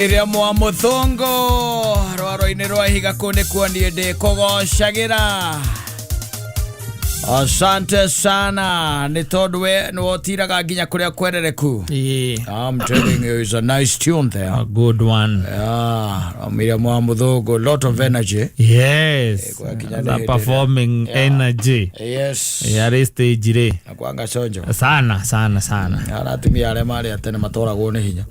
Iria mwa muthungu rwaro-ini rwa AHIKI kuni kuonie ndi kugocagira. Asante sana ni tondu we ni wotiraga nginya kuria kwerereku. I'm telling you, it's a nice tune there. A good one. Yeah, Iria mwa muthungu, lot of energy. Yes. Performing energy. Yes. Yari stage re. Akwanga sonjo. Sana. Aratumia ale mari atene matoragwo ni hinya.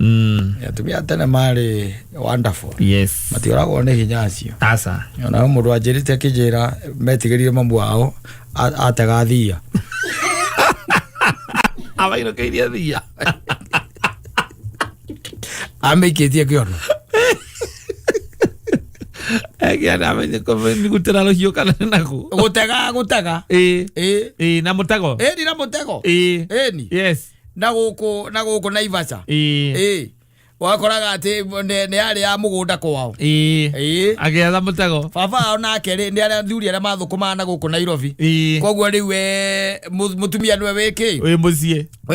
Atumia atene mari wonderful. Yes. Matoragwo ni hinya acio. Asa. Ona mundu ajirite kijira metigirire MWANAKE atega thia. Abaino keiria thia. Ameketie kiono. Egia amenye ko ni gutera rohio kana naku. Gutega. Na mutego. Ni na mutego. Ni. Yes. Na guku Naivasha. Wakoraga ati ni ari ya mugunda kwao. Agetha mutego. Baba ona keri ni ari thuri ari mathukuma na guku Nairobi. Koguo riu we mutumia niwe wiki. We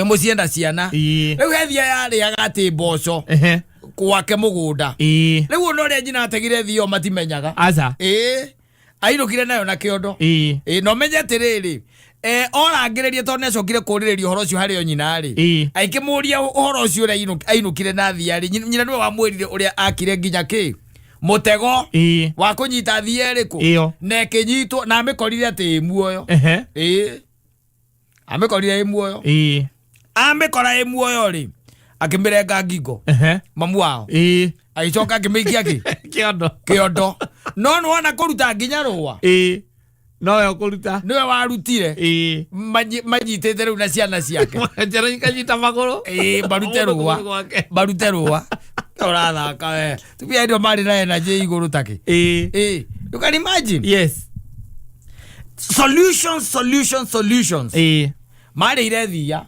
mucie nda ciana. Riu hethia yari agati mboco. Kwake mugunda. Riu no ri njina ategire thio matimenyaga. Aza. Ainukire nayo na kiondo. No menye atiriri. Ora ngererie tondu necokire kuririo horo cio hario nyina ri. Aikimuria horo ucio ria ainukire na thia ri. Nyina niwe wamwirire uria akire nginya ki mutego wa kunyita thia riku na kinyitwo na amikorire ati muoyo. Amikorire muoyo. Amikora muoyo ri. Akimirenga ngingo. Mamu wao. Aicoka akimikia ki kiondo. No wana kuruta nginya rua. No yo kuruta. Niwe warutire. Manyitete riu na ciana ciake. Njera ikanyita maguru. Barute rua. Ora thaka we. Tupia ndio mari na energy iguru take. You can imagine. Yes. Solutions. Mari ire thia.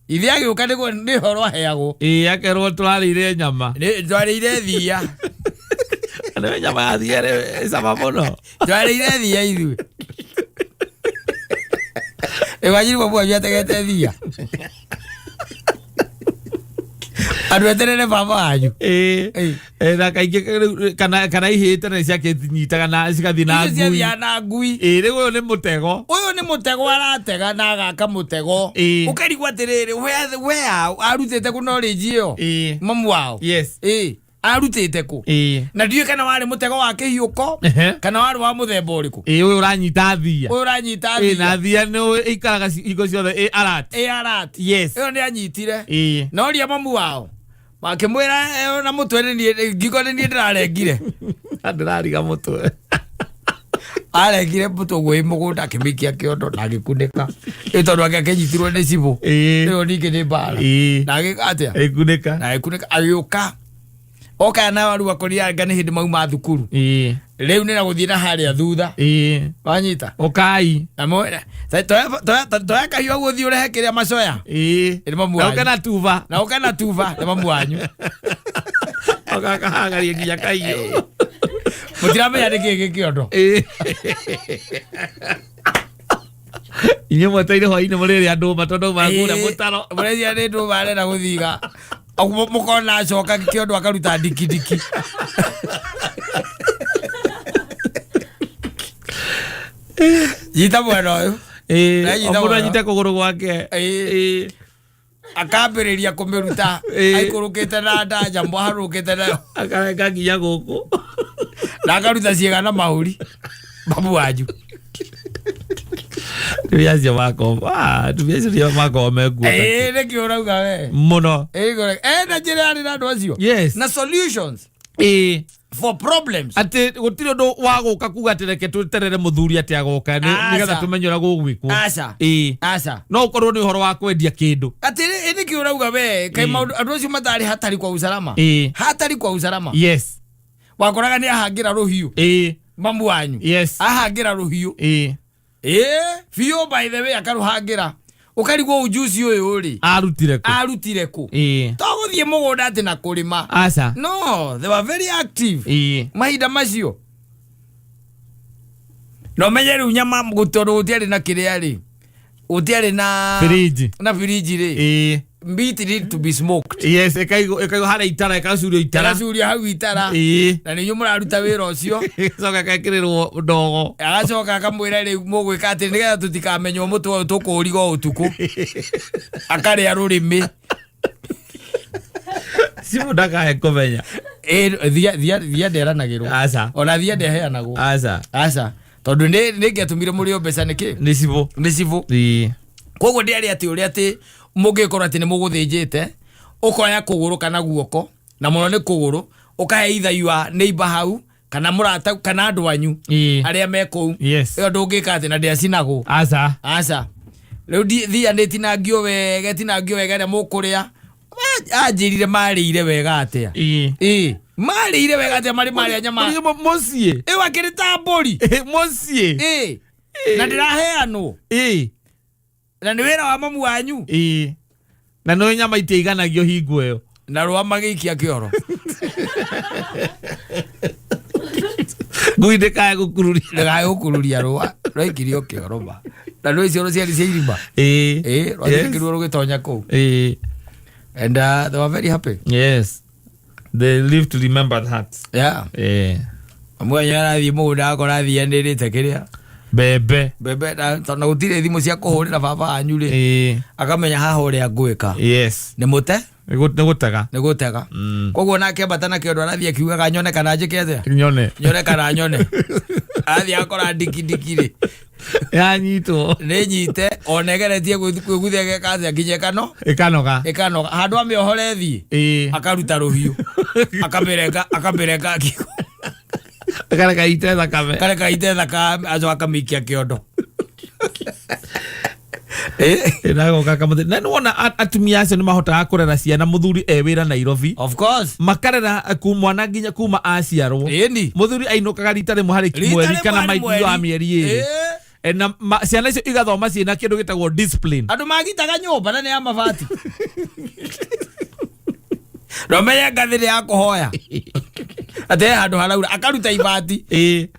Ithia giuka ni horo aheagwo. Akerwo twarire nyama. Ni twarire thia. Ana nyama ya thia sama mono. Twarire thia ithu. Wajiri babu ategete thia. Andu eterere baba anyu. Na kaingi kana ihite na ciake nyitaga na cigathi na ngui. Cia na ngui. Riu uyu ni mutego. Uyu ni mutego aratega na agaka mutego. Ukarigwa atiriri we arutite ku knowledge iyo. Mamu wao. Yes. Arutite ku. Na ndiye kana wari mutego wa kihiuko kana wari wa muthemba uriku. Uyu uranyita thia. Na thia no ikaraga iko ciothe alert. Alert. Yes. Uyu ni anyitire. No ria mamu wao. Makimwira na mutwe ni ngigo ni ndirarengire. Ndirariga mutwe. Arengire mutwe gwe mugunda kimikia kiondo na gikuneka. Itondu akekenyitirwo ni cibu. Riu ningi ni mbara. Na atia. Ikuneka. Na ikuneka ayuka. Oka na waru akoria ngani hindi mauma thukuru. Riu ni na guthie na haria thutha. Wanyita. Okai. Amwe. Toya kahiwa guthie urehe kiria macoya. Ni mamu wanyu. Na ukana tuva. Ni mamu wanyu. Okakahangaria nginya kahiyo. Mutiramenya ni kiki kiondo. Inyo mweteire hwaini muriri andu matondu magura mutaro. Muriri andu bare na guthiga. Mukona acoka kiondo akaruta diki. Yita bueno uyu. Omundu anyite kuguru gwake. Akambiriria kumiruta. Aikurukite na nda jambo harukite nayo. Akarenga nginya guku. Na akaruta ciega na mahuri. Babu wanyu. Tuviacio mako. Tuviacio mako megu. Ni kiurauga we. Muno. Na njira ni andu acio. Yes. Na solutions. For problems. Ati gutire ndu waguka kuga tereke tuterere muthuri ati agoka nigetha tumenyora gugwikwo. Asa. No ukorwo ni uhoro wa kwendia kindu. Ati ni kiurauga we kai maundu andu acio matari hatari kwa usalama. Hatari kwa usalama. Yes. Wakoraga ni ahangira ruhiu. Mamu wanyu. Yes. Ahangira ruhiu. Fio by the way akaruhangira. Ukarigwo ujuzi uyu ri. Arutire ku. Toguthie mugunda ati na kurima. Asa. No, they were very active. Mahinda macio. No menye riu nyama gutoru utiari na kiria ri. Utiari na fridge. Na fridge ri. meat need to be smoked. Yes, ekaigo hara itara ekacurio itara. Ekacurio hau itara. Na nĩ mũraruta wĩra ũcio. Coka gekĩrĩrwo ndogo. Agacoka akamwĩra rĩu mũgwĩka atĩ nĩgetha tũtikamenywo mũtwe ũyũ tũkũrigo ũtukũ. Akarĩa rũrĩmĩ. Simu ndakahe kũmenya. Thia nderanagĩrwo. Aca. Ona thia ndeheanagwo. Aca. Tondũ nĩngĩatũmire mũrĩ Mbeca nĩkĩ? Nĩ cibũ. Koguo ndĩarĩ atĩ ũrĩa atĩ mũngĩkorwo atĩ nĩ mũgũthĩnjĩte ũkoya kũgũrũ kana guoko na mũno nĩ kũgũrũ ũkahe either your neighbor hau kana mũrata kana andũ anyu arĩa me kũu. Ĩyo ndũngĩka atĩ na ndĩacinagwo. Aca. Rĩu thia nĩtinangio wega rĩa mũkũrĩa. Anjĩrire marĩire wega atĩa. Marĩire wega atĩa marĩa nyama. Mũciĩ. Wakĩrĩ ta mbũri. Mũciĩ. Na ndĩraheanwo. Na nĩ wĩra wa mamu wanyu. Na no nyama itiaiganagio hingo ĩyo. Na rũa magĩikia kĩoro. Ngui ndĩkae gũkururia. Ndĩkae gũkururia rũa. Rwaikirio kĩoro ma. Na rũa icio ciarĩ cia irima. Rwaikirio rũgĩtonya kũu. And they were very happy. Yes. They live to remember that. Yeah. Amwe arathiĩ mũgũnda akora athianĩrĩte kĩrĩa. Bebe na gũtirĩ thimũ cia kũhũrĩra baba anyu rĩ. Akamenya haha ũrĩa ngwĩka. Yes. Nĩ mũte? Nĩ gũtega. Koguo nake mbata na kĩondo arathiĩ akiugaga nyone kana njĩke atĩa? Nyone kana nyone. Athiĩ akora ndiki rĩ. Yanyitwo. Nĩ nyite onegeretie kwĩguthia geka atĩa nginya ĩkanoga. Handũ amĩohore thiĩ. Akaruta rũhiũ. Akamĩrenga kĩko. Kareka ite thakame ajo akamĩikia kĩondo. Nagoka kamutheri. Na nĩwona atumia acio nĩ mahotaga kũrera ciana mũthuri wĩra Nairobi. Of course. Makarera mwana nginya kuma aciarwo. Mũthuri ainũkaga rita rĩmwe harĩ mweri kana maitho wa mĩeri ĩrĩ. Na ciana icio igathoma ciĩna kĩndũ gĩtagwo discipline. Andũ magitaga nyũmba na nĩ ya mabati. Romenya ngathĩrĩ ya kũhoya. Ate handũ haraura akaruta ibati.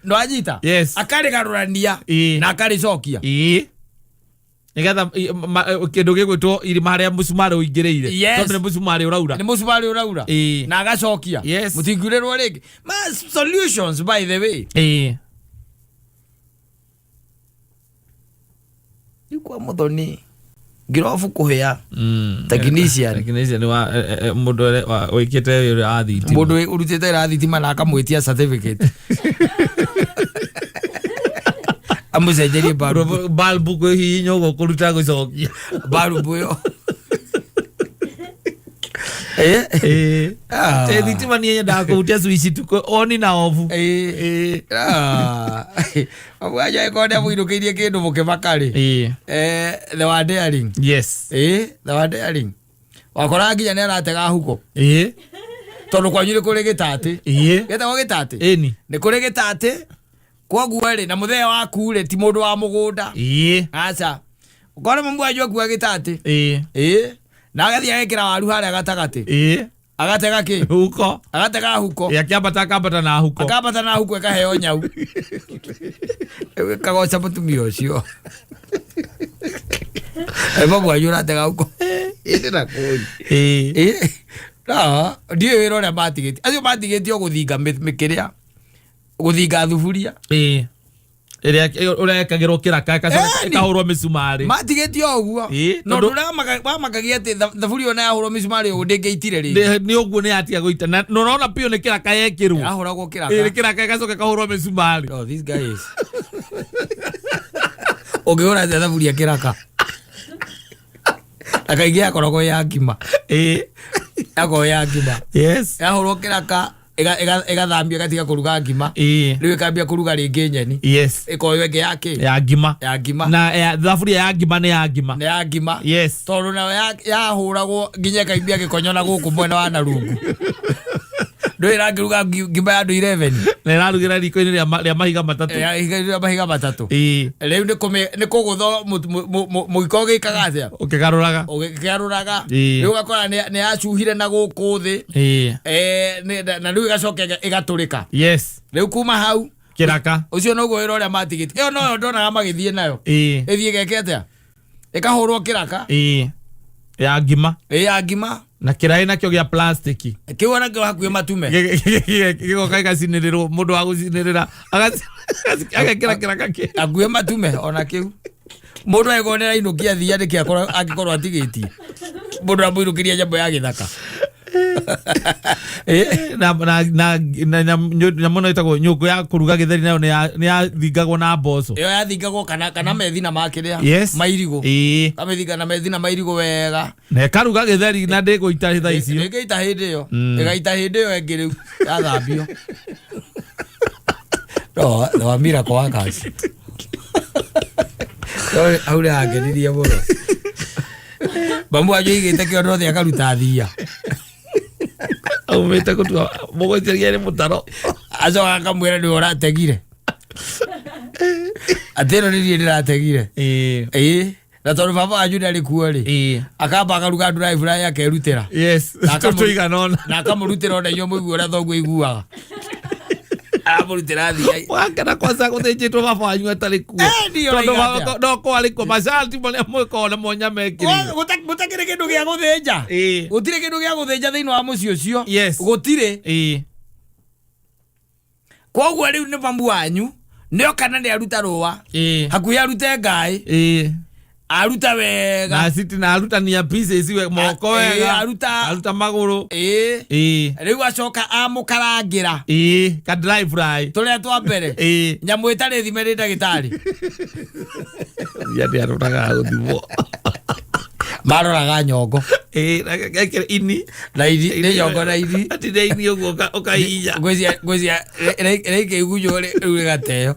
No anyita. Akarĩgarũrania na akarĩcokia. Nigetha kĩndũ gĩgwĩtwo irima harĩa mũcumarĩ ũingĩrĩire. Tondũ nĩ mũcumarĩ ũraura. Nĩ mũcumarĩ ũraura. Na agacokia. Mũtingĩurĩrwo rĩngĩ. Solutions by the way. Kwa Muthoni ngirofu kuhia technician wa mundu wikite rathiti mundu urutite rathiti mana akamwitia certificate amucenjerie balbu ko hinyo go kuruta gucokia balbu yo thitima niĩ nyendaga kũhutia switch tu on na off. Waja ikonde mũinũkĩirie kĩndũ mũkĩmakarĩ. They were daring. Yes. They were daring. Wakora nginya nĩ aratega huko. Tondũ kwanyu nĩ kũrĩ gĩtatĩ. Gĩtagwo gĩtatĩ. Nĩ kũrĩ gĩtatĩ. Koguo rĩ na mũthee waku rĩ ti mũndũ wa mũgũnda. Aca. Ũkona mamu wanyu akua gĩtatĩ. Na agathii agekĩra waru harĩa gatagatĩ. Agatega kĩ? Huko. Agatega huko. Akambata na huko. Akambata na huko akaheo nyau. Kagoca mũtumia ũcio. Mamu wanyu aratega huko. Ĩndĩ na kũri. No, ndiũĩ wĩra ũrĩa matigĩtie. Acio matigĩtio gũthinga mĩkĩrĩa. Gũthinga thuburia. Ũrĩa ekagĩrwo kĩraka ĩkahũrwo mĩcumarĩ. Matigĩtio ũguo. No ndũramakagia atĩ thaburia ona yahũrwo mĩcumarĩ ũguo ndĩngĩitire rĩngĩ. Nĩ ũguo nĩ yatiga gũita. Na ũrona piũ nĩ kĩraka yekĩrwo. Yahũragwo kĩraka. Kĩraka ĩgacoka ĩkahũrwo mĩcumarĩ. Oh, these guys. Ũngĩhũra thaburia kĩraka. Akaingĩ yakoragwo ya ngima. Yakoragwo ya ngima. Yes. Yahũrwo kĩraka. Ĩgathambio gatiga kũruga ngima. Rĩu ĩkambia kũruga rĩngĩ nyeni. Yes. Ĩkoyo ĩngĩ yake. Ya ngima. Ya ngima. Na thaburia ya ngima nĩ ya ngima. Nĩ ya ngima. Yes. Tondũ nayo yahũragwo nginya ĩkaimbia gĩkonyo na gũkũ mwena wa Narungu. Ndũĩ ĩrakĩruga ngima ya andũ 11. Na ĩrarugĩra riko-inĩ rĩa mahiga matatũ. Rĩa mahiga matatũ. Rĩu nĩ kũgũthwo mũiko gĩkaga atĩa? Ũkĩgarũraga. Rĩu ũgakora nĩ yacuhire na gũkũ thĩ. Na rĩu ĩgacoka ĩgatũrĩka. Yes. Rĩu kuma hau kĩraka. Ũcio noguo wĩra ũrĩa matigĩtie. Ĩyo noyo ndonaga magĩthiĩ nayo. Ĩthiĩ geke atĩa? Ĩkahũrwo kĩraka. ya ngima ya ngima na kirai nakio gia plastic kiwona kio hakuye matume giko kaika siniriro mundu wa gucinirira agakira kake akuye matume ona kiu mundu aigonera inukia thia ndiki akorwo atigitie mundu amuirukiria jambo ya githaka na muno itagwo nyungu ya kuruga githeri nayo ni ya thingagwo na mboco iyo ya thingagwo kana methina makiria mairigo kamethinga na methina mairigo wega na karuga githeri na ndiguita hitha icio ngiita hindi iyo igaita hindi iyo engi riu ya thambio no amira kwa kazi aure ageriria muno bamu ajo igite kiondo thia karuta thia umete kutua mugoteria ni mutaro azo akamwira ni urategire atero ni ndirategire na tondu baba aju ndari kuo ri akamba akaruga drive ra yake rutira tuiga nona na akamurutira ona iyo muigua ura thogu iguaga amurutira thia wakana kwanza guthinjitwo baba wanyu atari kuo tondu no kwari ko mashalti mone mwiko na monya mekiri gutakire kindu gia guthinja gutire kindu gia guthinja thiini wa muci ucio gutire koguo riu ni mamu wanyu nio kana ni aruta ruwa hakuya arute ngai aruta wega na siti na aruta ni pieces we moko wega aruta maguru riu acoka amukarangira ka dry fry turia twa mbere nyamu itari thimeri ndagitari ya ndi arutaga uthimo maroraga nyongo ini na ini ni nyongo na ini ati ni ini ugo ukahinya gwezia reke igujo riu gateo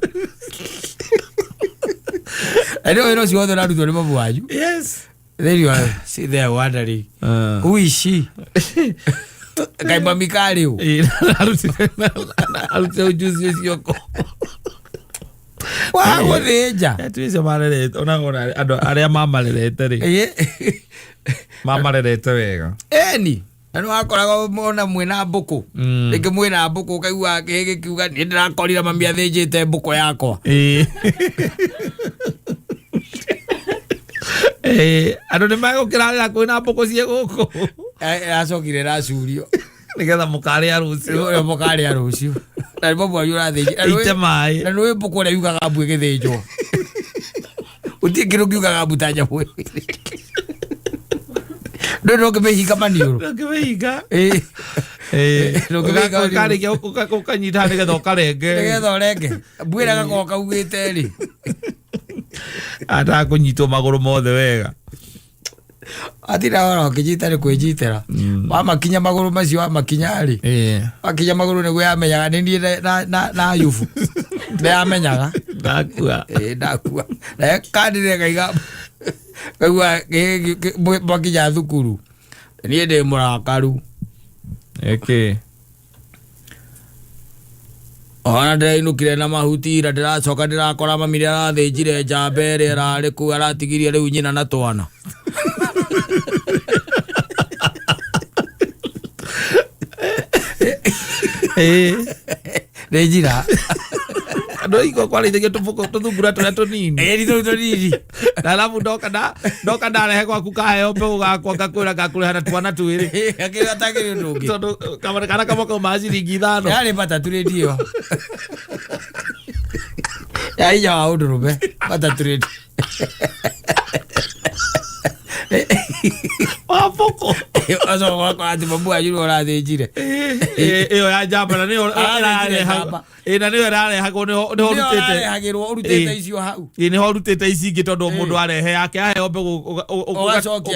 ero si wothe na ruto ni mamu wanyu there you are see there wondering who is she kaimba mikari u arute ujuzi ucioko wa guthinja tuice marerete ona andu aria mamarerete ri mamarerete wega eni anu akoraga mona mwina mbuku reke mwina mbuku kaigua gikiuga ni ndirakorira mami athinjite mbuku yakwa andu ni magukirarira kwina mbuku cie guku acokire racurio nigetha mukaria rucio na ribo bwa yura thiji ite mai na no mbuku ria yugaga mbu githinjwo utie kiru kiugaga mbuta nyamu ndo kimehiga maniuru kimehiga ukarikia ukanyita nigetha ukarenge mbwira gakoka ugite ri ata kunyitwo maguru mothe wega atira ora kijita ni kwijitira wamakinya maguru macio wamakinya ri wakinya maguru ni gwamenyaga ni ndie na yufu ndamenyaga ndakua na kadire kaiga kaigua bakinya thukuru ni ndi murakaru ona ndirainukire na mahuti ira ndiracoka ndirakora mami arathinjire njamba ĩrĩa ĩrarĩ kũu aratigirie rĩu nyina na twana nĩ njira ndo iko kwali thige tuthungura turia tunini ni tunini na alafu ndoka ndarehe gwaku kaheo mbegu gakwa ngakwira ngakũrĩha na twana twĩrĩ akĩrĩ atakĩrĩ ũndũ ũngĩ tondũ kana kamoko ma ciringi 5 yarĩ matatũ rĩndio ya inya wa ũndũrũme matatũ rĩndio wapoko aso wakwa ati mamu ajuru ũrathinjire iyo ya njamba na nĩyo ĩrarehagwo nĩho ũrutĩte icio hau nĩho ũrutĩte ici ingĩ tondũ mũndũ arehe yake aheo mbegũ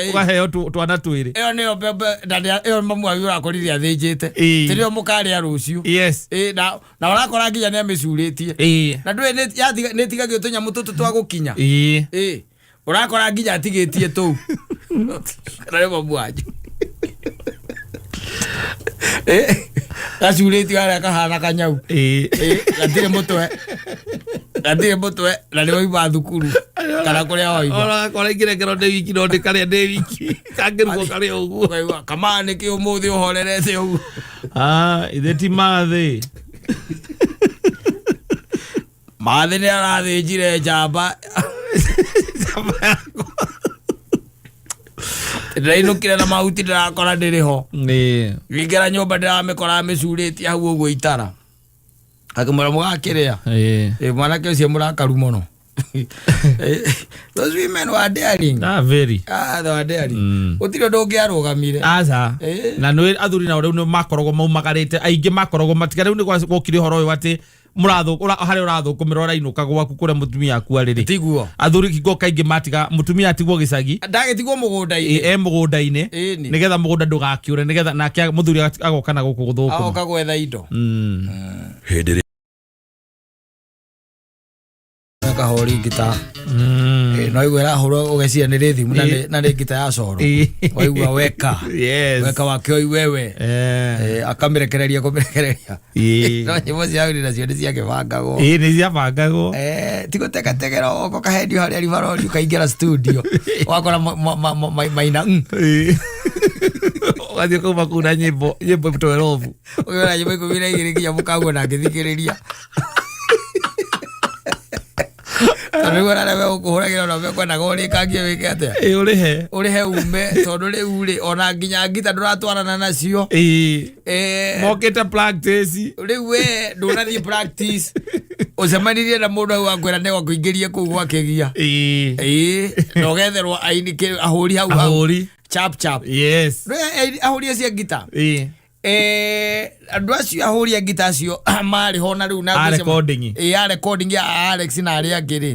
ũkaheo twana twĩrĩ ĩyo nĩyo mbembe ĩyo mamu wanyu ũrakorire athĩnjĩte tĩrĩo mũkarĩa rũciũ na ũrakora nginya nĩamĩcurĩtie na ndũĩ nĩtigagio tũnyamũ tũtũ twa gũkinya urakora nginya atigĩtie tũu kana nĩ mamu wanyu gacurĩtio harĩa kahana kanyau gatirĩ mũtwe na nĩ waima thukuru kana kũrĩa waima ũrakora ingĩrekerwo ndĩ wiki no ndĩkarĩa ndĩ wiki kangĩrugwo karĩa ũguo kamaa nĩkĩ ũmũthĩ ũhorerete ũguo ithe ti mathĩ mathĩ nĩ arathĩnjire njamba Ndainukire na mahuti ndirakora ndiriho. Ngingera nyumba ndiramikora micurĩtie hau ũguo itara. Akimwĩra mũgakiria. Mwanake ũcio mũrakaru mũno. Those women were daring. Very. They were daring. Utiro ndũngĩarũgamire. Aca. Na nĩ athuri na rĩu nĩ makoragwo maumagarĩte aingĩ makoragwo matigare rĩu nĩ gũkire horo ũyũ atĩ harĩ ũrathũkũmĩra ũrainũka gwaku kũrĩa mũtumia akua rĩrĩ. Tiguo. Athuri kigo kaingĩ matiga mũtumia atigwo gĩcagi. Ndagĩtigwo mũgũnda-inĩ. Mũgũnda-inĩ. Nĩgetha mũgũnda ndũgakĩũre nĩgetha nake mũthuri agoka na gũkũ gũthũkũma. Agoka gwetha indo. Hĩndĩ kahori gita. No igwera horo ũgeciria nĩ rĩthimu na nĩ gita ya coro. Waigua weka. Weka wakĩoi wewe. Akamerekereria kũmerekereria. No nyĩmbo cia ũrĩ nacio nĩ ciakĩbangagwo. Nĩ ciabangagwo. Tigũtekategera oko kahendio harĩa ribarori ũkaingĩra studio. Wakora maina. Ũgathiĩ kũma kuna nyĩmbo 12. Ũgĩra nyĩmbo 12 nginya mũkaguo na ngĩthikĩrĩria. Tondũ rĩu arĩa ũkũhũragĩra na mekwendaga ũrĩkangie wĩke atĩa? Ũrĩhe ume tondũ rĩu rĩ ona nginya ngita ndũratwarana nacio. Mokĩte practice. Rĩu we ndũnathiĩ practice. Ũcemanirie na mũndũ hau akwĩra nĩ gwakũingĩrie kũu gwakĩgia. Na ũgetherwo ahũri hau hau. Chap. Yes. Ahũri acio ngita. Andũ acio ahũria ngita acio marĩ ho na rĩu na recording. Recording ya Alex na arĩa angĩ rĩ.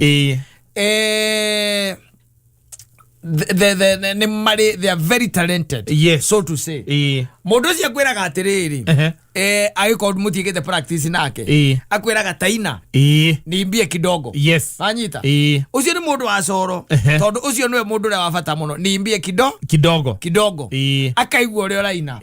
They are very talented. Yes. So to say. Mũndũ ũcio akwĩraga atĩrĩrĩ. Agĩkorwo mũtiĩkĩte practice nake. Akwĩraga taina. Niimbie kidogo. Yes. Wanyita. Ũcio nĩ mũndũ wa coro. Tondũ ũcio nĩwe mũndũ ũrĩa wa bata mũno. Niimbie kidogo. Akaigua ũrĩa ũraina.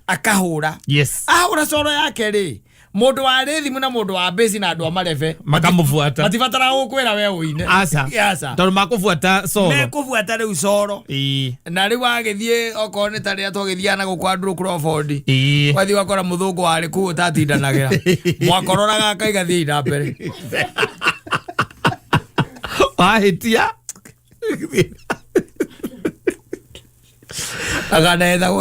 Akahũra. Yes. Ahũra coro yake rĩ. Mũndũ wa rhythm na mũndũ wa bass na andũ a marebe makamũbuata. Matibatara gũkwĩra we ũine. Aca. Tondũ makũbuata coro. Mekũbuata rĩu coro. Na rĩu agĩthiĩ okorwo nĩ tarĩa twagĩthiana gũkwa Andù Crawford. Wathiĩ wakora mũthũngũ warĩ kũu ũtatindanagĩra. Mwakororaga akaigathiĩ na mbere. Wahĩtia.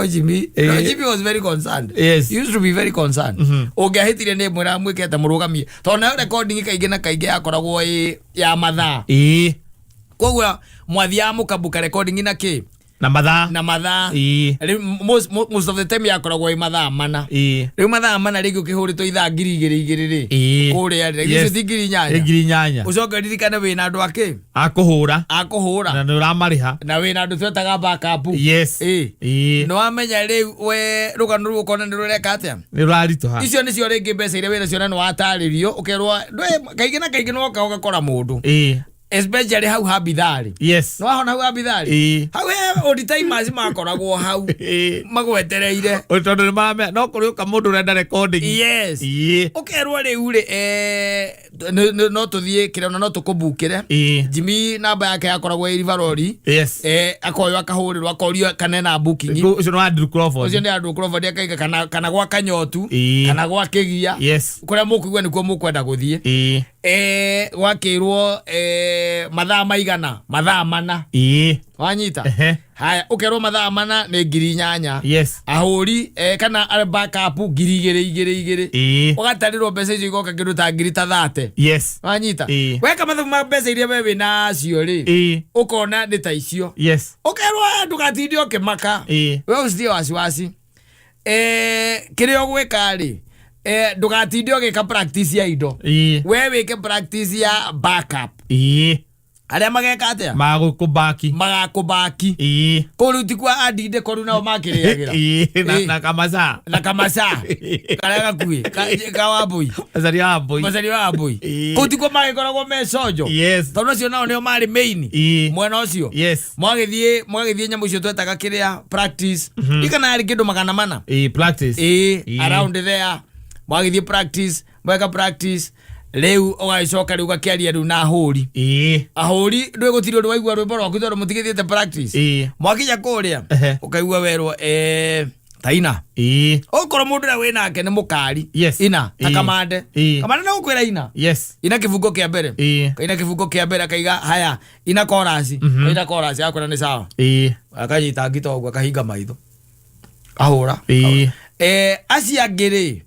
Jimmy. Jimmy was very concerned. Yes. He used to be very concerned. Ũngĩahĩtire nĩ mwĩra mwĩkĩte mũrũgamie. Tondũ recording kaingĩ na kaingĩ yakoragwo ya mathaa. Koguo mwathiaga mũkabuka recording na kĩ? Na mathaa. Most of the time yakoragwo mathaa mana. Rĩu mathaa mana rĩngĩ ũkĩhũrĩtwo ithaa 2,000 rĩ. Kũrĩa rĩ. Icio ti 8,000. Ũcoke ririkane wĩna andũ akĩ? Akũhũra. Na nĩũramarĩha. Na wĩna andũ twetaga backup. Yes. Nĩwamenya rĩu we rũgano rũu ũkona nĩ rũreka atĩa? Nĩ rũraritũha. Icio nĩcio rĩngĩ mbeca iria wĩna cio na nĩwatarĩrio ũkerwo kaingĩ na kaingĩ nĩwoka ũgakora mũndũ. Especially hau habithari. Yes. No hona hau habithari. Hau auditors makoragwo hau magwetereire. Tondũ nĩ maramenya no kũrĩ ũka mũndũ ũrenda recording. Yes. Ũkerwo rĩu rĩ no tũthiĩ kĩrĩa no tũkũbukĩre. Jimmy namba yake yakoragwo rivarori. Yes. Akoywo akahũrĩrwo akorio kana na booking. Ũcio nĩ Andù Crawford. Ũcio nĩ Andù Crawford akaiga kana gwa kanyotu kana gwa kĩgia. Yes. Kũrĩa mũkũigua nĩkuo mũkwenda gũthiĩ. Wakĩrwo mathaa maigana mathaa mana. Wanyita. Haya ũkerwo mathaa mana nĩ 8,000. Yes. Ahũri kana backup 2,000. Ũgatarĩrwo mbeca icio igoka kĩndũ ta 30. Yes. Wanyita. Weka mathabu ma mbeca iria we wĩna cio rĩ. Ũkona nĩ ta icio. Yes. Ũkerwo ndũgatinde ũkĩmaka. We ũcitie wasiwasi. Kĩrĩa ũgwĩka rĩ. Ndũgatinde ũgĩka practice ya indo. We wĩke practice ya backup. Arĩa mageka atĩa? Magakũbaki. Kũrũ tikwa andinde kũrũ nao makĩrĩagĩra. Na kamasa. Karĩa gakuĩ. Kawambui. Macaria wa mbui. Kũu tikwa magĩkoragwo me cojo. Yes. Tondũ acio nao nĩo marĩ main. Mwena ũcio. Yes. Mwagĩthiĩ nyamũ icio twetaga kĩrĩa practice. Ikana yarĩ kĩndũ 400. Practice. Around there. Mwagĩthiĩ practice. Mweka practice. Rĩu ũgaicoka rĩu gakĩaria rĩu na ahũri. Ahũri ndwĩgũtirwo ndwaigua rwĩmbo rwaku tondũ mũtigĩthiĩte practice. Mwakinya kũrĩa ũkaigua werwo taina okoro mundu na wina ke ne mukari ina takamande kamande no kwira ina ina kifungo kia mbere ina kifungo kia mbere kaiga haya ina chorus ina chorus yakora ni sawa akanyita ngito ogwa kahinga maitho ahura aciangiri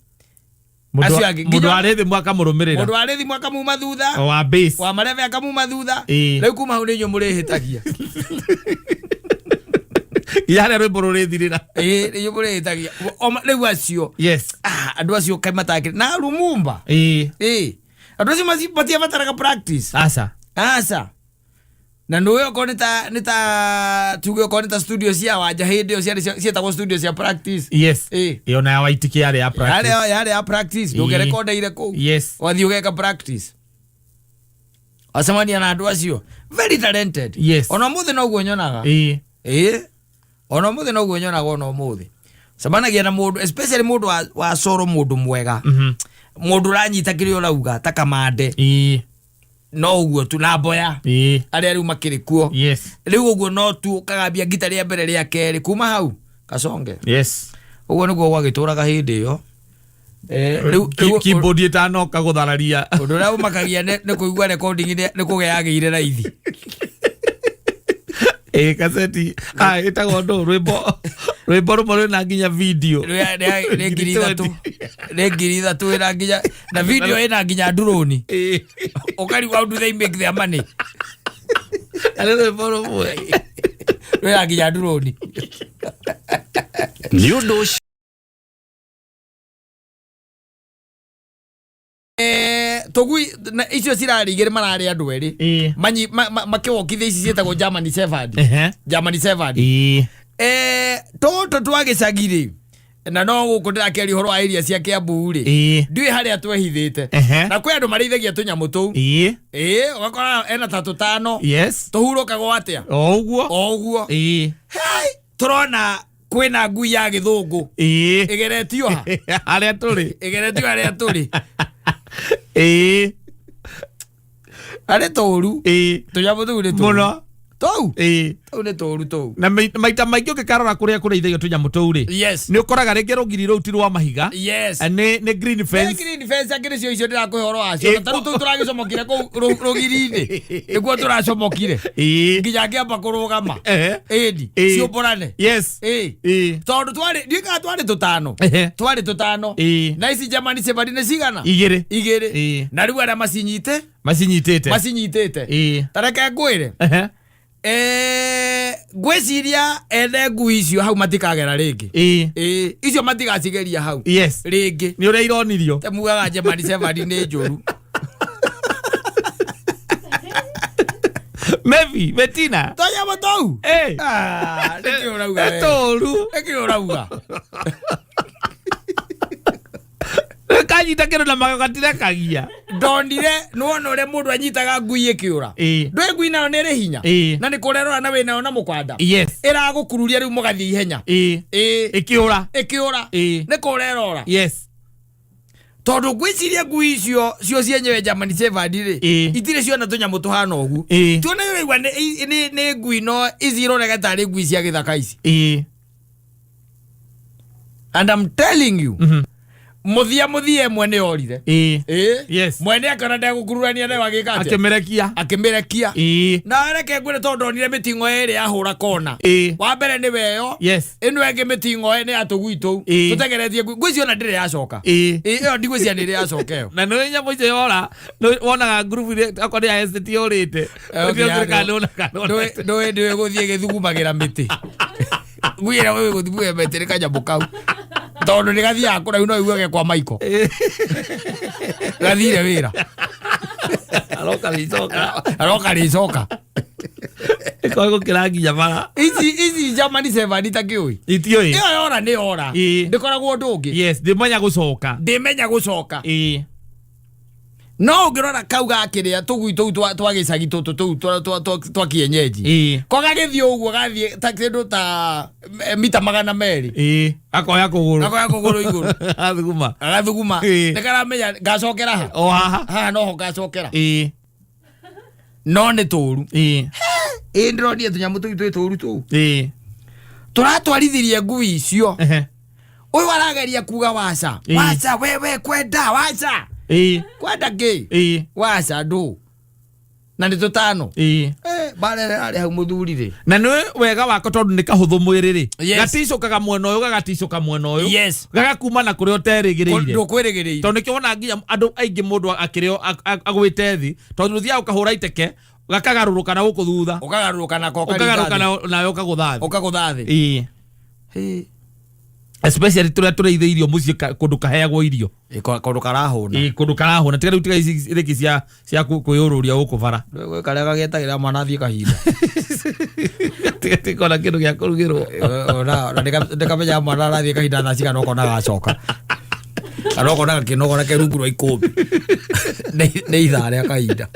mundu arithi mwaka murumirira mundu arithi mwaka muma thutha wa base wa mareve akamu thutha riu kuma hu ninyo murihitagia yare rwimbo rurithirira ninyo murihitagia riu acio andu acio kaimatakire na rumumba andu acio matia bataraga practice asa na nduwe ko nita tuge ko nita studio cia wanja hindi cia tago studio cia practice iyo na waitiki yale ya practice yale ya practice nduge record ile ko wathi ugeka practice asamani na andu acio very talented ona muthi no guonyonaga ona muthi no guonyonaga ona muthi samanagia na mundu especially mundu wa soro mundu mwega mundu ranyita kiri urauga takamande no uguo tu na boya ari riu makiri kuo riu uguo no tu kagambia ngita ria mbere ria keri kuma hau kasonge uguo niguo gwagituraga hindi iyo riu keyboard etano kaguthararia undu ria umakagia ne kuigua recording ne kugeagire raithi kaseti itago ndo rwimbo rumwe na nginya video ne ngiri thatu ina nginya na video ina nginya drone okari how do they make their money ale rwimbo rumwe ina nginya drone Ùndù togui icio cirarigire marari andu eri manyi makiwokithia ici cietagwo German Shepherd toto twagicagiri na no guku ndirakeri horo area cia Kiambu ri ndui haria twehithite na kwi andu mareithagia tunyamu tuu ugakora ena tatu tano tuhurukagwo atia oguo turona kwina ngui ya githungu igeretio ha aria turi are toru tunyamu tuu ni muno tou ne toru tou na maita maingĩ ũngĩkarora kũrĩa kũrĩithagio tũnyamũ tũu rĩ nĩ ũkoraga rĩngĩ rũgiri rũu ti rwa mahiga nĩ green fence angĩ nĩcio icio ndĩrakũhe ũhoro wacio na tarĩu tũu tũragĩcomokire kũu rũgiri-inĩ nĩkuo tũracomokire nginya ngĩamba kũrũgama ĩni ciũmbũrane tondũ twarĩ tũtano na ici German Shepherd nĩ cigana igĩrĩ na rĩu arĩa macinyitĩte tareke ngwĩre gwiciria ene ngui icio hau matikagera ringi icio matigacigeria hau ringi ni uria ironirio temugaga German Shepherd ni njuru Mevi Betina toya motou nikiurauga kanyita kero na magagatira kagia ndonire nuona uria mundu anyitaga ngui ikiura ndwe ngui nayo ni ri hinya na ni kurerora na wina ona mukwanda iragukururia riu mugathie ihenya ikiura ni kurerora tondu gwiciria ngui icio cienyewe German Shepherd ri itire ciona tunyamu tuhana ugu tuona igwa ni ngui no izirorega tari ngui cia githaka ici and I'm telling you muthia mwene orire mwene akana ndagukururania na wagika akimerekia na areke ngwire tondu onire mitingo eri ahura kona wa mbere ni weyo ino enge mitingo ni atugwitu tutegeretie ngwicio na ndire yacoka iyo ndigwicia ndire yacoka yo na no nyamo icio yora wonaga group ile akoni ya ST orite ndio guthie githugumagira miti gwira wewe guthie miti kanyambu kau tondu ni gathia akura no iuge kwa Michael gathire wira aroka ricoka iko kirangi jamara ici German Shepherd takiui itio iyo yora ni yora ndikoragwo ndungi ndimenya gucoka no ngirora kau gakiria tugui tou twagicagi tutu twa kienyeji ko gagithie uguo gathie takindu ta mita 200 akoya kuguru iguru agathuguma nikaramenya ngacokera ha no ho ngacokera no ni turu ndironie tunyamu tou toru tou turatwarithirie ngui icio Uyu arageria kuga waca. Waca wewe kwenda waca. Kwenda gay. Waca Andù. Na nĩ tũtano. Barere arĩ hau mũthuri rĩ. Na nĩ wega wako tondũ nĩ kahũthũ mwĩrĩ rĩ. Gaticokaga mwena ũyũ gagaticoka mwena ũyũ. Gagakuma na kũrĩa ũterĩgĩrĩire. Ndũkwĩrĩgĩrĩire. Tondũ nĩkĩona nginya andũ aingĩ mũndũ akĩrĩo agwĩte thĩ tondũ ũthiaga ũkahũra iteke gakagarũrũka na gũkũ thutha. Ũkagarũrũka na koka. Ũkagarũrũka na ũkagũtha thĩ. Ũkagũtha thĩ. Especially tũrĩa tũrĩithĩirio mũciĩ kũndũ kaheagwo irio. Kũndũ karahũna. Kũndũ karahũna. Tiga rĩu tiga ici rĩki cia kwĩyũrũria gũkũ bara. Gwĩ karĩa gagetagĩra mwana athiĩ kahinda. Tikona kĩndũ gĩa kũrugĩrwo. Na ndĩkamenya mwana arathiĩ kahinda thaa cigana ũkona gacoka. Kana ũkona gakĩnogora ke rungu rwa ikũmbĩ. Nĩ ithaa rĩa kahinda.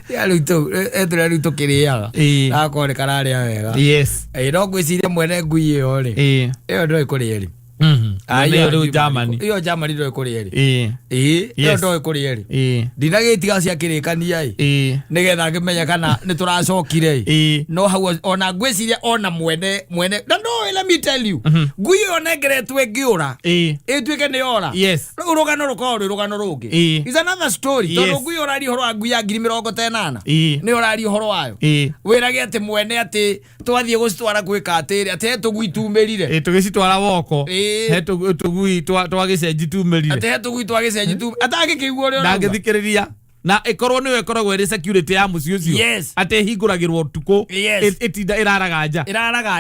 Ya rĩu rĩu tũkĩrĩaga. Na kore kararĩa wega. Yes. No ngwĩciria mwene ngui ĩyo rĩ. Ĩyo ndũĩ kũrĩa rĩ. Iyo Germany. Iyo Germany ndũĩ kũrĩa rĩ. Iyo ndũĩ kũrĩa rĩ. Ndinagĩtiga cia kĩrĩkania ĩ. Nĩgetha ngĩmenya kana nĩ tũracokire. No hau ona ngwĩciria ona mwene. No let me tell you. Ngui ĩyo nengeretwo ĩngĩũra. Ĩtuĩke nĩ yora. Rĩu rũgano rũkoragwo rwĩ rũgano rũngĩ. It's another story. Tondũ ngui ũraria ũhoro wa ngui ya 80,000. Nĩ ũraria ũhoro wayo. Wĩrage atĩ mwene atĩ twathiĩ gũcitwara gwĩka atĩrĩ atĩ tũgui tumĩrire. Tũgĩcitwara woko. Hetu tugui twagicenji tumerire. Ate hetu tugui twagicenji tu. Atangĩkĩigua ũrĩa na ngĩthikĩrĩria na ikorwo nĩwe ikoragwo ĩrĩ security ya mũciĩ ũcio. Ate hingũragĩrwo ũtukũ. Itinda ĩraraga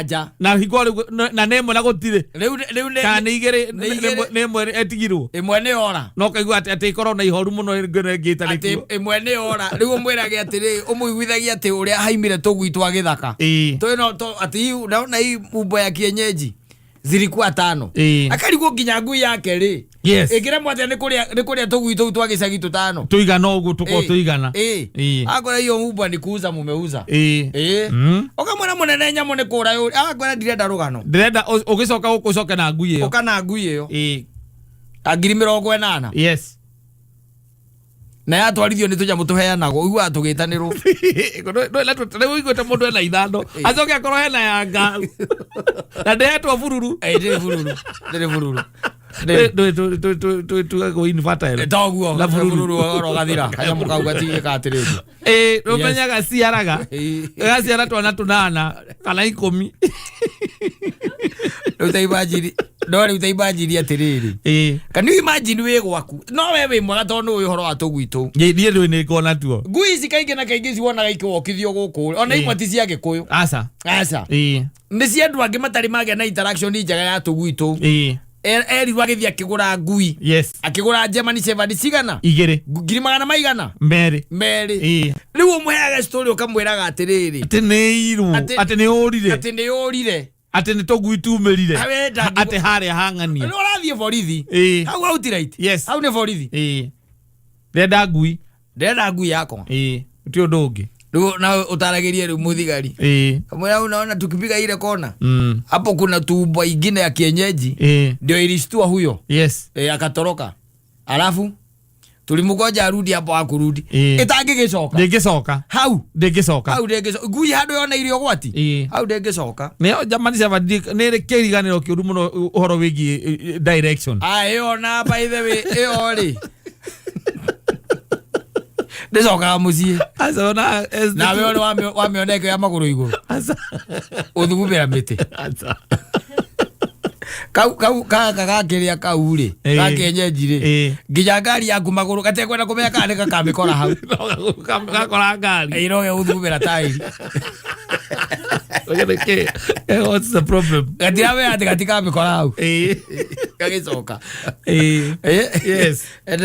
nja. Na hingũra na nĩmwe na gũtirĩ. Rĩu kana nĩmwe etigirwo. Ĩmwe nĩ yora. No kaigua atĩ ikorwo na ihoru mũno ngĩta nĩkuo. Atĩ ĩmwe nĩ yora. Rĩu ũmwĩrage atĩrĩ ũmũiguithagia atĩ ũrĩa haimire tũgui twa gĩthaka. Atĩ naona hii umbo ya kienyeji zilikuwa 5. Akarigwo nginya ngui yake ri. Ĩngĩre mwatĩa nĩ kũrĩa tũgui tũu twa gĩcagi 5. Tuigana ũguo tuko tuigana. Akora hiyo umbo ni kuuza mumeuza. Ukamwona mũnene nyamũ nĩ kũra yũri. Akora ndirenda rũgano. Ndirenda ũgĩcoka ũcoke na ngui ĩyo. Ũka na ngui ĩyo. 80,000. Yes. Na yatwarithio nĩ tũnyamũ tũheanagwo igua tũgĩtanĩrwo. Rĩu igwĩte mũndũ ena ithano acoke akorwo hena yanga na ndehetwo bururu. Ndĩrĩ bururu. Tugagwo infertile. Toguo na bururu oro gathira kanyamũ kau gatigĩka atĩrĩrĩ. Ũmenyaga ciaraga gaciara twana 8 kana 10. Rĩu utaimagine atĩrĩrĩ. Kana imagine wĩ gwaku no we wĩ mwega tondũ nĩ ũhoro wa tũgui tũu. Niĩ ndũĩ nĩ ngona tuo. Ngui ici kaingĩ na kaingĩ ciwonaga ikĩwokithio gũkũ ona imwe ti cia Gĩkũyũ. Aca. Nĩ cia andũ angĩ matarĩ magĩa na interaction njega ya tũgui tũu. Erirwo agĩthiĩ akĩgũra ngui. Akĩgũra German Shepherd cigana 200 maigana merĩ. Rĩu ũmũheaga story ũkamwĩraga atĩrĩrĩ atĩ nĩ irwo atĩ nĩ ũrire atĩ nĩ tũgui tumĩrire atĩ harĩa hang'anie. Nĩ ũrathiĩ borithi. Hau outright. Hau nĩ borithi. Ndenda ngui yakwa. Ti ũndũ ũngĩ. Na utaragĩrie rĩu mũthigari. Kamwĩra unaona tukipiga ile kona. Hapo kuna tumbwa ingine ya kienyeji. Ndio ilishtua huyo. Akatoroka. Alafu tulimgoja arudi hapo hakurudi. Ndĩngĩcoka. Hau ndĩngĩcoka. Ngui handũ yona irio gwati. Hau ndĩngĩcoka. Nĩyo German Shepherd nĩ kĩriganĩro kĩũru mũno ũhoro wĩgiĩ direction. Ĩyo na by the way ĩyo rĩ. Ndĩcokaga mũciĩ. Na we wamĩoneka ya magũrũ igũrũ. Ũthugumĩra mĩtĩ. Kaka gakĩrĩa kau rĩ. Gakenyeji rĩ. Nginya ngari yaku magũrũ gatekwenda kũmenya kana nĩ gakamĩkora hau. Gakora ngari. Ĩroge ũthugumĩra taĩri. What's the problem? Gatiramenya atĩ gatikamĩkora hau. Gagĩcoka. Yes. And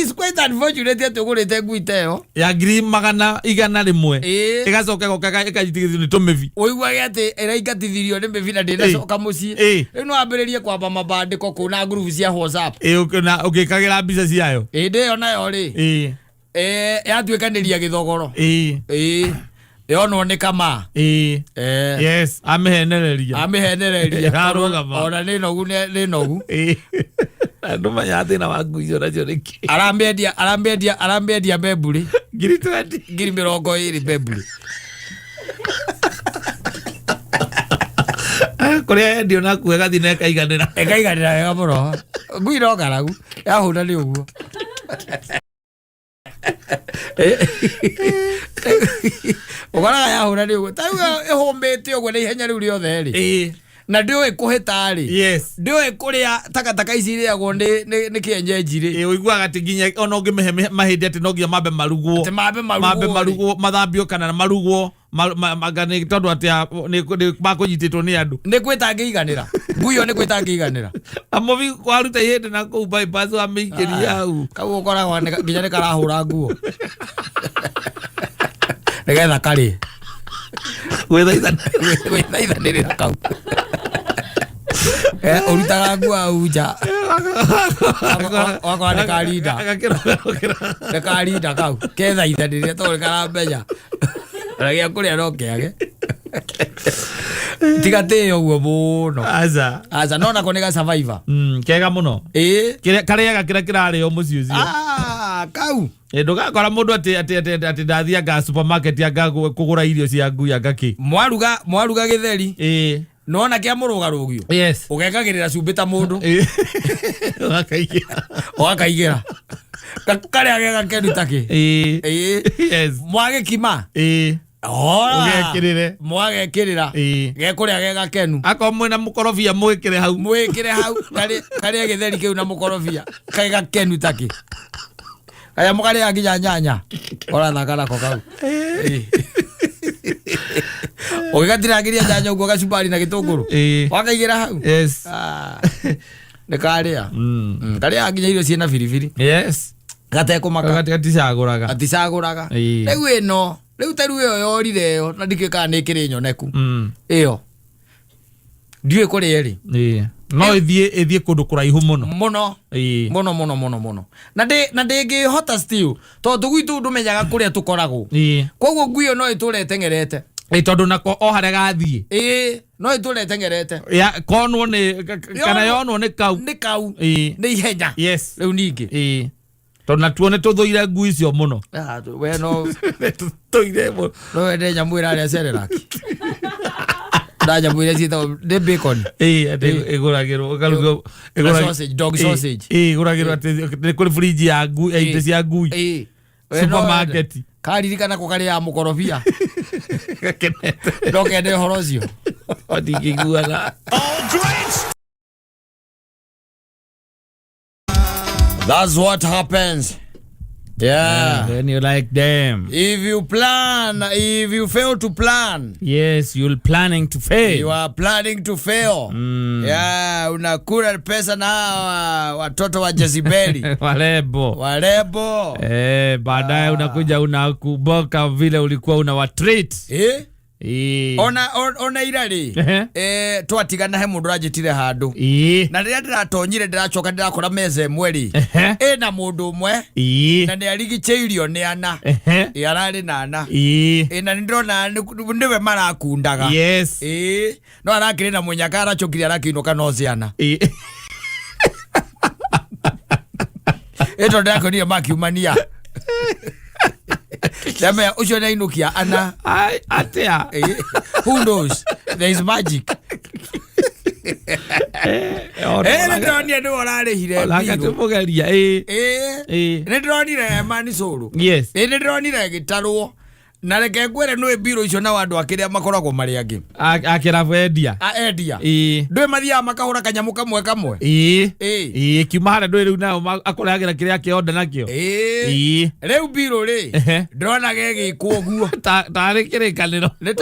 it's quite unfortunate atĩ ũgũrĩte ngui ta ĩyo ya 100,000 ĩgacoka ĩkajitithio nĩ tũmĩbi. Ũiguage atĩ ĩraingatithirio nĩ mĩbi na ndĩnacoka mũciĩ. Rĩu no wambĩrĩrie kwamba mabandĩko kũu na group cia WhatsApp. Na ũgĩkagĩra mbica ciayo. Ĩndĩ ĩyo nayo rĩ. Yatuĩkanĩria gĩthogoro. Yonwo nĩ kama. Yes, amĩhenereria. Ona nĩ nogu. Andũ manya thĩna wa ngui icio nacio nĩkĩ. Arambendia mbemburi. 20,000 mbemburi. Kuria ndio na kuega thina ekaiganira wega muno ngui no ngaragu yahuna ni uguo ukoraga yahuna ni uguo tau ihumbite uguo ni ihenya riu riothe ri na ndio ikuhita ri ndio ikuria takataka ici riagwo ni kienyeji ri uiguaga ti nginya ona ungimehe mahindi ati no nginya mambe marugwo mathambio kana marugwo magane tondu ati ni makunyititwo ni andu ni kwitangiiganira nguyo ni kwitangiiganira amovi kwaruta yende na ku bypass wa mikiria hau kau ukoragwo nginya ni karahura nguo nigetha kari gwithaithanirira kau urutaga nguo hau nja wakora nĩ karinda kau kethaithanĩria tondũ karamenya gĩa kũrĩa no kĩage tiga tĩyo ũguo mũno aca no nako nĩ ga survivor kega mũno karĩaga kĩrĩa kĩrarĩo mũciĩ ũcio kau ndũgakora mũndũ atĩ ndathianga supermarket anga kũgũra irio cia ngui anga kĩ mwaruga gĩtheri nona kia mũrũgarũgio ũgekagĩrĩra cumbĩ ta mũndũ ũgakaigira karĩa gega kenu takĩ mwagĩkima mwagekĩrĩra gekũrĩa gega kenu akorwo mwĩna mũkorobia mwĩkĩre hau karĩa gĩtheri kĩu na mũkorobia kega kenu takĩ kaya mũkarĩa nginya nyanya ũrathaka nako kau ũgĩgatiragiria nyanya ũguo gacumbari na gĩtũngũrũ wakaigira hau nĩ karĩa nginya irio ciĩna biribiri gatekũmaka gaticagũraga rĩu ĩno rĩu ta rĩu ĩyo yorire ĩyo na ndikĩkaga nĩ ĩkĩrĩ nyoneku ĩyo ndiũĩ kũrĩa ĩrĩ no ĩthiĩ kũndũ kũraihu mũno na ndĩngĩhota still tondũ gwitũ ndũmenyaga kũrĩa tũkoragwo koguo ngui ĩyo no ĩtũre ĩteng'erete tondũ nako o harĩa gathiĩ no ĩtũre ĩteng'erete konwo kana yonwo nĩ kau nĩ ihenya rĩu ningĩ tondũ natuo nĩ tũthũire ngui icio mũno we no wende nyamũ ĩrarĩa cereraki na nyamũ iria ciĩtagwo nĩ bacon ĩgũragĩrwo dog sausage ĩgũragĩrwo atĩ nĩ kũrĩ fridge ya ngui ya indo cia ngui supermarket karirikana kũkarĩa mũkorobia ndokende ũhoro ũcio ndingĩiguaga. That's what happens. Yeah. Then you like them. If you fail to plan. Yes, you're planning to fail. You are planning to fail. Yeah, unakula pesa na watoto wa Jezebeli. Walebo. Baadaye unakuja unakuboka vile ulikuwa unawatreat. Ona irari twatigana he mundu rajitire handu na riria ndiratonyire ndiracoka ndirakora meza imwe na mundu umwe na ni arigiceirio ni ana arari na ana na ndirona niwe marakundaga no arakire na munyaka aracokire arakinuka no ciana eto ndakonire makiumania Dame ucio na inukia ana atia who knows there is magic ndĩronire nĩ ũrarĩhire mũgeria nĩ ndĩronire mani cũrũ nĩ ndĩronire gĩtarwo na reke ngwĩre nĩ mbiro icio na andũ akĩrĩa makoragwo marĩ angĩ akĩrabu endia ndũĩ mathiaga makahũra kanyamũ kamwe kiuma harĩa ndũĩ rĩu nao akũrehagĩra kĩrĩa kĩonda nakĩo rĩu mbiro rĩ ndĩrona gegĩkwo ũguo tarĩ kĩrĩkanĩro nĩ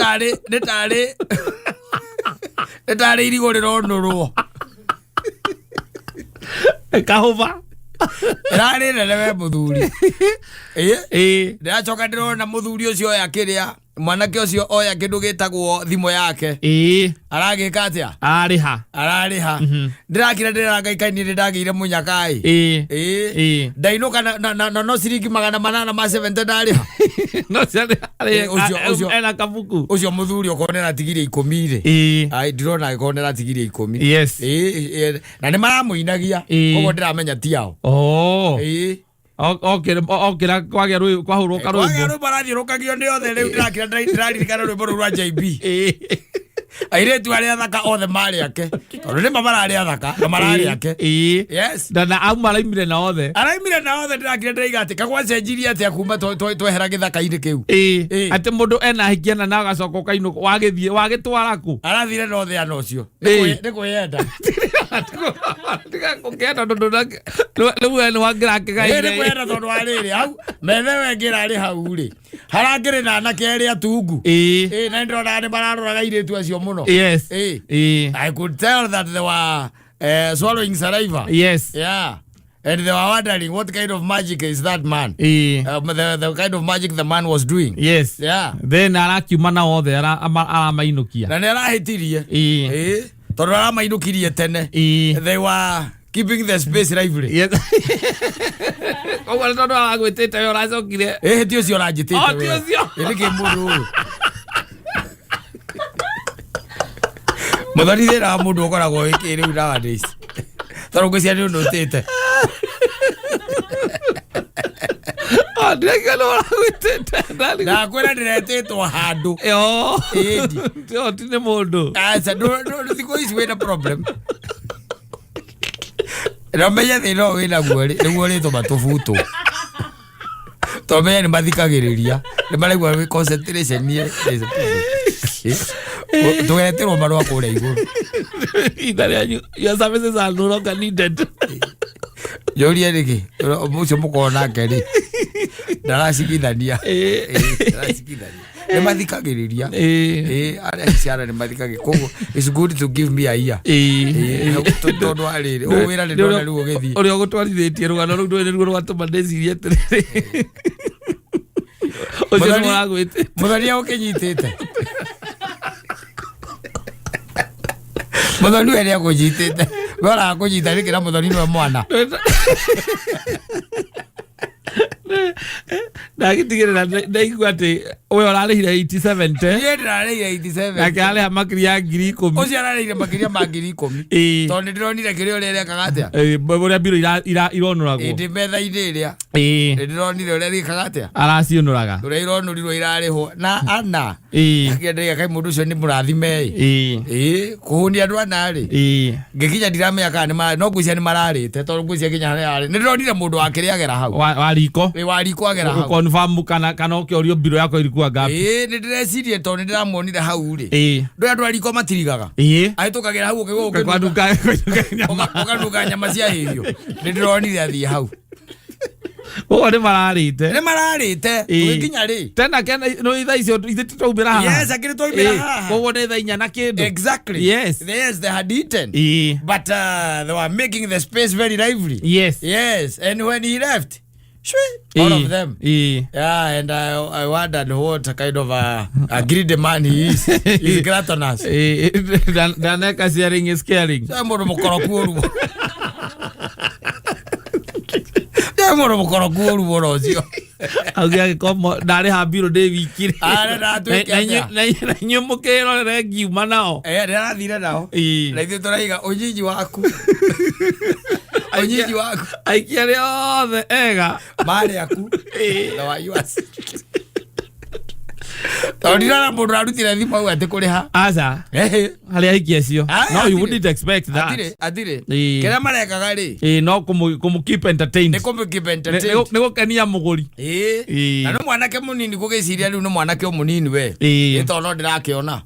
tarĩ irigũ rĩronũrwo kahũba rarĩ nene we mũthuri ndĩracoka ndĩrona mũthuri ũcio oya kĩrĩa mwanake ũcio oya kĩndũ gĩtagwo thimũ yake aragĩka atĩa ararĩha ndĩrakira ndĩrangaikaini ndĩndagĩire mũnyakaĩ ndainũka na no ciringi 800 ma 70 ndarĩha ũcio mũthuri ũkonera tigirie 10 rĩ ndĩrona agĩkonera tigirie 10 na nĩ maramũinagia koguo ndĩramenya ti ao okira kwagia rui kwahuruka rui kwagia rui barathiurukagio ni othe riu ndiraririkana rwimbo rwa JB airetu aria athaka othe mari ake tondu ni mamarari athaka na marari ake yes na auma araimire na othe ndirakira ndaiga ati kagwacenjirie ati akuma twehera githaka-ini kiu ati mundu ena hikiana na agacoka kainu wagithie wagitwara ku arathire na othe ana ucio ni kwiyenda ndikakukenda tondu riu ene wangirake gaire ni kwiyenda tondu wa riri hau methe wengira ari hau ri harangire na anake eri atungu na ndirona ni mararoraga iretu acio muno yes I could tell that they were swallowing saliva yeah and they were wondering what kind of magic is that man the kind of magic the man was doing yes yeah then arakiuma na othe aramainukia na ni arahitirie tondu aramainukirie tene they were keeping the space lively yes ogwa tondu aragwitite yo racokire ti ucio ranjitite ni ki mundu uyu mutheri thira mundu ukoragwo iki riu nowadays tondu ngwiciria ni undu utite na kwira ndiretitwo handu tine mundu thikå ici wina problem na menya thina ũyũ wĩnaguo rĩ nĩguo rĩtũma tũbutwo tomenya nĩ mathikagĩrĩria nĩ maraigua concentration tũgeterwo marũa kũrĩa igũrũ your services are no longer needed Joria rĩkĩ ũcio mũkorwo nake rĩ ndaracigithania nĩ mathikagĩrĩria arĩa ciara nĩ mathikagĩrĩria koguo it's good to give me a ear tondu wa rĩrĩ ũũ wĩra nĩ ndona rĩu ũgĩthiĩ ũrĩa ũgũtwarithĩtie rũgano rũu nĩruo rwatũma ndĩcirie atĩrĩrĩ ũcio nĩ mũragwĩte mũthoni ũkĩnyitĩte muthoni we nä akånyitĩte we oraga kũnyita rĩkĩ na muthoni nĩwe mwana ndagĩtigĩrĩra ndaigua atĩ we ũrarĩhire 87 te niĩ ndĩrarĩhire 87 nake arĩha makĩria ya 10,000 ũcio ararĩhire makĩria ma 10,000 tondũ nĩ ndĩronire kĩrĩa ũrĩa rĩekaga atĩa ũrĩa mbiro ironũragwo ndĩ metha-inĩ ĩrĩa nĩ ndĩronire ũrĩa rĩkaga atĩa araciũnũraga ũrĩa ironũrirwo irarĩhwo na ana akĩendaga kaĩ mũndũ ũcio nĩ mũrathime kũhũnia andũ ana rĩ ngĩkinya ndiramenya kana no ngwĩcia nĩ mararĩte tondũ ngwĩcia nginya harĩa arĩ nĩ ndĩronire mũndũ wakĩrĩagĩra hau wariko agera hau confirm kana ũkĩorio mbiro yako ilikuwa ngapi nĩ ndĩrecirie tondũ nĩ ndĩramuonire hau rĩ ndũrĩa andũ ariko matirigaga ahĩtũkagĩra hau ũkĩgũka nyama cia hĩhio nĩ ndĩronire athiĩ hau ũguo nĩ mararĩte tũgĩkinya rĩ tena no thaa icio ithe tũtaumĩra haha yes akĩrĩ twaumĩra haha ũguo nĩ thaa 4 na kĩndũ exactly yes they had eaten but they were making the space very lively yes and when he left all of them yeah and I wondered what kind of a greedy man he is he's gluttonous daneka sharing is caring mũndũ mũkoroku ũruo mũndũ mũkoroku ũruo ũcio augia gĩkombo ndarĩ hambirwo ndĩ wiki na inyuĩ mũkĩrorere ngiuma nao ndĩrathire nao na ithuĩ tũraiga ũnyinyi waku aikia arĩa othe ega marĩ aku na wayuasi tondũ ndirona mũndũ ararutire thimũ hau atĩ kũrĩha aca harĩ aikia acio no you wouldn't expect that atirĩ kĩrĩa marekaga rĩ no kũmũ keep entertained nĩ gũkenia mũgũri na nĩ mwanake mũnini gũgĩciria rĩu nĩ mwanake mũnini we tondũ no ndĩrakĩona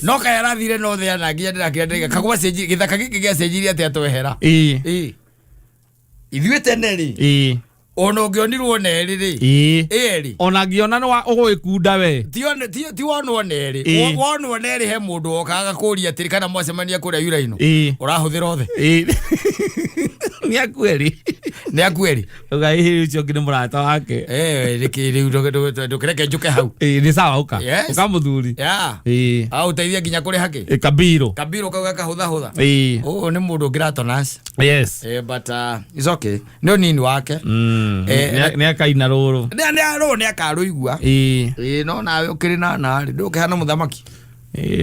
no kaĩ arathire no thĩ ana nginya ndĩrakĩra ndĩraiga gĩthaka gĩkĩ gĩacenjirie atĩ atwehera ithuĩ tene rĩ ona ũngĩonirwo nerĩ rĩ ona ngĩona nĩ ũgwĩkunda we ti wonwo nerĩ wonwo nerĩ he mũndũ okaga kũria atĩrĩ kana mwacemania kũrĩa wiraini ũrahũthĩra othe nĩ akueri ũgaĩhĩ ũcio ũngĩ nĩ mũrata wake rĩu ndũkĩreke njũke hau nĩ sawa ũka mũthuri ũteithia nginya kũrĩ hake kabiro kau gakahũthahũtha ũũ nĩ mũndũ gluttonous but it's okay nĩ ũnini wake nĩ akaina rũrũ nĩ akarũigua no nawe ũkĩrĩ na narĩ ndũkĩhana mũthamaki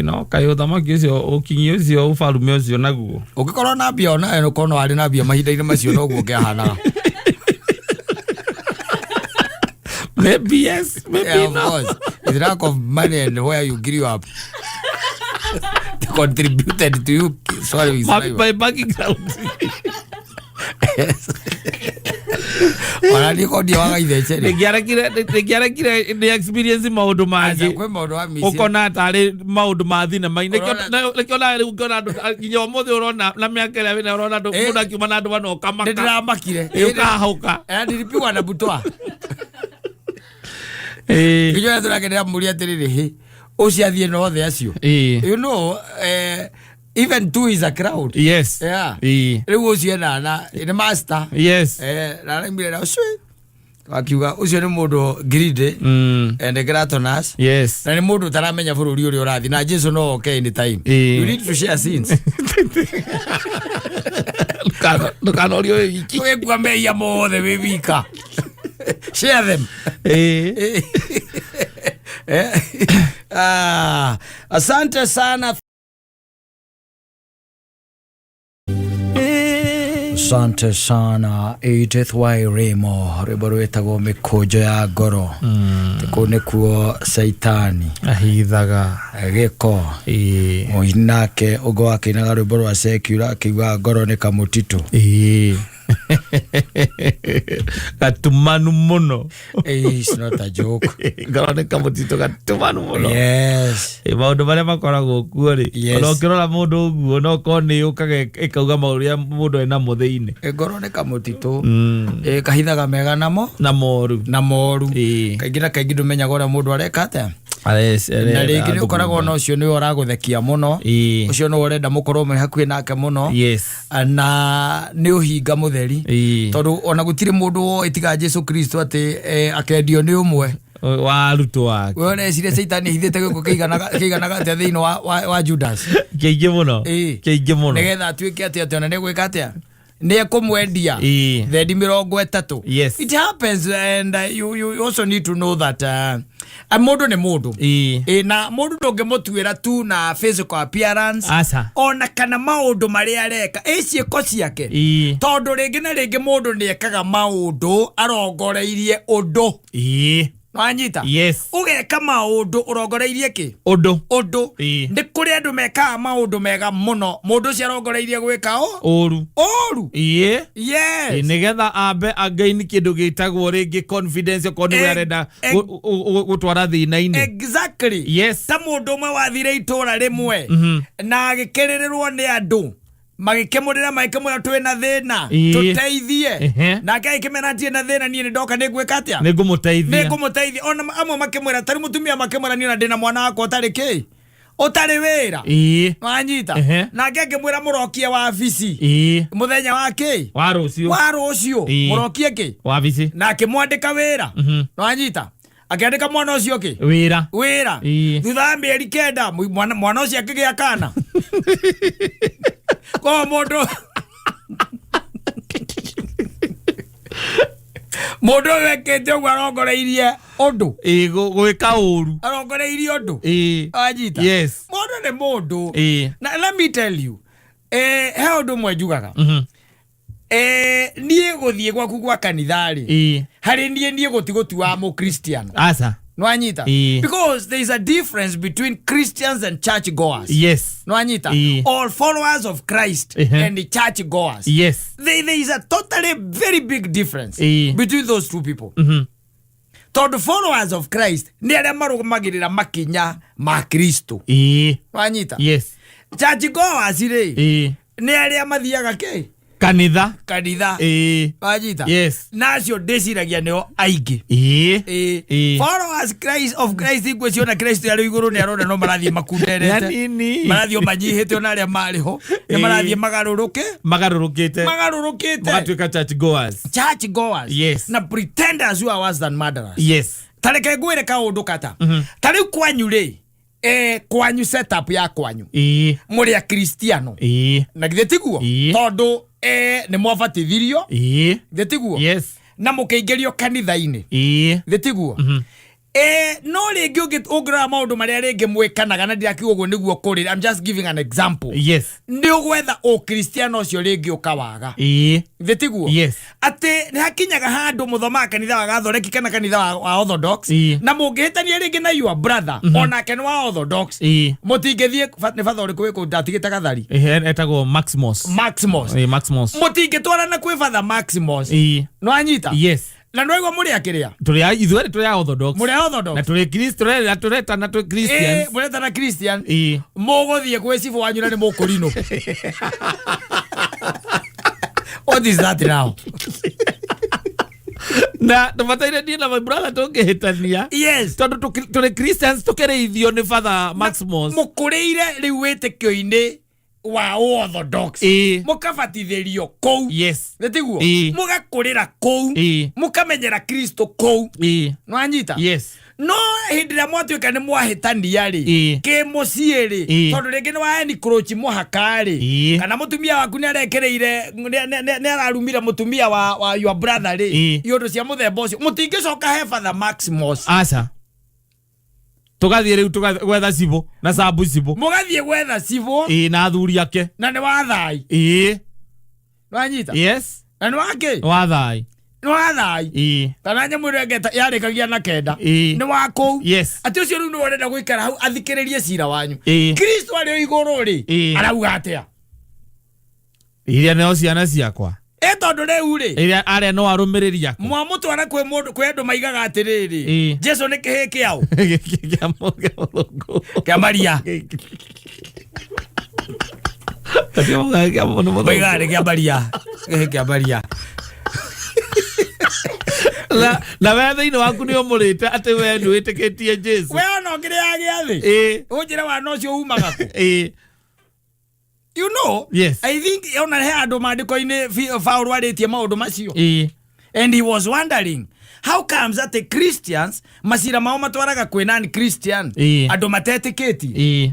no kaĩ ũthamaki ũcio ũkinyi ũcio ũbarume ũcio naguo ũngĩkorwo na mbia onawe ũkorwo warĩ na mbia mahinda-inĩ macio noguo ũngĩahanaga Maybe yes, maybe Yeah, of no. course. It's lack of money and where you grew up. They contributed to you. Sorry, My banking account. yes. Wanani kodi wanga itheche. Negiara kire the experience maundu mangi. Kwe maundu wa misi. Ukona tari maundu mathi na mai. Nekiona ukona nginya mothe urona na miaka ile wina urona mundu akiuma na andu bano kamaka. Ndiramakire. Ukahauka. Ndiripigwa na butwa. Kijoya turakenera muri atiriri hi. Uciathie no the acio. You know, even two is a crowd. Yes. Yeah. Riu ucio na in a master. Yes. Na mire na ucio. Akiuga ucio ni mundu greedy and gratonous. Yes. Na ni mundu taramenya bururi uri urathi na Jesu no okay in time. You need to share sins. Lukano rio wiki. We kwa meya mothe we wika. Share them. Asante sana. Asante sana. Edith Wairimo rwimbo rwitagwo mikujo ya ngoro. Tikune kuo Saitani ahithaga giko Muinake ugo akinaga rwimbo rwa secular akiuga ngoro ni kamutitu. Gatumanu muno. It's not a joke. Ngoro ni kamutitu gatumanu muno. Yes. Maundu maria makoragwo kuo ri. Ona ukirora mundu uguo no koni ukaga ikauga mauria mundu ena muthini. Ngoro ni kamutitu. Kahithaga mega namo na moru. Kaingĩ na kaingĩ ndũmenyaga ũrĩa mũndũ areka atĩa. Na rĩngĩ nĩ ũkoragwo na ũcio nĩwe ũragũthekia mũno. Ũcio nĩwe ũrenda mũkorwo mũrĩ hakuhĩ nake mũno. Na nĩ ũhinga mũtheri. Tondũ ona gũtirĩ mũndũ woĩ tiga Jesu Kristo atĩ akendio nĩ ũmwe wa arutwo wake. We ũreciria Saitani ahithĩte gĩkuũ kĩiganaga atĩa thĩinĩ wa Judas. Kĩingĩ mũno. Nĩgetha atuĩke atĩ ona nĩegwĩka atĩa nĩ ekũmwendia thendi 30. Yes. It happens and you also need to know that mundu ni mundu. Na mundu ndũngĩmũtuĩra tu na physical appearance. Ona kana maundu maria areka ciĩko ciake. Tondũ rĩngĩ na rĩngĩ mundu nĩ ekaga maundu arongoreirie undu. Wanyita? Yes. Ugeka maundu urongoreirie ki? Undu. Ni kuri andu mekaga maundu mega muno. Mundu ucio arongoreirie gwika oru. Yes. Nigetha ambe againi kindu gitagwo ringi confidence koni we arenda gutwara thina-ini. Exactly. Yes. Ta mundu umwe wathire itura rimwe na agikiririrwo ni andu magikemurira maikemura twina thina tuteithie nake aikimena tie na thina nie ndoka nigwika atia nigumuteithia ona amwe makemura tari mutumia makemura ni na ndina mwana wako utari wira wanyita nake akimwira murokie wa ofisi muthenya wake wa rucio murokie ki wa ofisi na akimwandika wira wanyita akiandika mwana ucio ki wira thutha mĩeri 9 mwana ucio akigĩa kana kwa mundu wekete ũguo arongoreirie undu gwĩka ũru arongoreirie undu ajita mundu nĩ mundu na let me tell you he undu mwe njugaga niĩ gũthiĩ gwaku gwa kanithari harĩ niĩ gũtigũtua mũkristiano Nwanyita. Because there is a difference between Christians and church goers. Yes. Nwanyita. All followers of Christ and the church goers. Yes. There is a totally very big difference between those two people. To the followers of Christ, ni arĩa marũgamagĩrĩra makinya ma Kristo. Nwanyita. Yes. Church goers ni arĩa mathiaga kĩ? Kanitha. Wajita. Yes. Nacio ndĩciragia nĩo aingĩ. Followers of Christ igwĩciona Kristo arĩ igũrũ nĩ arona no marathiĩ makunderete. Marathiĩ manyihĩte ona arĩa marĩ ho. Nĩ marathiĩ magarũrũkĩte. Magatuĩka church goers. Yes. Na pretenders who are worse than murderers. Yes. Tareke ngwĩre kaũndũ kata. Tarĩu kwanyu rĩ. Kwanyu setup ya kwanyu. Mũrĩ a Kristiano. Na githĩ tiguo? Tondũ nĩ mwabatithirio. Githĩ tiguo? Yes. Na mũkĩingĩrio kanitha-inĩ. Githĩ tiguo? no rĩngĩ ũngĩrora maũndũ marĩa rĩngĩ mwĩkanaga na ndirakiuga ũguo nĩguo kũrĩ. I'm just giving an example. Yes. Nĩ ũgwetha ũkristiano ũcio rĩngĩ ũkawaga. Thĩtiguo. Yes. Atĩ nĩ hakinyaga handũ mũthomaga kanitha wa Gathoreki kana kanitha wa Orthodox na mũngĩhĩtania rĩngĩ na your brother onake nĩ wa Orthodox. Mũtingĩthiĩ nĩ batha ũrĩkũ wĩkũ ndatigĩte gathari. Etagwo Maximus. Maximus. Mũtingĩtwarana kwĩ batha Maximus. No anyita? Yes. Na ndio mũrĩ akĩrĩa. Ithuĩ tũrĩ Orthodox. Mũrĩ Orthodox. Na tũrĩ Kristo na tũretana tũrĩ Christians. Mũretana Christian. Mũgũthiĩ kwĩ cibu wanyu na nĩ mũkũrinũ. What is that now? Na tũbataire ndiĩ na my brother tũngĩhĩtania. Yes. Tondũ tũrĩ Christians tũkĩrĩithio nĩ Father Maximus. Mũkũrĩire rĩu wĩtĩkio-inĩ wa Orthodox. Mũkabatithĩrio kũu. Yes. Thĩtiguo. Mũgakũrĩra kũu. Mũkamenyera Kristo kũu. No anyita? Yes. No hĩndĩ ĩrĩa mwatuĩka nĩ mwahĩtania rĩ kĩ mũciĩ rĩ tondũ rĩngĩ nĩ wa encroach mũhaka rĩ kana mũtumia waku nĩ arekereire nĩ ararumire mũtumia wa your brother rĩ iũndũ cia mũthemba ũcio mũtingĩcoka he Father Maximus. Aca tugathiĩ rĩu gwetha cibũ na sambu cibũ mũgathiĩ gwetha cibũ na athuri ake na nĩ wa thai. No anyita? Yes. Na nĩ wa kĩ? Wa thai. Nĩ wa thai. Kana nyamũ ĩrĩa yarĩkagia na kenda. Nĩ wa kũu. Yes. Atĩ ũcio rĩu nĩ ũrenda gũikara hau athikĩrĩrie cira wanyu. Kristo arĩ o igũrũ rĩ arauga atĩa? Iria nĩo ciana ciakwa. Tondũ rĩu rĩ iria arĩa no arũmĩrĩria mwamũtwara kwĩ mũndũ kwĩ andũ maigaga atĩrĩrĩ Jesu nĩ kĩhĩ kĩao kĩa Maria maigaga nĩ kĩa Maria kĩhĩ kĩa Maria na we thĩinĩ waku nĩ ũmũrĩte atĩ we nĩ wĩtĩkĩtie Jesu we ona ũkĩrĩa gĩathĩ ũnjĩre wana ũcio umaga kũ? You know, yes. I think ona he andũ mandĩko-inĩ Paul arĩtie maũndũ macio. And he was wondering how comes that the Christians macira mao matwaraga kwĩ non-Christian andũ matetĩkĩtie.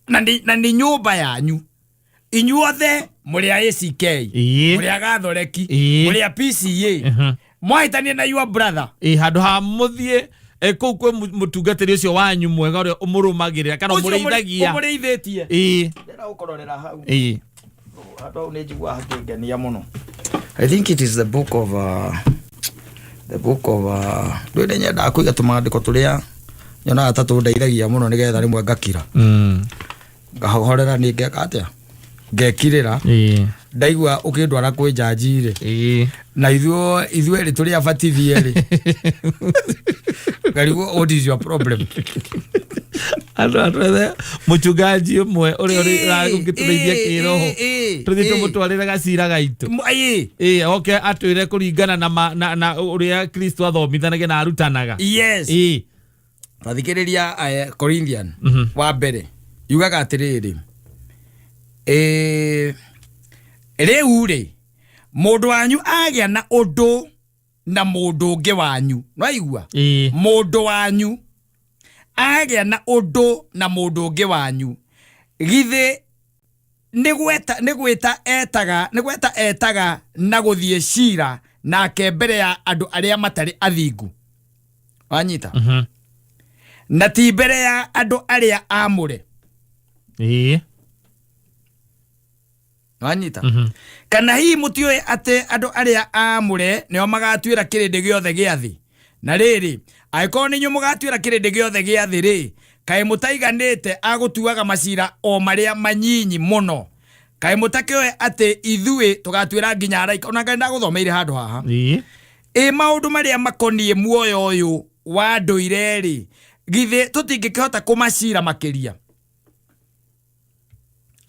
Na nĩ nyũmba yanyu inyuothe mũrĩ ACK mũrĩ Agathoreki mũrĩ PCA mwahĩtania na your brother handũ ha mũthiĩ kũu kwĩ mũtungatĩri ũcio wanyu mwega ũrĩa ũmũrũmagĩrĩra kana ũmũrĩithagia ũmũrĩithĩtie ndĩra gũkororera hau handũ hau nĩ njiguaga hakĩngenia mũno. I think it is the book of ndũĩ nyendaga kũiga tũmandĩko tũrĩa nyonaga ta tũndeithagia mũno nĩgetha rĩmwe ngakira ngahorera nĩ ngeka atĩa ngekirĩra ndaigua ũkĩndwara kwĩ jaji rĩ na ithuĩ erĩ tũrĩ abatithie rĩ ngarigwo what is your problem? Andũ mũchungaji ũmwe ũrĩa ũngĩtũteithia kĩroho tũthiĩ tũmũtwarĩre gacira gaitũ oke atwĩre kũringana na ũrĩa Kristo athomithanagia na arutanaga. Yes. Tathikĩrĩria Corinthian wa mbere yugaga atĩrĩrĩ rĩu rĩ mũndũ wanyu agĩa na ũndũ na mũndũ ũngĩ wanyu no aigua mũndũ wanyu agĩa na ũndũ na mũndũ ũngĩ wanyu githĩ nĩ gweta etaga na gũthiĩ cira nake mbere ya andũ arĩa matarĩ athingu wanyita na ti mbere ya andũ arĩa amũre wanyita kana hihi mũtiũĩ atĩ andũ arĩa amũre nĩo magatuĩra kĩrĩndĩ gĩothe gĩa thĩ na rĩrĩ angĩkorwo nĩ inyuĩ mũgatuĩra kĩrĩndĩ gĩothe gĩa thĩ rĩ kaĩ mũtaiganĩte agũtuaga macira o marĩa manyinyi mũno kaĩ mũtakĩoĩ atĩ ithuĩ tũgatuĩra nginya araika ona ngai ndagũthomeire handũ haha maũndũ marĩa makoniĩ muoyo ũyũ wa ndũire rĩ githĩ tũtingĩkĩhota kũmacira makĩria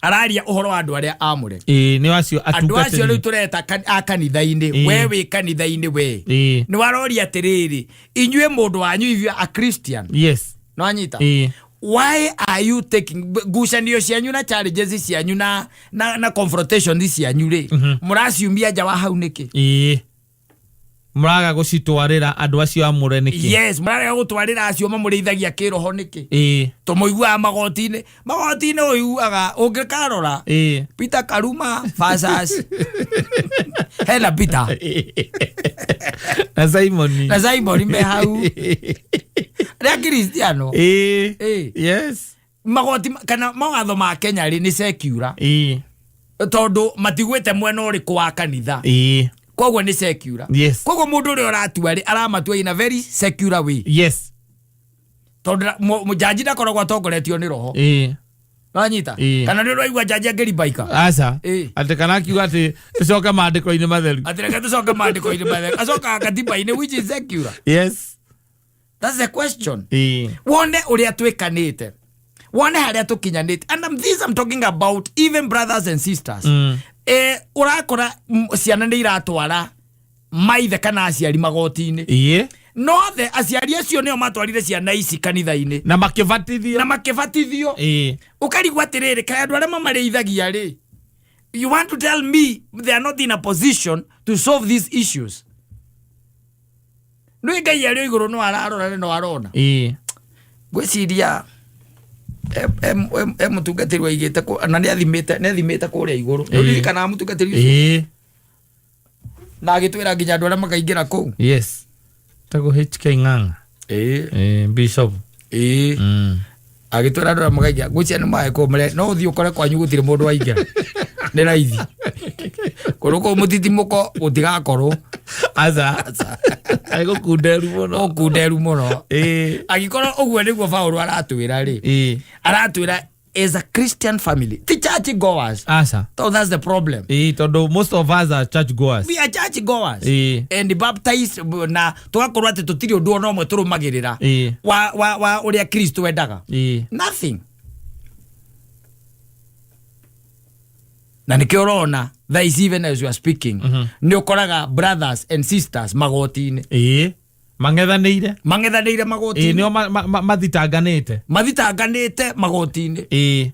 araria ũhoro wa andũ arĩa amũre nĩ acio andũ acio rĩu tũreta a kanitha-inĩ we wĩ kanitha-inĩ we nĩ waroria atĩrĩrĩ inyuĩ mũndũ wanyu ithuĩ a Christian yes no anyita why are you taking ngucanio cianyu na challenges cianyu na confrontation cianyu rĩ mũraciumia nja wa hau nĩkĩ mũraga gũcitwarĩra andũ acio amũre nĩkĩ? Yes, mũraga gũtwarĩra acio mamũrĩithagia kĩroho nĩkĩ? Tũmũiguaga magoti-inĩ ũiguaga ũngĩkarora Peter Karuma versus hena Peter Na Simon. Na Simon me hau. Ria Kristiano. Yes. Magoti kana mawatho ma Kenya ri ni secular. Tondu matigwete mwena uriku wa kanitha. Koguo ni secular. Yes. Koguo mundu uri aratua ri aramatua in a very secular way. Yes. Tondu mujaji ndakoragwo atongoretio ni roho. Nanyita. Kana ni roigwa jaji angeribaika. Asa. Ate kana kiuga ati tucoke maandiko-ini matheru. Ati reke tucoke maandiko-ini matheru. Acoka katiba-ini which is secular. Yes. That's the question. Wone uria twikanite. Wone haria tukinyanite. And I'm talking about even brothers and sisters. Urakora ciana ni iratwara maithe kana aciari magoti-ini. No the aciari acio nio matwarire ciana ici kanitha-ini na makibatithio ukarigwa atiriri kai andu aria mamareithagia ri, you want to tell me they are not in a position to solve these issues? No Ngai ario iguru no ararora no arona gwiciria mutungatiri waigite na ni athimite kuria iguru ri kana mutungatiri ucio na agitwira nginya andu aria makaingira kuu. Yes. Tago HK nganga. Bishop. Agitwira andu aria makaingira gucia ni mae ko mare no uthio kore kwanyu gutire mundu waingira. Ni raithi. Kuruko mutitimuko gutigakorwo. Aza. Aigo kunderu muno. Agikora uguo niguo Paulo aratwira ri. Aratwira as a Christian family, the church goers. Asa. So that's the problem. Tondo most of us are church goers. We are church goers. And baptized na tugakorwo ati tutiri undu ono mwe turumagirira. Wa uria Kristo wendaga. Nothing. Na nikiorona that is even as you are speaking. Ni ukoraga brothers and sisters magoti-ini. Mangethaneire magoti-ini. Nio mathitanganite magoti-ini.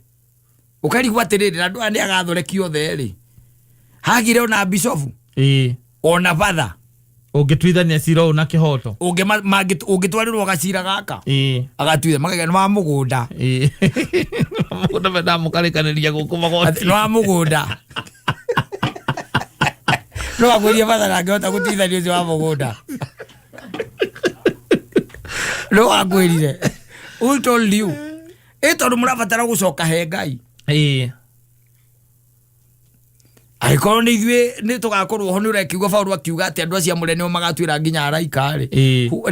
Ukarigwa atiriri andu ani agathorekio theri. Hagire ona bishofu. Ona father. Ungitwithania cira una kihoto. Ungitwarirwo gacira gaka. Agatwitha magega no mugunda. Mugunda benda mukarikaniria guku magoti. No mugunda. No agwiria father angehota gutwithania ucio wa mugunda. No agwirire. Who told you? Tondu murabatara gucoka he Ngai. Aikorwo ni ithue ni tugakorwo ho ni urekiuga Paulo akiuga ati andu acia murene magatwira nginya araika ri.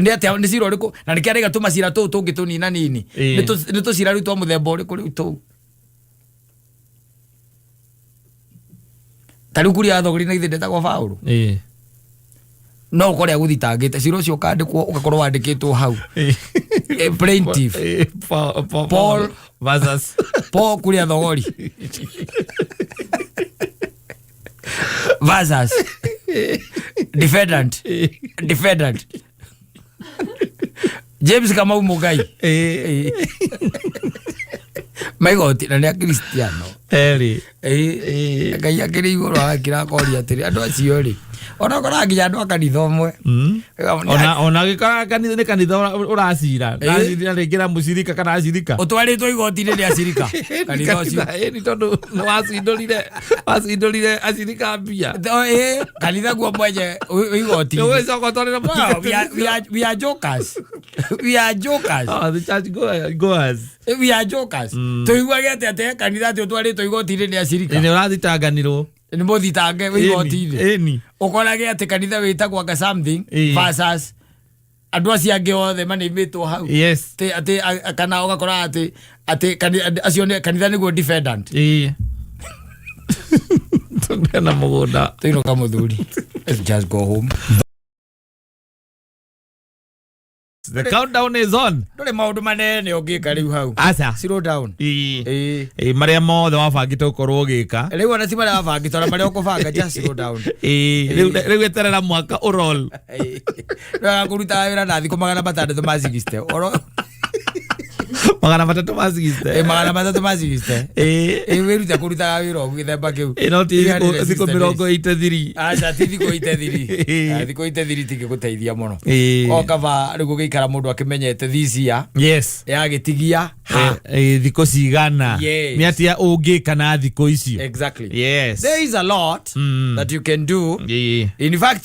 Ni ati ni cira uriku na ni kiarega tumacira tu tungitunina nini. Ni tucira ru twa muthemba uriku riu tu. Tari kuri athogori na ithe ndetagwo Paulo. No kore aguthitangite cira ucio kandikwo ugakorwo wandikitwo hau. Plaintiff Paul versus Paul kuri athogori versus defendant James Kamau Mugai. Maigoti na ni Kristiano Ngai akiri iguru akira koria atiri andu acio ri ona kora nginya andu akanitha umwe ona gikara kanitha uracira na ringira mucirika kana acirika utwaritwo igoti-ini ri acirika kanitha ucio ni tondu wacindurire acirika mbia kanitha guo mwenye igoti we are jokers the church goers we are jokers tuiguage ati kanitha ati utwaritwo igoti-ini ri acirika ni urathitanganirwo ni muthitange igoti-ini ukorage ati kanitha witagwo anga something versus andu acio angi othe manimitwo hau. Yes. Ati kana ugakora ati acio kanitha niguo defendant. Tuna mugunda tuinuka muthuri. Let's just go home. The countdown is on. Ndore maundu manene ungika riu hau. Asa. Slow down. Maria mothe wabangite ukorwo ugika. Riu ona si maria wabangite ona maria ukubanga just slow down. Riu eterera mwaka urol. Kuruta wira na thiku 660. Oro magana matatu ma 60 magana matatu ma 60 wiruta kuruta wira githemba kiu no ti thiko 83 acha ti thiko 83 thiko 83 tingiguteithia muno o kava rigu gikara mundu akimenyete thisia yes ya gitigia thiko cigana ni atia ungika na thiko icio exactly yes there is a lot that you can do in fact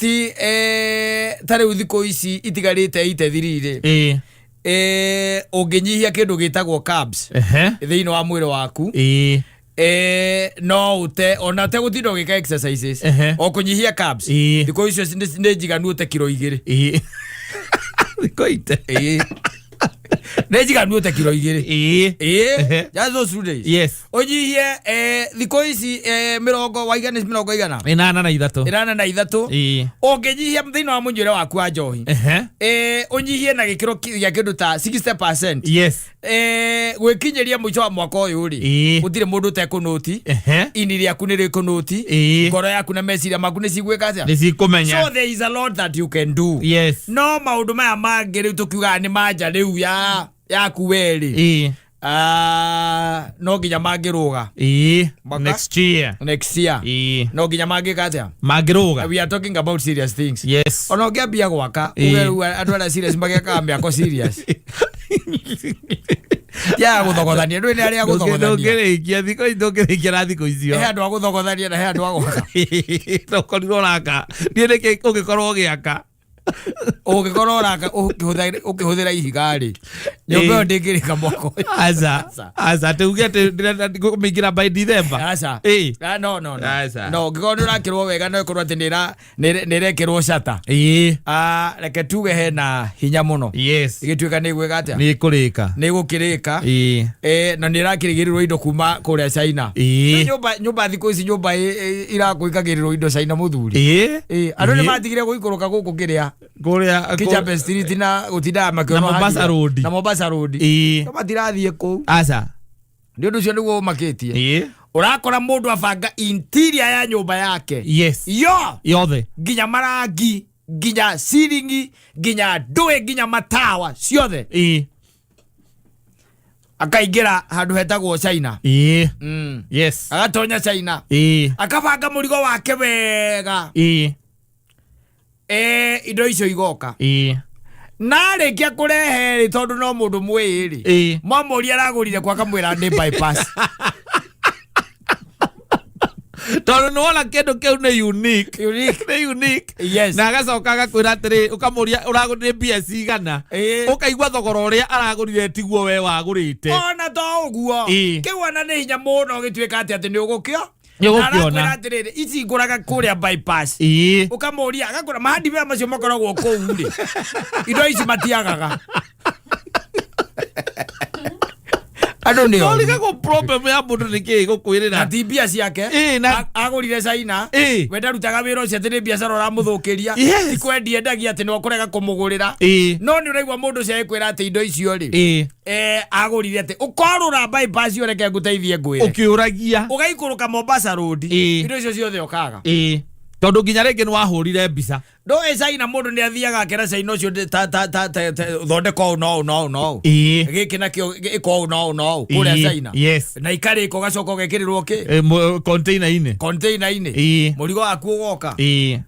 tare uthiko ici itigarite ite unginyihia kindu gitagwo carbs thiini wa mwiri waku no ute ona te guthindo gika exercises o kunyihia carbs thiko icio ni njiganu ute kilo 2 thiko ite nejiganu ute kilo 2 just those 2 days yes onyihie thiko ici mirongo waigana mirongo igana 83 unginyihia thiini wa munywire waku wa njohi onyihie na gikiro gia kindu ta 60% yes gwikinyeria mwicho wa mwaka uyu ri gutire mundu te kunoti ini riaku ni rikunoti ngoro yaku na meciria maku ni cigwika atia ni cikumenya so there is a lot that you can do yes no maundu maya mangi riu tukiuga ni manja riu yaku weri no ginya mangiruga next year no ginya mangika atia mangiruga we are talking about serious things yes ono ngiambia gwaka ugeru andu ala serious magiaka miako serious ya guthogothania ndu ni ari aguthogothania ngirikia thiko itongirikia na thiko icio he andu aguthogothania na he andu agwaka tokorirwo raka ni ndike ugikorwo giaka ugikorwo raka ukihuthira ihigari nyombe ndingirika mwako asa tuge kumingira by December asa no gikorwo urakirwo wega no ikorwo ati nirekirwo shata reke tuge he na hinya muno yes igituika ni gwega atia ni gukirika na nirakirigirirwo indo kuma kuria China nyumba thiko ici nyumba irakuikagirirwo indo China muthuri andu ni matigire guikuruka guku kiria kuria Kijabe Street na gutinda makio na Mombasa Road matirathie ku asa ndio ndu cio niguo makitie urakora mundu abanga interior ya nyumba yake yes yothe ginya marangi ginya ceiling ginya ndui ginya matawa ciothe akaingira handu hetagwo China yes agatonya China akabanga murigo wake wega indo icio igoka na rekia kurehe ri tondu no mundu mwiri mamuri aragurire kwa kamwira ndi bypass tondu nuona kindu kiu ni unique yes na agacoka agakwira atiri ukamuria uragurire mbia cigana ukaigua thogora uria aragurire tiguo we wagurite ona to uguo kiwana ni hinya muno gituika ati ni ugukio Yogokiona ici nguraga kuria bypass ukamuria agakora mahandi we macio makoragwo kou ri indo ici matiagaga ando ni olika ko problem ya mundu niki gukwirira ati mbia ciake agurire China we ndarutaga wira ucio ati ni biacara uramuthukiria ikwendie ndagia ati no kurega kumugurira no ni uraigwa mundu cia ikwira ati indo icio ri agurire ati ukorura bypass ureke nguteithie ngwire ukiuragia ugaikuruka Mombasa Road indo icio ciothe ukaga tondu nginya ringi ni wahurire mbica ndo China mundu ni athiaga akera China ucio thondeko no giki nakio iko no kuria China yes na ikari ko gacoko gekirirwo ki container ini murigo waku ugoka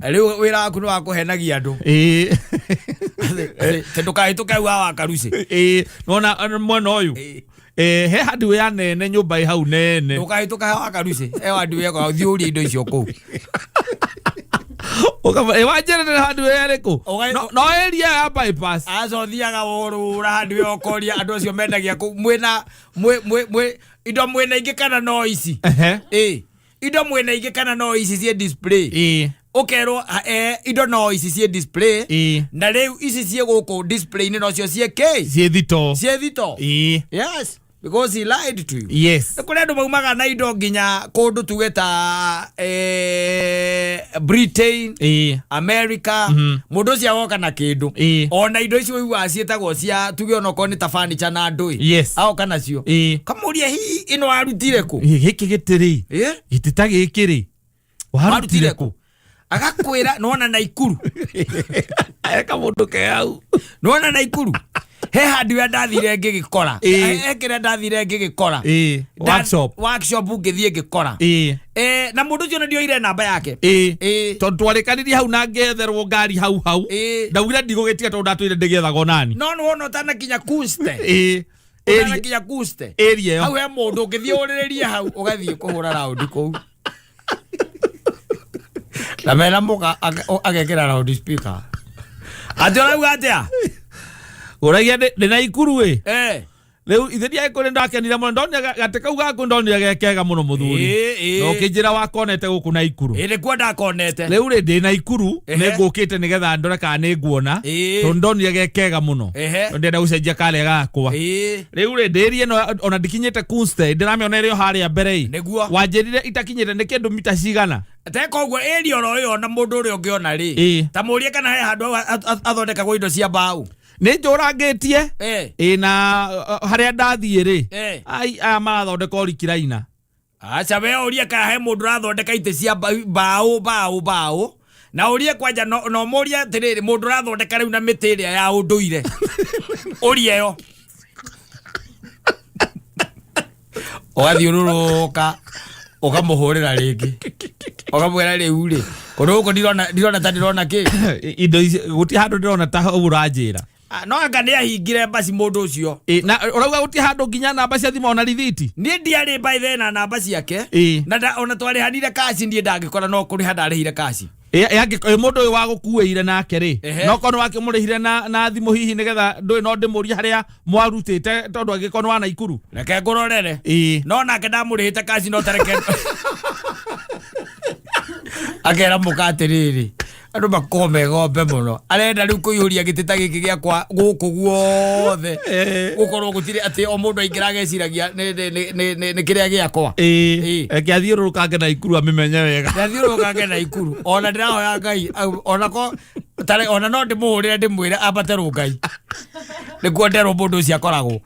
riu wira waku ni wakuhenagia andu tendukaituka wa karuci nona mwana uyu he handu ya nene nyumba hau nene ukahituka wa karuci handu ya kwa thiuri indo icio ku wajere handu eriko no area ya bypass azothiaga worura handu yokoria andu acio mendagia ku mwena indo mwena ingi kana no ici indo mwena ingi kana no ici cie display ukerwo indo no ici cie display na riu ici cie guku display ni no cio cie cie thito yes because he lied to you yes kule andu maumaga na indo nginya kundu tugeta Britain America mundu cia woka na kindu ona indo icio iwa cietagwo cia tuge ona ko ni ta furniture na ndui ao kana cio kamuria hi ino arutire ku giki gitiri gitita gikiri warutire ku agakwira nona na ikuru eka mundu ke au nona na ikuru he handu ya ndathire ngigikora ekire ndathire ngigikora workshop ngithie ngikora na mundu cio ndio ire namba yake tondu twarikanirie hau na ngetherwo ngari hau ndaugire ndigugitiga tondu ndatwire ndigethago nani no wono tana kinya kuste na kinya kuste hau he mundu ngithie uriririe hau ugathie kuhura round kou na mena muka agekira round speaker atira ugatia uragia ndina ikuru Leu ithiria ko ndakenira muno ndonira gateka ugaku ndonira gekega muno muthuri no kinjira wakonete guku na ikuru iri kwa ndakonete leu ri ndina ikuru ne ngukite nigetha ndora ka ni nguona to ndonira gekega muno ndenda gucenjia kale gakwa leu ri ndirie no ona ndikinyite kunste ndiramiona iri haria mbere wanjirire itakinyite ni kindu mita cigana teko ugo eri oro yo na mundu uri ungiona ri ta murie kana he handu athondeka go indo cia mbao ni njuragetie na haria ndathie ri ai marathondeka orikiraina acha we uria ka he mundu rathondeka ite cia mbao na uria kwanja no muria tiriri mundu rathondeka riu na miti iria ya unduire uria yo ogathiururuka ukamuhurira ringi ukamwira riu ri kundu guko ndirona ta ndirona ki indo guti handu ndirona ta uranjira no anga ni ahingire basi mundu ucio na urauga guti handu nginya namba cia thimo ona rithiti ni ndiari by then na namba ciake na ona twari hanire kasi ndie ndangikora no kuri handarihire kasi mundu uyu wa gukuire nake ri no kono wake murihire na thimu hihi nigetha ndui no ndimuria haria mwarutite tondu agikono wana ikuru reke ngororere no nake ndamurihite kasi no tareke agera mukatiriri andu makome gombe muno arenda riu kuyuria gitita giki giakwa guku guothe gukorwo gutire ati o mundu aingira geciragia ni kiria giakwa akiathiururukange na ikuru amimenye wega athiururukange na ikuru ona ndirahoya Ngai ona ko tare ona no ndimuhurire ndimwire ambate rungai niguo nderwo mundu ucio akoragwo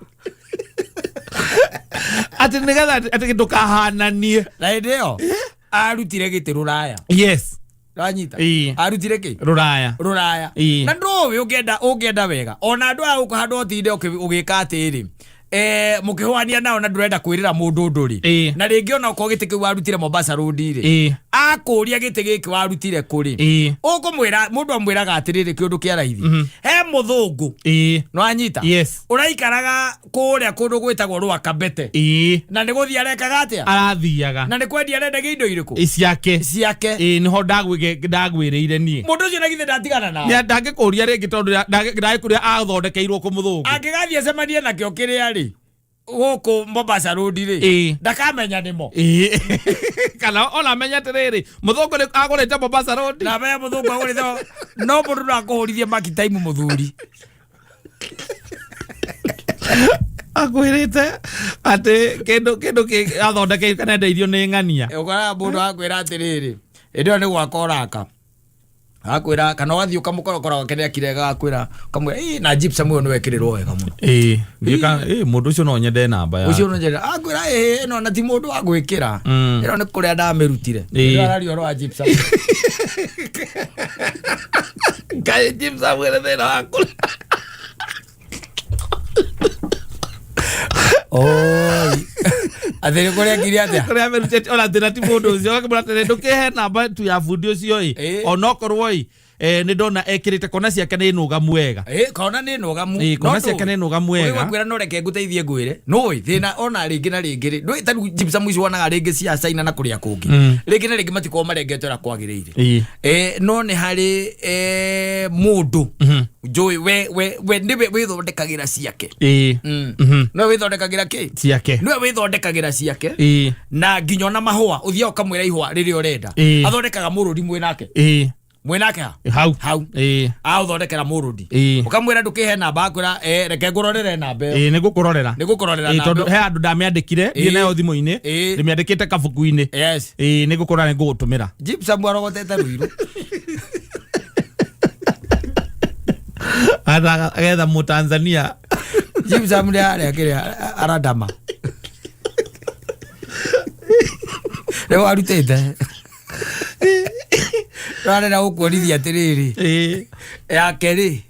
ati nigetha ati kindu kahananie na ndio arutire giti ruraya yes ranyita arutire ki ruraya na ndowe ungenda wega ona andu a guko handu otinde ugika atiri mukihwania nao na ndurenda kwirira mundu nduri na ringi ona uko giti kiu warutire Mombasa road ri akuria giti giki warutire kuri ukumwira mundu amwiraga atiriri kiundu kia raithi he muthungu no anyita uraikaraga kuria kundu gwitagwo rwa Kabete na ni guthia rekaga atia arathiaga na ni kwendia arenda indo iriku ciake niho ndagwiriire nie mundu ucio na githe ndatigana na ni ndangikuria ringi tondu ndagikuria athondekeirwo ku muthungu angigathia cemanie na kio kiria ri guku Mombasa road ri ndakamenya nimo kana ona menya tiriri muthungu ni agurite Mombasa road na be muthungu agurite no mundu ndakuhurithia maki time muthuri akwirite ati kindu ki athondeke kana ndeithio ni ng'ania ukora mundu akwira atiriri ndio ni gwakoraka akwira kana wathi ukamukorokora kene kirega akwira kamwe na gypsum uyo niwekirirwo wega muno ngika mundu ucio no nyende namba ya ucio no nyende akwira no na ti mundu wa gwikira ino ni kuria ndamirutire ndio arario ro gypsum kai gypsum wele thina akula oi athiri kuria kiria atia kuria merutete ona thina ti mundu ucio akabura tere ndukihe namba tu ya fundi ucio onokorwo ni ndona ekirite kona ciake ni nugamu wega kona ni nugamu kona ciake ni nugamu wega kwira no reke nguteithie ngwire noi thina ona ringi na ringi ri ndui taru gypsum icio wanaga ringi cia China na kuria kungi ringi na ringi matiko marengetera kwagiriire no ni hari mundu njui we ndiwe withondekagira ciake no withondekagira ki ciake no withondekagira ciake na nginyo na mahua uthia ukamwira ihua riri urenda athondekaga murudi mwenake mwenake hau uthondekera murudi ukamwira ndukihe namba akwira reke ngurorere namba nigukurorera namba tondu he andu ndamiandikire thie nayo thimu-ini ndimiandikite kabuku-ini nigukurora nigugutumira gypsum arogotete ruiru agetha Mutanzania gypsum ndi aria kiria aradama leo arutete rarera ukwonithia atiriri yake ri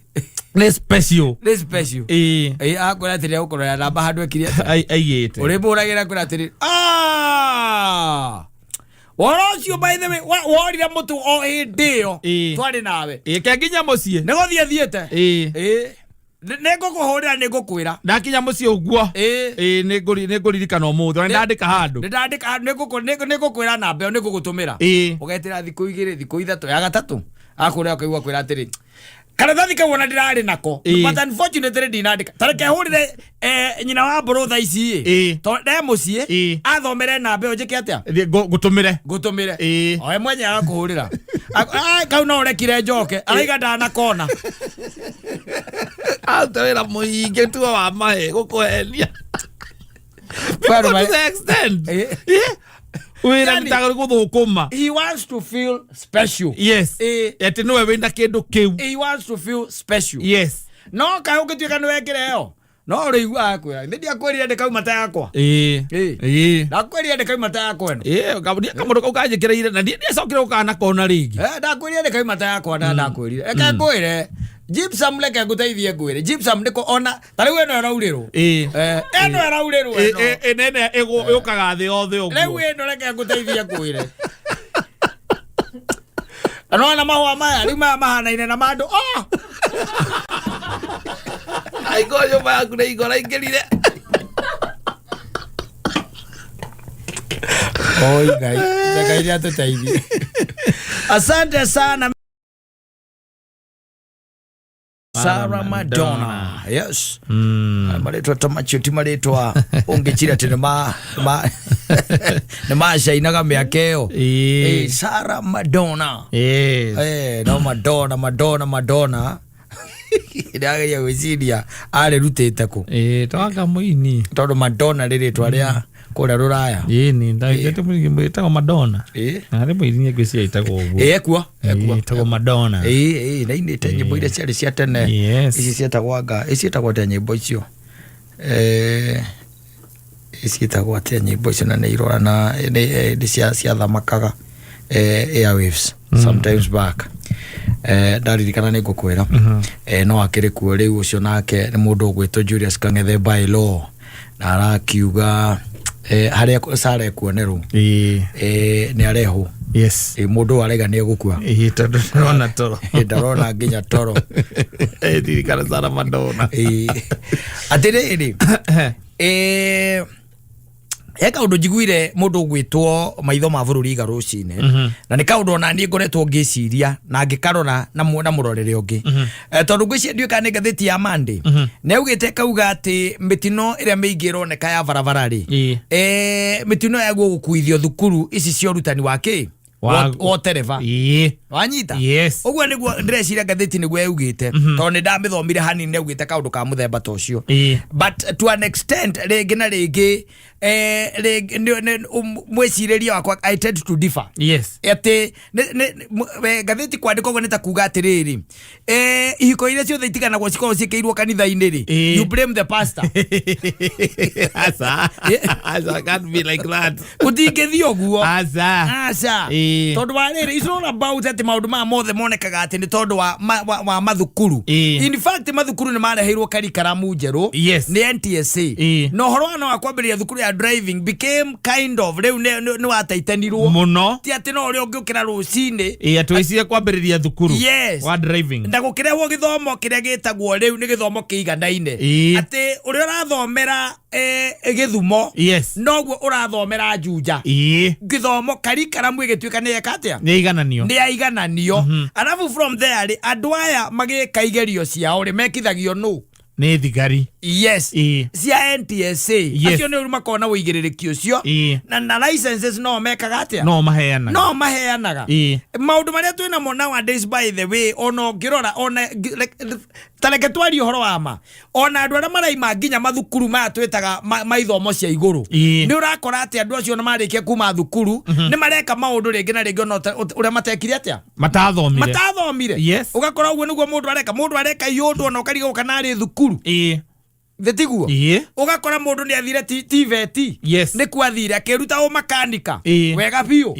Nĩ special. Nĩ special. Akwĩra atĩrĩ agũkorwo namba handũ ekire aigĩte. Ũrĩmũragĩra kwĩra atĩrĩ woro ũcio by the way worire mũtu o hĩndĩ ĩyo twarĩ nawe. Ke nginya mũciĩ. Nĩ gũthiĩ thiĩte. Nĩngũkũhũrĩra nĩngũkwĩra. Ndakinya mũciĩ ũguo. Nĩngũririkana ũmũthĩ. Ndandĩka handũ. Nĩngũkwĩra namba ĩyo nĩngũgũtũmĩra. Ũgetĩra thikũ 2 thikũ 3 ya gatatũ. Akũrĩa akaigua kwĩra atĩrĩ karatathi kau ona ndirarĩ nako, but unfortunately ndinandĩka. Tareke hũrĩre nyina wa mbũrũ thaa ici nde mũciĩ athomere namba ĩyo njĩke atĩa ngũtũmĩre oe mwenye agakũhũrĩra kau no ũrekire njoke araiga ndanakona aruta wĩra mũingĩ tu wa mahe gũkũhenia to the extent. He wants to feel special. Yes. Ati no we na kindu kiu. He wants to feel special. Yes. No ka ugituika no wekire yo. No riigua akwa. Ndi akwirire ndeka mata yakwa. Na kwirire ndeka mata yakwa no. Kabudia kamundu kau kanjikireire na ndi acokire ukana kona ringi. Ndakwirire ndeka mata yakwa ndakwirire. Eka kwire. Gypsum leke nguteithie ngwire. Gypsum ndiko ona. Tari we no arauriro. Eno arauriro eno. Nene yukaga thi othe uguo. Lewe eno leke nguteithie ngwire. Anona mahwa maya rima mahana na mandu. Ai goyo maya kune igora ingirire. Oi gai. Ndakairia tutaithie. Asante sana. Sarah Madonna. Yes. Maretwa tamacho timaretwa ongechira tene ne mashainaga miakeo. Sarah Madonna. No Madonna. Ndageria gwiciria ari rutite ku. Twanga muini. Tondu Madonna riritwa ria kura ruraya. Ni ndagete mwitagwo Madonna. Ari muini ngwiciria itagwo uguo. Ekwa. Itagwo Madonna. Na inite nyimbo iria ciari cia tene. Ici cietagwanga, ici cietagwo ta nyimbo icio. Ici cietagwo ta nyimbo icio na nĩ irorana nĩ cia thamakaga airwaves sometimes back. Ndaririkana nĩ ngũkwĩra no akĩrĩ kuo rĩu ũcio nake nĩ mũndũ ũgwĩtwo Julius Kang'ethe by law na arakiuga harĩa Sarah ekuonerwo nĩ arehwo. Yes. Mũndũ arega nĩ egũkua. Tondũ ndarona toro. Ndarona nginya toro. Ndirikana Sarah Madonna. Atĩrĩrĩ kaundu njiguire mundu gwitwo maitho ma bururi ga rucine na ni kaundu ona ni ngoretwo ngiciria na ngikarora na murorere ungi tondu ngwiciria ndiuka ni ngatheti ya Monday ne ugite kauga ati mitino iria miingi ironeka ya barabara ri mitino ya gukuithio thukuru ici cia urutani wake tereva wanyita uguo niguo ndreciria ngatheti niguo yugite tondu ni ndamithomire hanini ugite kaundu ka muthemba ta ucio but to an extent ringi na ringi mweciriria wakwa I tend to differ. Yes. Ati ngatheti kwandikwo nita kuga atiriri ihiko iria ciothe itiganagwo cikorwo ciĩkĩirwo kanitha-inĩ ri you blame the pastor. Asa can't be like that. Utingĩthi ũguo. Asa. Tondu wa rĩrĩ it's not about ati maundu ma mothe monekaga ati ni tondu wa mathukuru. In fact mathukuru ni mareheirwo karikaramu njeru ni NTSA. No horo no akwambĩrĩria thukuru ya driving became kind of reu ni wataitanirwo muno ti ati no uri ungiukira rucini atwicirie kwambĩrĩria thukuru wa driving na gukirehwo githomo kiria gitagwo reu ni githomo kiiganaine ati uri urathomera githumo noguo urathomera Juja githomo karikaramu igituika ni ekatia ni aigananio arabu from there andu aya magika igerio ciao ri mekithagio no ni thigari cia NTSA acio ni uri makona uigĩrĩrĩki ucio na licenses no mekaga atia no maheanaga maundu maria twina mo nowadays by the way ono ngirora ona tareke twari uhoro wa ma ona andu aria maraima nginya mathukuru maya twitaga maithomo cia iguru ni urakora ati andu acio na marikia kuma thukuru ni mareka maundu ringi na ringi ona uria matekire atia matathomire ugakora uguo niguo mundu areka yundu ona ukariga kana ari thukuru Vetiguo ugakora mundu ni athire TVET ni kwathire akiruta o makanika wega biu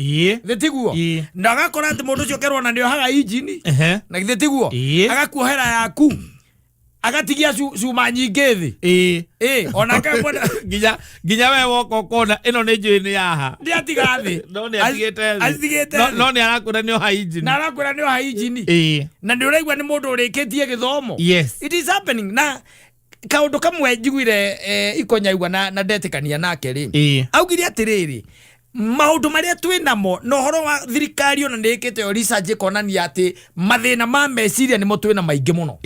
vetiguo na agakora ati mundu cio kerwo na ndio haga engine na vetiguo agakuohera yaku agatigia cuma nyingĩ thĩ onake nginya we woko kona ĩno nĩ njũĩ nĩ yaha ndiatiga thĩ no nĩ atigĩte no nĩ arakwĩra nĩ oha injini na arakwĩra nĩ oha injini na nĩ ũraigua nĩ mũndũ ũrĩkĩtie gĩthomo. Yes, it is happening. Na kaũndũ kamwe njiguire ikonyaigua na ndetĩkania nake rĩ augire atĩrĩrĩ maũndũ marĩa twĩ namo no horo wa thirikari ona nĩĩkĩte yo research ĩkonania atĩ mathĩna ma meciria nĩmo twĩ na maingĩ mũno.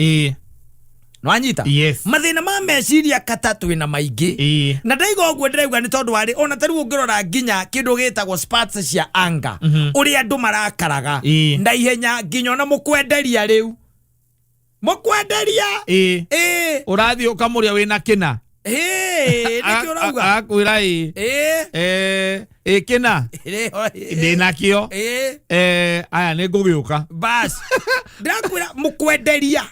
No anyita? Yes. Mathĩna ma meciria Katta twĩ na maingĩ. Na ndaiga ũguo ndĩrauga nĩ tondũ warĩ ona tarĩ ũngĩrora nginya kĩndũ gĩtagwo spats cia anga ũrĩa andũ marakaraga na ihenya nginya ona mũkwenderia rĩu mũkwenderia ũrathiĩ ũkamũrĩa wĩna kĩna nĩkĩo ũrauga akwĩra kĩna ndĩnakĩo aya nĩ ngũgĩũka bas ndakwĩra mũkwenderia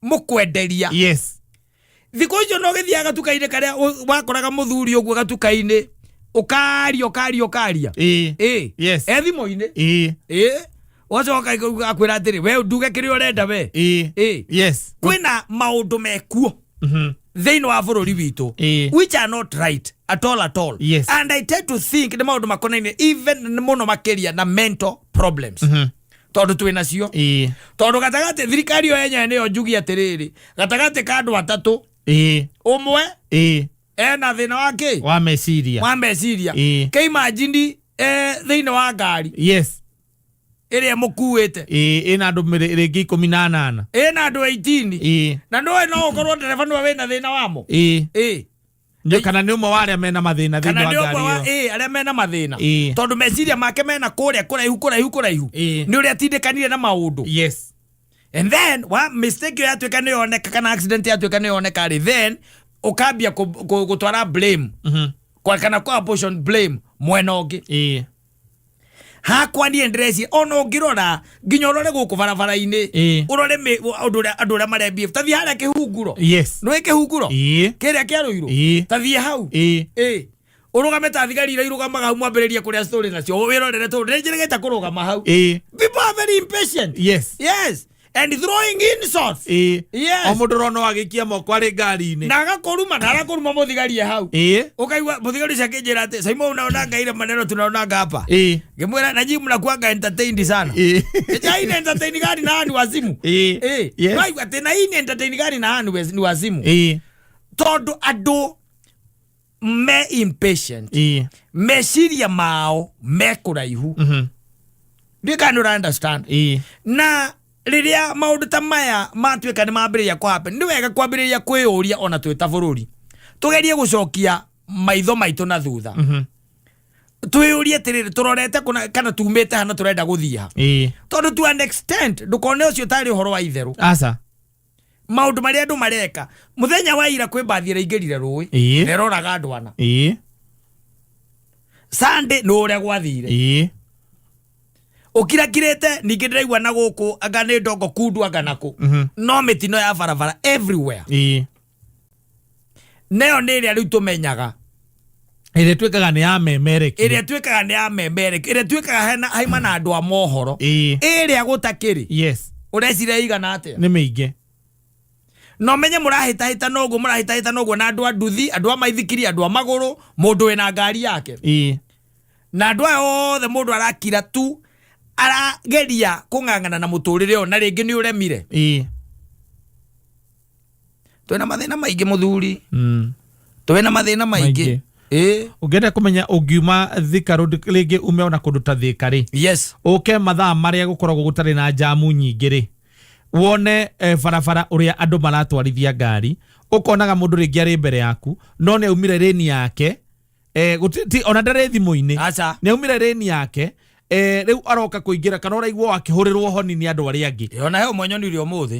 mũkwenderia. Yes, thikũ icio no gĩthiaga gatuka-inĩ karĩa wakoraga mũthuri ũguo gatuka-inĩ ũkaria yes thimũ-inĩ wacoka akwĩra atĩrĩ we nduge kĩrĩa ũrenda we yes kwĩna maũndũ mekuo thĩinĩ wa bũrũri witũ which are not right at all. Yes. And I tend to think nĩ maũndũ makonainie even mũno makĩria na mental problems tondũ twĩ nacio tondũ gatagatĩ thirikari yo yenyewe nĩyo njugi atĩrĩrĩ gatagatĩ ka andũ atatũ ũmwe ena thĩna wa kĩ wa meciria keimagine thĩinĩ wa ngari yes ĩrĩa mũkuĩte ĩna andũ rĩngĩ 18 ĩna andũ 18 na no ũkorwo ndereba nĩwe wĩna thĩna wamo kana nĩ ũmwe wa arĩa mena mathĩna thĩinĩ wa ngari ĩyo arĩa mena mathĩna tondũ meciria make mena kũrĩa kũraihu nĩ ũrĩa atindĩkanire na maũndũ. Yes, and then wa mistake yo yatuĩka nĩ yoneka kana accident yatuĩka nĩ yoneka rĩ then ũkambia gũtwara blame kana kwa portion blame mwena ũngĩ hakwa niĩ ndĩreciria ona ũngĩrora nginya ũrore gũkũ barabara-inĩ ũrore andũ arĩa marembia tathiĩ harĩa kĩhunguro nĩwe kĩhunguro kĩrĩa kĩarũirwo tathiĩ hau ũrũgame ta thigari iria irũgamaga hau mwambĩrĩria kũrĩa story nacio wĩrorere tondũ nĩnjĩrĩgĩte kũrũgama hau. People are very impatient. Yes and throwing insults. Yes, o mũndũ rono agĩkia moko arĩ ngari-inĩ na agakoruma mũthigari hau ũkaigua mũthigari akĩnjĩra atĩ Saimo unaonanga ile maneno tunaonanga hapa ngĩmwĩra na nyinyi mnakuanga entertained sana hii ni entertain gani na hani wazimu waigua atĩ na hii ni entertain gani na hani ni wazimu tondũ andũ me impatient meciria mao me kũraihu ndiĩ kana ũra understand na rĩrĩa maũndũ ta maya matuĩka nĩ mambĩrĩria kwa happen nĩ wega kwambĩrĩria kwĩyũria ona twĩ ta bũrũri tũgerie gũcokia maitho maitũ na thutha twĩyũrie atĩrĩrĩ tũrorete kana tumĩte hana tũrenda gũthiĩ ha tondũ to an extent ndũkone ũcio tarĩ ũhoro wa itherũ maũndũ marĩa andũ mareka mũthenya wa ira kwĩ mbathi ĩraingĩrire rũĩ neroraga andũ ana Sunday no ũrĩa gwathire ukirakirete ningĩ ndĩraigua na gũkũ anga nĩ ndongo kundu anga nako no mĩtino ya barabara everywhere neyo nĩ ĩrĩa rĩu tũmenyaga ĩrĩa tuĩkaga nĩ ya memereki ĩrĩa tuĩkaga haima na andũ a mohoro ĩrĩa gũtakĩrĩ ũreciria igana atĩa nĩ mĩingĩ no menye mũrahĩtahĩta noguo na andũ a nduthi andũ a maithikiri andũ a magũrũ mũndũ wĩna ngari yake na andũ aya othe mũndũ arakira tu arageria kũng'ang'ana na mũtũrĩre ũyũ na rĩngĩ nĩ ũremire twĩna mathĩna maingĩ mũthuri twĩna mathĩna maingĩ ũngĩenda kũmenya ũngiuma Thika Road rĩngĩ ume ona kũndũ ta Thika rĩ ũke mathaa marĩa gũkoragwo gũtarĩ na jamu nyingĩ rĩ wone barabara ũrĩa andũ maratwarithia ngari ũkonaga mũndũ rĩngĩ arĩ mbere yaku no nĩ aumire rĩni yake ona ndarĩ thimũ-inĩ nĩ aumire rĩni yake rĩu aroka kũingĩra kana ũraigua akĩhũrĩrwo honi nĩ andũ arĩa angĩ ona he ũmonyonire ũmũthĩ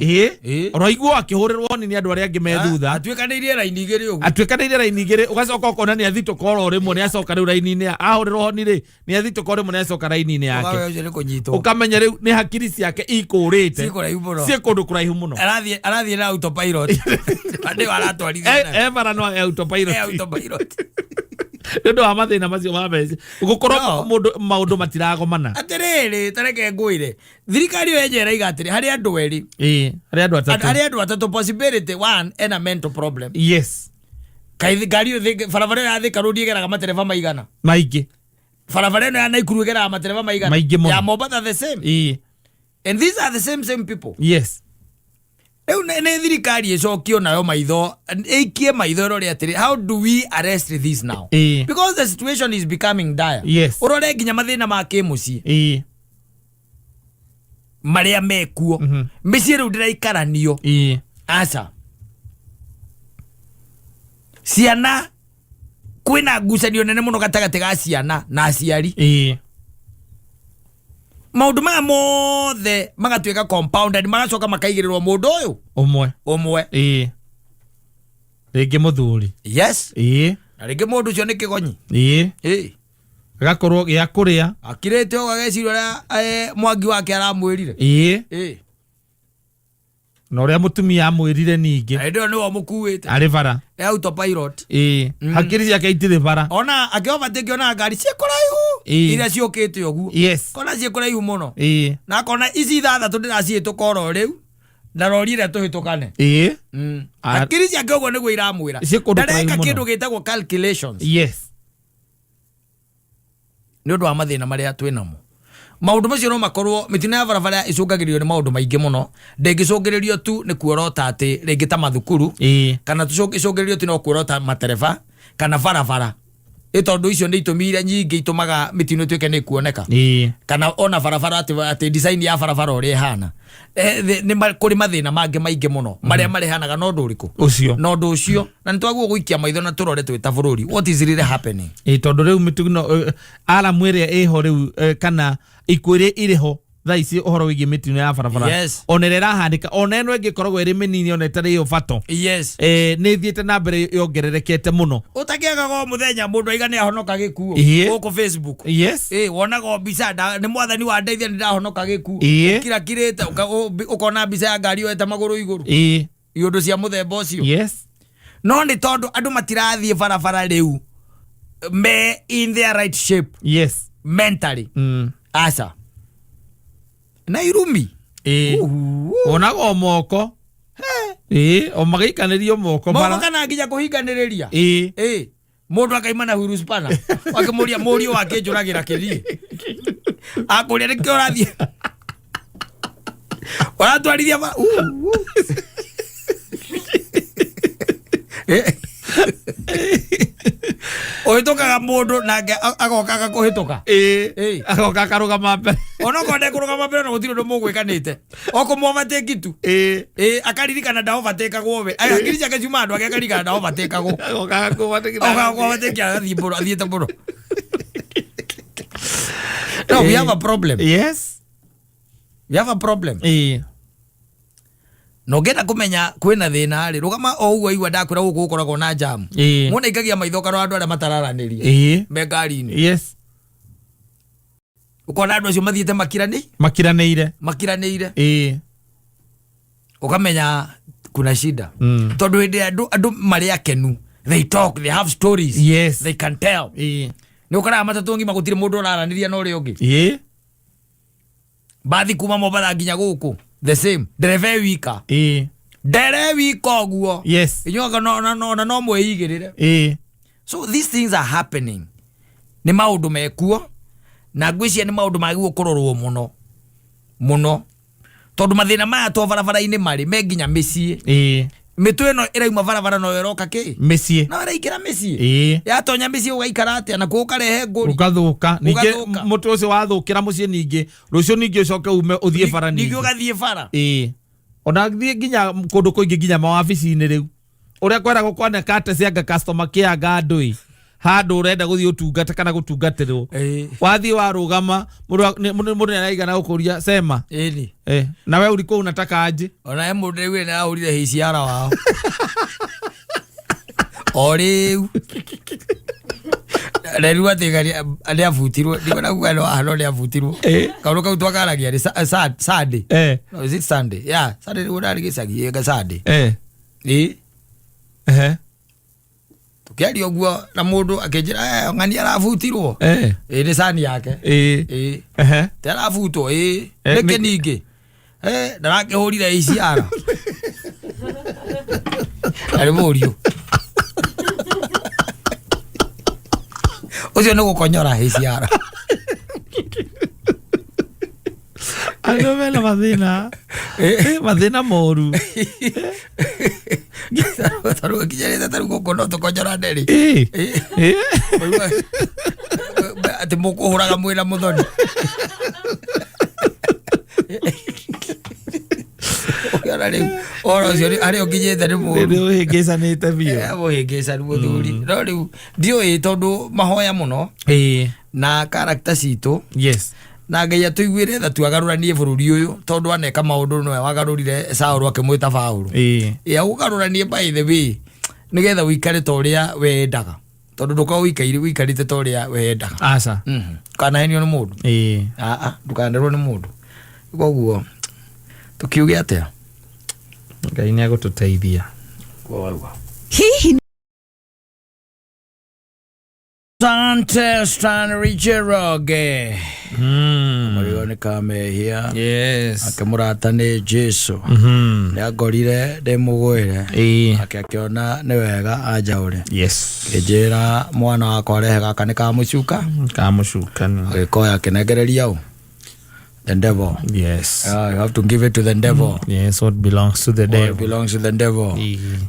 ũraigua akĩhũrĩrwo honi nĩ andũ arĩa angĩ me thutha atuĩkanĩirie raini igĩrĩ ũgacoka ũkona nĩ athitũka oro rĩmwe nĩ acoka rĩu raini-inĩ ahũrĩrwo honi rĩ nĩ athitũka rĩmwe nĩ acoka raini-inĩ yake ũkamenya rĩu nĩ hakiri ciake ikũrĩte ciĩ kũndũ kũraihu mũno arathiĩ na autopilot andũ aratwarithia bara no autopilot Ndio amathina macio ma mbeca gukorwo mundu maundu matiragomana atiriri tareke ngwire thirikari yo yenjera igatiri hari andu eri hari andu atatu possibility one and a mental problem yes kai gari yo farafara ya thika rudi igeraga matereva maigana maingi farafara no ya Naikuru igeraga matereva maigana ya Mombasa the same and these are the same people yes eu ne thirikari icokio nayo maitho eikie maitho rori atiri how do we arrest this now because the situation is becoming dire yes urore nginya mathina ma kimuci maria mekuo micii riu ndiraikaranio aca ciana kwina ngucanio nene muno gatagati ga ciana na aciari maundu maya mothe magatuika compounded magacoka makaigirirwo mundu uyu umwe ringi muthuri yes na ringi mundu ucio ni kigonyi gakorwo gia kuria akirete o gagecirio ria mwangi wake aramwirire na uria mutumia amwirire ningi ndio ni wo mukuite ari bara autopilot hakiri ciake itire bara ona akiova tekiona ngari cikuraihu iria ciukite uguo kona cikuraihu muno na kona ici thathatu ndiraciitukora riu na rori ria tuhitukane hakiri ciake uguo niguo iramwira ndareka kindu gitagwo calculations ni undu wa mathina maria twinamo maundu macio no makorwo mitina ya barabara icungagirio ni maundu maingi muno ndengicungiririo tu ni kuorota ati ringi ta mathukuru kana tucungiririo tu no kuorota matereva kana barabara itondu icio ni itumire nyingi itumaga mitino twike ni kuoneka kana ona barabara ati design ya barabara uri hana ni kuri mathina mangi maingi muno maria marehanaga no nduriku ucio no ndu ucio na nitwaguo guikia maitho na turore twita bururi what is really happening tondu riu mitino ala mwire eho riu kana ikwire iriho thaici uhoro wigi mitino ya barabara onerera handika oneno ngikoragwo iri minini onetare yo fato ni thiete na mbere yongererekete muno utakiaga go muthenya mundu aigane ahonoka gikuo guku Facebook wonaga mbica ni mwathani wa ndeithia ni ndahonoka gikuo kira kirite ukona mbica ya ngari yoete maguru iguru iundu cia muthemba ucio no ni tondu andu matirathie barabara riu me in their right shape mentally asa na irumi onago moko o magikanirio moko bara kana nginya kuhinganiriria mundu akaimana huru spana wakimuria murio wake njuragira kiri akuria ni kiorathie waratwarithia ohitukaga mundu nake agokaga kuhituka agoka akarugama mbere ona konde kurugama mbere no gutiro ndo mugwikanite okumwovateki tu akaririkana nda overtake-agwo we akiri ciake ciuma andu ake akaririkana nda overtake-agwo agokaga kuovateki athiite mburu no we have a problem we have a problem no ngenda kumenya kwina thina ri rugama o uguo igwa ndakwira guku gukoragwo na jam muna ikagia maitho karo andu aria matararanirie me ngari-ini ukona andu acio mathiete makiraniire ukamenya kuna shida tondu hindi andu mari akenu they talk they have stories they can tell ni ukora matatu ngima gutire mundu uraraniria no ri ungi bathi kuma Mombasa nginya guku the same dereva wika dereva oguo inyoka no mwigirire so these things are happening ni maundu mekuo na ngwiciria ni maundu magiguo kurorwo muno tondu mathina maya to barabara-ini mari me nginya micii mitu ino irauma barabara no yeroka ki micii no iraikira micii yatonya micii ugaikara atia na kuukarehe nguri ugathuka ninge mutu ucio wathukira mucii ninge rucio ninge ucoke ume uthie bara ninge ugathie bara ona thie nginya kundu kuingi nginya mawabici-ini riu uria kweragwo kwane Katta cianga customer care Andù handu urenda guthie utungata kana gutungatirwo wathie warugama mundu niraigana gukuria sema na we uliko unataka aje ona mundu riu na aurire hiciara wao oriu Reru atigari alia futirwo ndikona kugano hano lia futirwo kauro kau twakaragia ri Sunday no is it Sunday Sunday urari gicagi ega Sunday Tukiari oguo na mundu akinjira ng'ani arabutirwo. Ni sani yake. Te arabutwo niki ningi. Ndarakihurire iciara. Ari murio. Ucio ni gukonyora iciara. Ano vela mathina. Mathina moru. Taru kijareta taru gokono to konyora nderi. Ati mukuhuraga mwira muthoni. Ora cio ari okinyete ni mu. Ndio higecanite bio. Abo higecani muthuri. No riu ndio tondu mahoya muno. Na character citu. Yes. Na Ngai atuiguire tha tuagaruranie bururi uyu tondu aneka maundu no wagarurire Saulu akimwita Paulu. Agugaruranie by the way nigetha wikare toria wendaga tondu nduka wikarite toria wendaga. Aca. Kana henio ni mundu. Ndukanderwo ni mundu. Koguo tukiuge atia Ngai ni agututeithia. Hihi Sante Stanley Jeroge. Marione kame here. Yes. Akemurata ni Jesu. Ni agorire de mugwire. Akiona ni wega ajaure. Yes. Kejera mwana wakwa rehe gaka ni kamucuka. Kamucuka. Gikoya kinegereria u. The devil. Yes. You have to give it to the devil. Yes, what belongs to the devil. What belongs to the devil.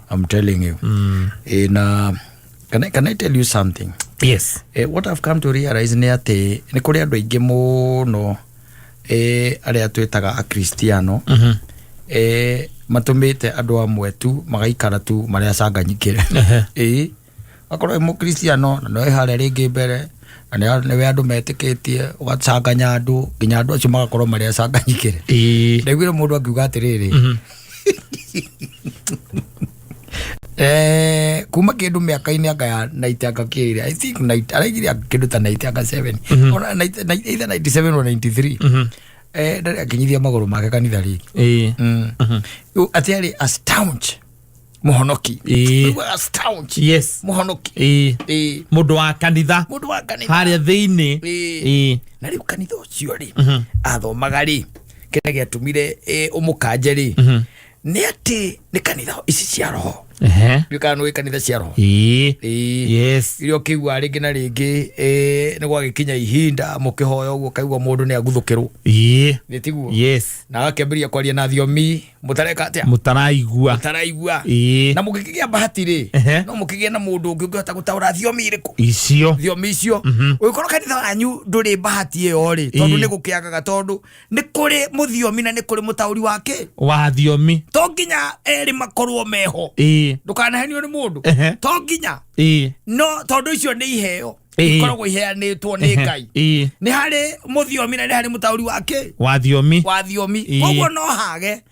I'm telling you. Can I tell you something? Yes. What I've come to realize ni ati ni kuri andu aingi muno aria twitaga a Kristiano matumite andu amwe tu magaikara tu maria canganyikire. Akorwo mu Kristiano no ihare ringi mbere na ni we andu metikitie ugacanganya andu nginya andu acio magakorwo maria canganyikire. Ndaiguire mundu akiuga atiriri kuma kindu miaka-ini anga ya 90 akakire I think 90 araigire kindu ta 90 anga 7 ona either 97 or 93 ndari akinyithia maguru make kanitha rigi atiari astound muhonoki astound yes muhonoki mundu wa kanitha haria thiini na riu kanitha ucio ri athomaga ri kenda giatumire umukanje ri ni ati ni kanitha ici cia roho Bikano we kanitha cia roho. Yes. Irio kiugwa ringi na ringi ni gwagikinya ihinda mukihoya uguo kaigwa mundu ni aguthukirwo. Ni tiguo. Yes. Na akemberia kwaria na thiomi mutareka atia. Mutaraigua. Na mukigia bahati ri no mukigia na mundu ungihota gutaura thiomi iriku. Icio. Thiomi icio. Ugikorwo kanitha wanyu nduri bahati iyo ri tondu ni gukiagaga tondu ni kuri muthiomi na ni kuri mutauri wake. Wa thiomi. To nginya eri makorwo meho. Ndukanahenio ni mundu to nginya no tondu icio ni iheo ikoragwo iheanitwo ni Ngai ni hari muthiomi na ni hari mutauri wake wa thiomi koguo no hage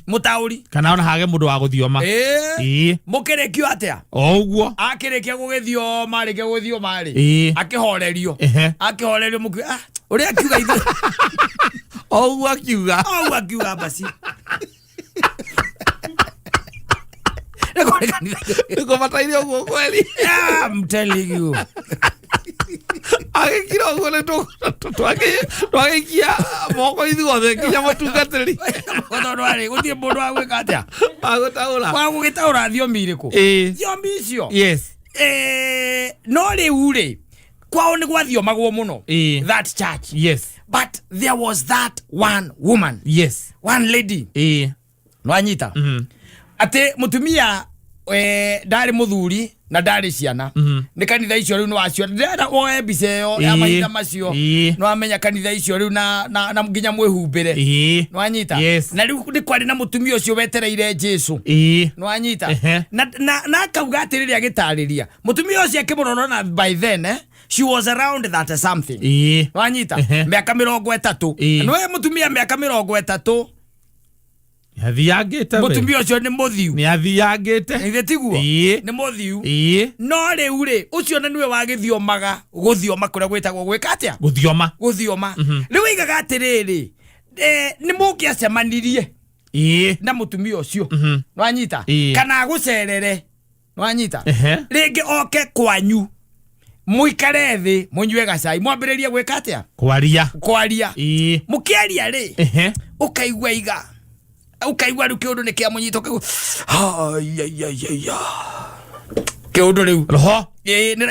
mutauri kana ona hage mundu wa guthioma mukirekio atia oguo akirekia gugithioma rike guthioma ri akihorerio muki uri akiuga ithu oguo akiuga basi Niko matairi oguo kweli. I'm telling you. Agikira oguo le twagikia moko ithuothe kinya matungatiri. Kono ari guthie mundu agwika atia. Agutaura. Wagugitaura thiomi iriku. Thiomi icio. Yes. No riu ri kwao ni gwathiomagwo muno. That church. Yes. But there was that one woman. Yes. One lady. No anyita. Ate mutumia ndari muthuri na ndari ciana ni kanitha icio riu no acio ndera oe biseo ya mahinda macio no amenya kanitha icio riu na nginya mwihumbire no anyita na riu ni kwari na mutumia ucio wetereire Jesu no anyita na kauga atiriri agitariria mutumia ucio akimurora na by then she was around that something no anyita miaka 30 no mutumia miaka 30 athiangite mutumia ucio ni muthiu ni athiangite ithe tiguo ni muthiu no riu ri ucio na niwe wagithiomaga guthioma kuria gwitagwo gwika atia guthioma riu igaga atiriri ni mukiacemanirie na mutumia ucio no anyita kana gucerere Wanyita rĩngĩ oke kwanyu muikare thi munyue gacai mwambĩrĩrie gwĩka atĩa kwaria mũkĩaria rĩ ũkaigua iga ukaigua rĩu kĩũndũ nĩ kĩa mũnyito kĩũndũ rĩu roho nĩ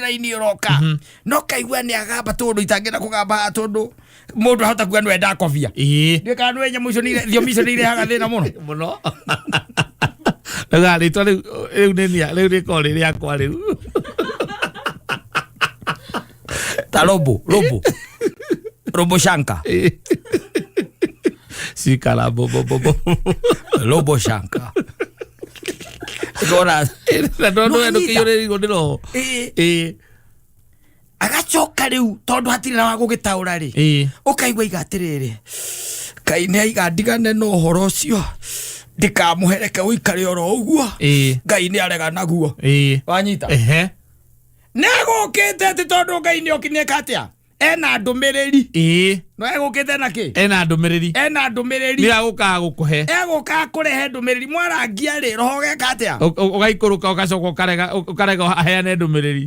raini roka no kaigua nĩ agamba tondũ itangĩenda kũgamba tondũ mũndũ ahota kuga nĩ enda kobia ndĩka nĩ nyamũ icio nĩ thiomi icio nĩ irehaga thĩna mũno Nagari to rĩu nĩ ko rĩrĩa kwa rĩu ta robo shanka sikala robo shanka Gora no kĩyore igondero agacoka rĩu tondũ hatirĩ na wa gũgĩtaũra rĩ ũkaigua igatĩrĩrĩ Kai nĩ aigandigane no ũhoro ũcio ndikamũhereke ũikare oro ũguo Ngai nĩ arega naguo wanyita nĩgũkĩte atĩ tondũ Ngai nĩ okinĩka atĩa ena ndũmĩrĩri no egũkĩte na kĩ ena ndũmĩrĩri nĩ agũkaga gũkũhe egũkaga kũrehe ndũmĩrĩri mwarangia rĩ roho geka atĩa ũgaikũrũka ũgacoka ũkarega aheane ndũmĩrĩri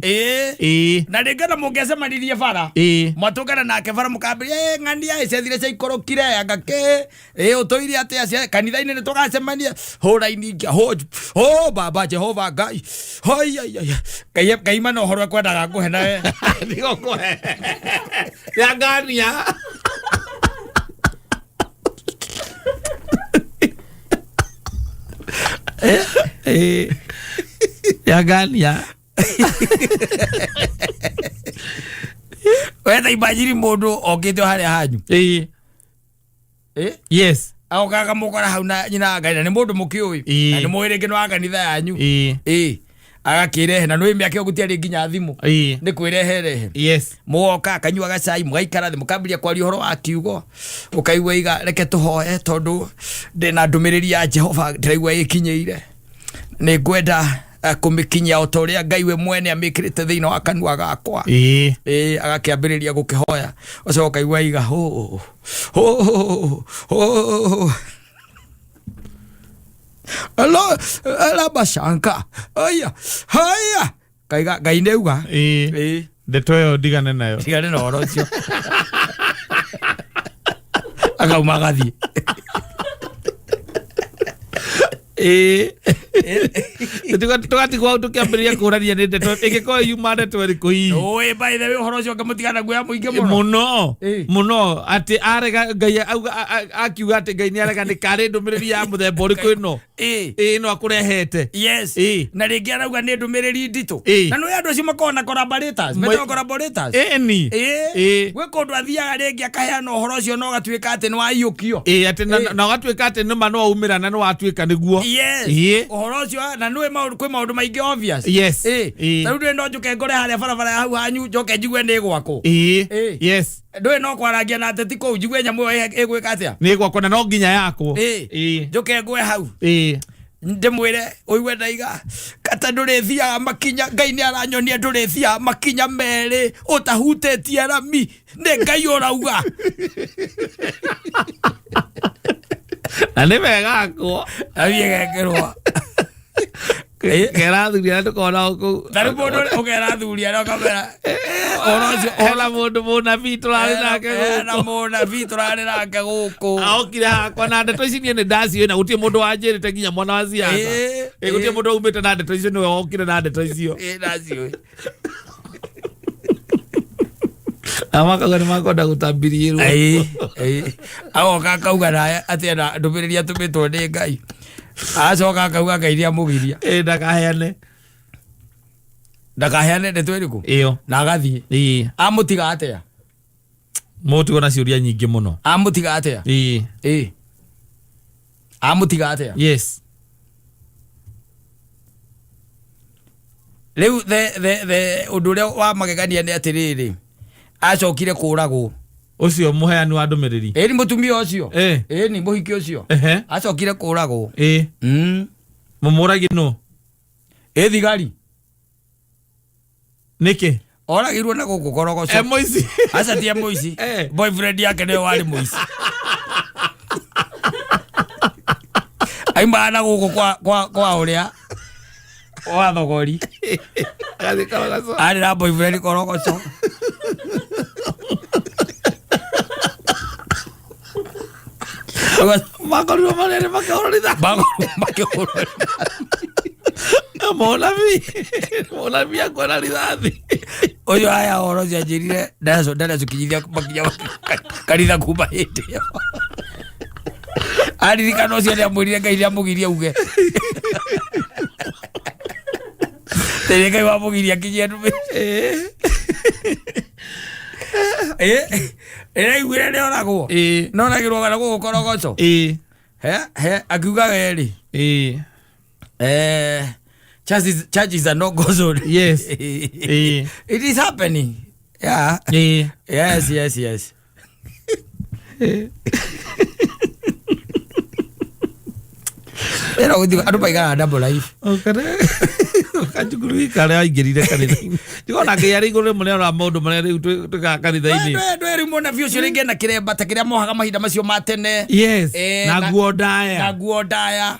na rĩngĩ na mũngĩcemanirie bara mwatũngana nake bara mũkambĩria ng'ania icethire cia ikũrũkire angake ũtũire atĩa kanitha-inĩ nĩ tũgacemania hũra-ini ingĩa baba Jehova Ngai Ngai mana ũhoro ekwendaga ngũhe nawe nĩgũkũhe yangania yangania wetha imagine mũndũ okĩte harĩa hanyu yes agokaga mũkora hau na nyina Ngai na nĩ mũndũ mũkĩũĩ na nĩ mũĩ rĩngĩ nĩ wa kanitha yanyu agakĩrehe na nĩ mĩaka gũtiarĩ nginya thimũ nĩ kwĩreherehe mũgoka akanyua gacai mũgaikara thĩ mũkambĩria kwaria ũhoro wa kiugo ũkaigua iga reke tũhoe tondũ ndĩna ndũmĩrĩri ya Jehova ndĩraigua ĩkinyĩire nĩ ngwenda kũmĩkinyia o ta ũrĩa Ngai we mwene amĩkĩrĩte thĩinĩ wa kanua gakwa agakĩambĩrĩria gũkĩhoya ũcoka ũkaigua iga Ala bashanka aya haya Ngai neuga ndeto ĩyo ndigane nayo na ũhoro ũcio akauma gathi tugatigwo tukiambĩrĩria kũrania nĩ ndeto ĩngĩkorwo yuma ndeto ĩrĩkũ hihi ũĩ by the way ũhoro ũcio ũkamũtigana guoya mũingĩ mũno atĩ arega Ngai akiuga atĩ Ngai nĩ arega nĩ karĩ ndũmĩrĩri ya mũthemba ũrĩkũ ĩno ĩno akũrehete na rĩngĩ arauga nĩ ndũmĩrĩri nditũ na nĩ andũ acio makoragwo na collaborators gwĩ kũndũ athiaga rĩngĩ akaheana ũhoro ũcio na ũgatuĩka atĩ nĩ waiyũkio atĩ na ũgatuĩka atĩ nĩma no waumĩra na nĩ watuĩka nĩguo ũhoro ũcio na nĩ kwĩ maũndũ maingĩ obvious tarĩu ndũĩ no njũke ngore harĩa barabara hau hanyu njoke njigue nĩ gwakũ ndũĩ no kwarangia na ateti kũu njigue nyamũ ĩyo ĩgwĩka atĩa nĩ gwakũ na no nginya yakwo njoke ngwe hau ndĩmwĩre ũigue ndaiga Katta ndũrĩthiaga makinya Ngai nĩ aranyonia ndũrĩthiaga makinya merĩ ũtahutĩtie rami nĩ Ngai ũrauga na nĩ wega akwo abiegekĩrwo kerathuria ndũkona kũu tarĩ mũndũ ũkerathuria no kamera hena mũndũ mũnabii tũrarĩ nake gũkũ aokire hakwa na ndeto ici niĩ nĩ ndaciũĩ na gũtirĩ mũndũ wanjĩrĩte nginya mwana wa ciana gũtirĩ mũndũ umĩte na ndeto icio nĩwe wokire na ndeto icio ndaciũĩ amakaga nĩ makwenda gũtambĩrio agoka akauga naye atĩ na ndũmĩrĩri atũmĩtwo nĩ Ngai acoka akauga Ngai nĩ amũgiria ndakaheane ndeto ĩrĩkũ na agathiĩ amũtiga atĩa mũtugo na ciũria nyingĩ mũno amũtiga atĩa amũtiga atĩa rĩu ũndũ ũrĩa wa magegania nĩ atĩrĩrĩ acokire kũragwo ucio muheani wa ndũmĩrĩri ni mutumia ucio ni muhiki ucio acokire kũragwo mũmũragi no thigari nĩkĩ oragirwo na gũkũ korogoco mũici aca tie mũici boyfriend yake nĩwe warĩ mũici aimana gũkũ kwa ũrĩa Wa thogori. Kathi korogoco. Ari na boyfriend korogoco. Makorirwo manene makahũrĩra. Makĩhũrĩra. Munabii akwena rithathi. Ũyũ aya horo cianjĩrire ndarecokinyithia makinya kanitha kuma hĩndĩ ĩyo. Aririkana ũcio nĩamwĩrire Ngai nĩamũgirie uge. Tene Ngai wamũgirie akinyie ndũmĩrĩri. Ĩraiguire nĩoragwo. Noragĩrwo kana gũkũ korogoco. Akiuga weri. Churches are not go zone. Yes. It is happening. Yeah. Yes. Era udigo adu baiga double life. Okay. Kajuguru kare aingirire kanitha. Ndikona ngeyari iguru mune ora maundu mane riu tugakanitha-ini. Ndweri Munabii ucio ringi na kiremba ta kiria mohaga mahinda macio ma tene. Yes. Na nguo ndaya.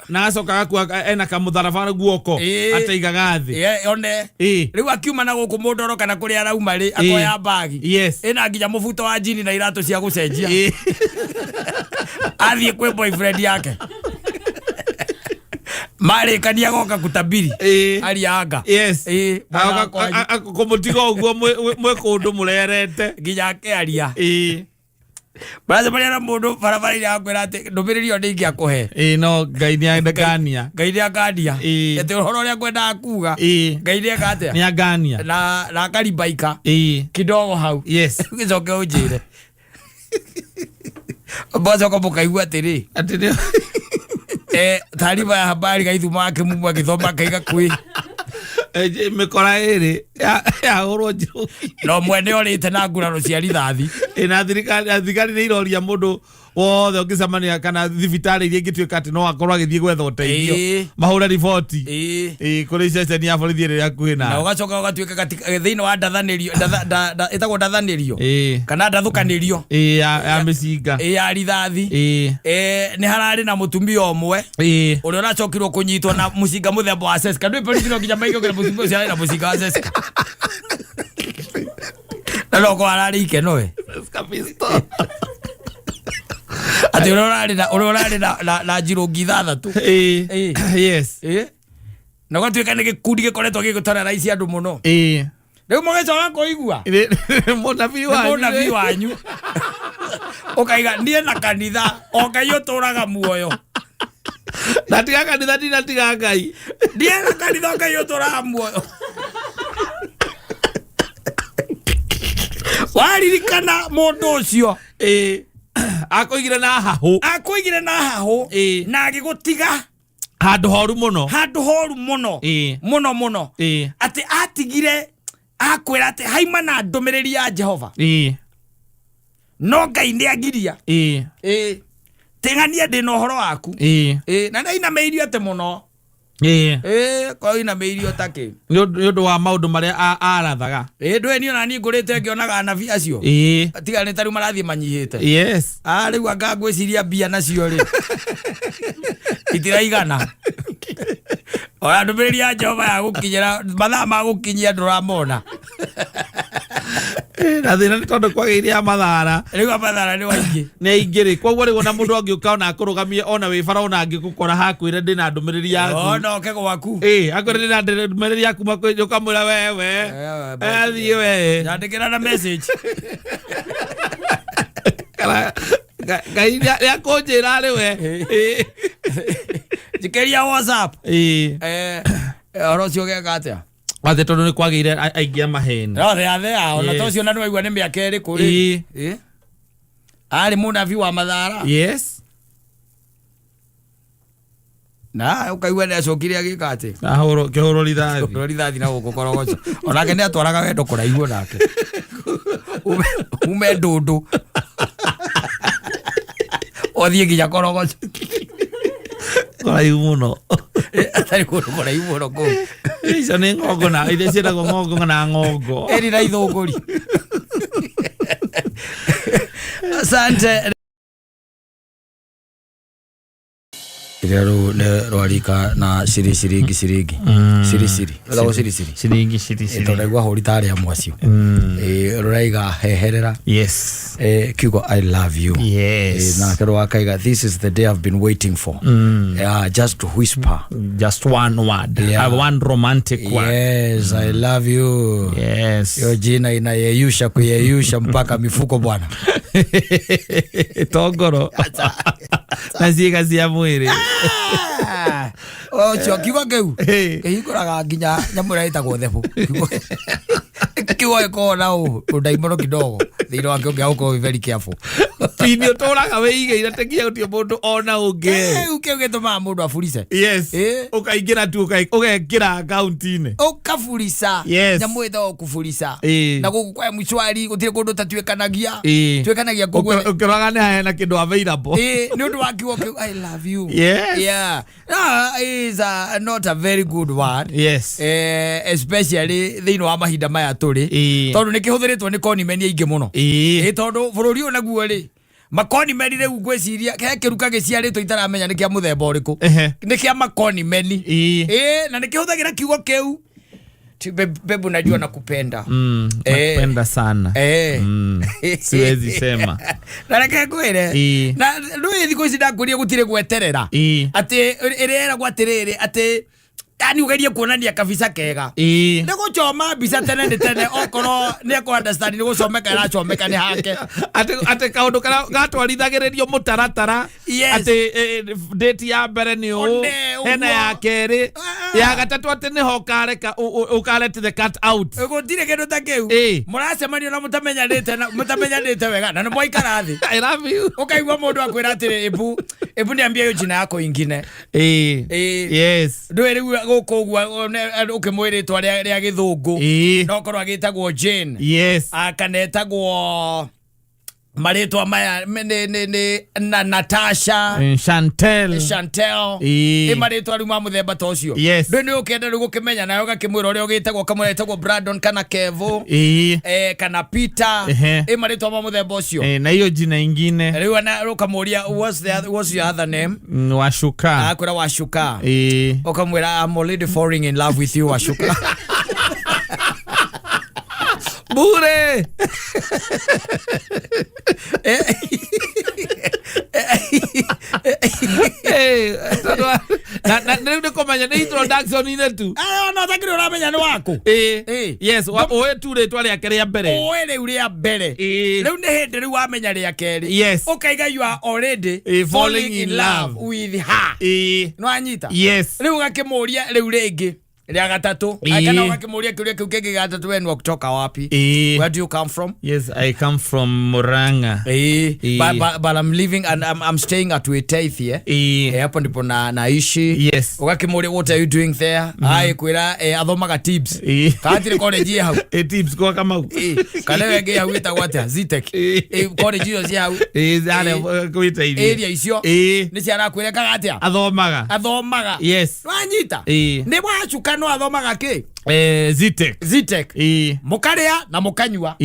Na acokaga kuwa ena kamutharaba guoko ataigaga thi. One. Riu akiuma na guku mundoro kana kuri arauma ri akoya bagi. Yes. Ena nginya mubuto wa jini na iratu cia gucenjia. Athie kwe boyfriend yake. Mare kania goka kutabiri. Ali anga. Yes. Akomutiga uguo mwe kundu murerete. Nginya akearia. Baraza bari na mundu barabara ya kwera ati ndumiririo ndingi akuhe. No Ngai ni agania. Ngai ni agania. Ete horo ria kwenda akuga. Ngai ni agate. Ni agania. Na karibaika. Kidogo hau. Yes. Ugicoke unjire. Bozo ko mukaigua atiri. Atiri. Taarifa ya habari gaithuma ake mumu agithoma kaiga kwi. Mikora iri ya horo njiru. No mwene orite na nguraro cia rithathi. Na thirikari ni iroria mundu wothe ukicemania kana thibitari iria ingituika ati no akorwo agithie gwetha uteithio mahura riboti kuri ceceni ya borithi ria KWINA na ugacoka ugatuika thiini wa ndathanirio itagwo ndathanirio kana ndathukanirio ya micinga ya rithathi ni harari na mutumia omwe uria uracokirwo kunyitwo na mucinga muthemba wa seska ndui borithi no nginya maigwo kana mutumia ucio na mucinga wa seska na loko arari ikenoe seska pistol ati urorari na njirungi ithathatu yes na gwatuika ni gikundi gikoretwo gigutara raici andu muno riu mugecoka kuigua Munabii wanyu ukaiga ndie na kanitha o Ngai uturaga muoyo na tiga kanitha ndina tiga Ngai ndie na kanitha o Ngai uturaga muoyo waririkana mundu ucio akoigire na hahu na agigutiga handu horu muno muno ati atigire akwira ati haima na ndumiriri ya Jehova no Ngai ni agiria tingania ndi no horo waku na ndaina meirio ate muno kwaina meirio take ni undu wa maundu maria arathaga ndweni ona ni ngurite ngionaga anabii acio tiga ni taru marathie manyihite yes riu anga ngwiciria mbia nacio ri itiraigana ora ndumiriri ya Jehova ya gukinyira mathaa ma gukinyia nduramona na thina ni tondu kwagiria mathara riu mathara ni waingi ni ingiri koguo riu na mundu angiuka ona akurugamie ona wi bara ona angikukora hakwire ndi na ndumiriri yaku no ke gwaku akwire ndi na ndumiriri yaku makwe ukamwira wewe athie we yandikira na message Ngai ya kunjira ri we jikeria WhatsApp oro cio geka atia ate tondu ni kwagire aingia maheni no thea ona tocio na nwaigua ni miaka eri kuri ari Munabii wa mathara yes na ukaigua ni acokire agika ati kihuro rithathi na guku korogoco onake ni atwaraga wendo kuraihu nake ume ndundu othie nginya korogoco kuraihu muno atari kundu kuraihu muno ku icio ni ngongo na iria cietagwo ngongo na ngongo eri na ithunguri asante Iriaru ne rwarika na siringi siri. Ro siringi. Toregwa hori tare ya mwacio. Ruraiga heherera. Yes. Kiugo I love you. Yes. Na kero akaiga this is the day I've been waiting for. Just to whisper. Just one word. One romantic word. Yes, I love you. Yes. Yo jina inayeyusha kuyeyusha mpaka mifuko bwana. Togoro. Naziga zia mwiri. Kiugo keu. Ihikoraga nginya nyamura itagwo thebu. Kiugo eko na undaimono kidogo. Thiro wake ungiauko very careful. Pini utoraga weigeira tekia gutio mundu ona unge. Ukigituma mundu afurice. Yes. Ukaingira tu ugekira account-ini. Ukafurica. Nyamu itho kufurica. Na guku kwa mshwari gutire kundu tatwekanagia. Twekanagia kugwe. Ukiragana na kindu available. Ni undu wa kiugo I love you. Yes. Yeah. Is not a very good word. Yes. Especially thino wa mahinda maya turi. Tondu nikihuthiritwo ni konimeni aingi muno. Tondu bururi ona guo ri makoni meni riu gwiciria ke kiruka giciaritwo itaramenya ni kia muthemba uriku ni kia makoni meni na nikihuthagira kiugo keu bebu najua nakupenda nakupenda sana siwezi sema na reke kwire na ndu thiko ici ndakuria gutire gweterera ati irera gwatiriri ati yani ugerie kuonania kabisa kega ndego choma bisa tene okoro ne ko understand ni gucomeka na chomeka ni hake ate kaundu kana gatwarithagirerio mutaratara ate date ya mbere ni u hena ya keri ya gatatu ate ni hokareka ukarete the cat out gutire kindu ta kiu muracemanio na mutamenyanite wega na no ikarathi I love you ukaigwa mundu akwira atire ebu niambia yo jina yako ingine yes ndwere gukugwa ukimwiritwa ria githungu no korwa gitagwo Jane akanetagwo maritwa maya na Natasha Chantel maritwa riuma muthemba ta ucio ni ukenda riu gukimenya nayo gakimwira uria ugitagwo kamweretagwo Brandon kana Kevo kana Peter maritwa ma muthemba ucio na hiyo jina ingine riu ana ukamuria what's your other name Washuka akura Washuka ukamwira I'm already falling in love with you Washuka bure na ndio komanya ni introduction ine tu no takiri uramenya ni waku yes oe tu retwa ria kere ya mbere oe riu ria mbere riu ni hindi riu wamenya ria keri yes ukaiga you are already falling in love with her no anyita yes riu gakimuria riu ringi ria gatatu akana wakimuria kiuria kiu kingi gatatu we ni kutoka wapi where do you come from yes I come from Murang'a but I'm living and I'm staying at Wiraini hapo ndipo naishi yes ugakimuria what are you doing there ai kwira athomaga tips katire college hau tips kwa kama kana wege hau itagwa atia Zitek college yo cia hau zale kwita hivi area icio ni ciana kwira kaga atia athomaga yes wanyita ni wachuka no athomaga ki Zitek mukaria na mukanyua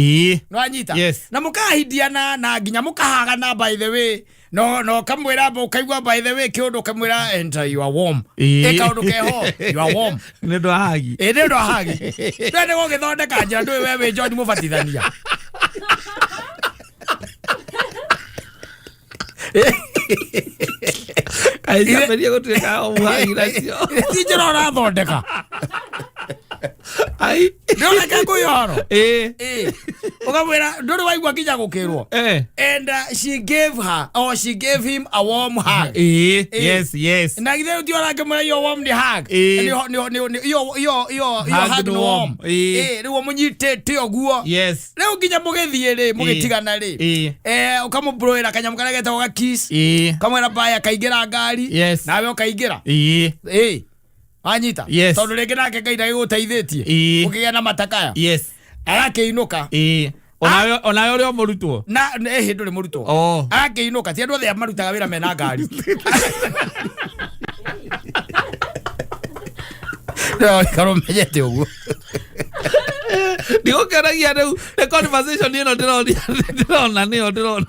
no anyita na mukahidiana na nginya mukahaga na by the way no kamwira ukaigwa by the way kiundu kamwira enter you are warm kaundu keho you are warm ni ndo hagi ndo go githondeka njira ndui wewe John mubatithania aisha beria gutuika umuhagi nacio tijero rathondeka ai ndona kako yoro ukamwira nduri waigwa kinya gukirwo and she gave him a warm hug yes na githe uti ora ngemura yo warm the hug yo hug no warm riwo munyitete oguo riu kinya mugithie ri mugitigana ri ukamubroira kanyamu kana getagwo ga kiss kamwira baya kaingira ngari nawe ukaingira anyita tondu ringi nake Ngai ndagiguteithitie ukigia na matakaya agakiinuka onayo rio murutwo na nduri murutwo agakiinuka ti andu othe marutaga wira mena ngari no karomenyete uguo Ndikukeragia riu the conversation ino ndirona.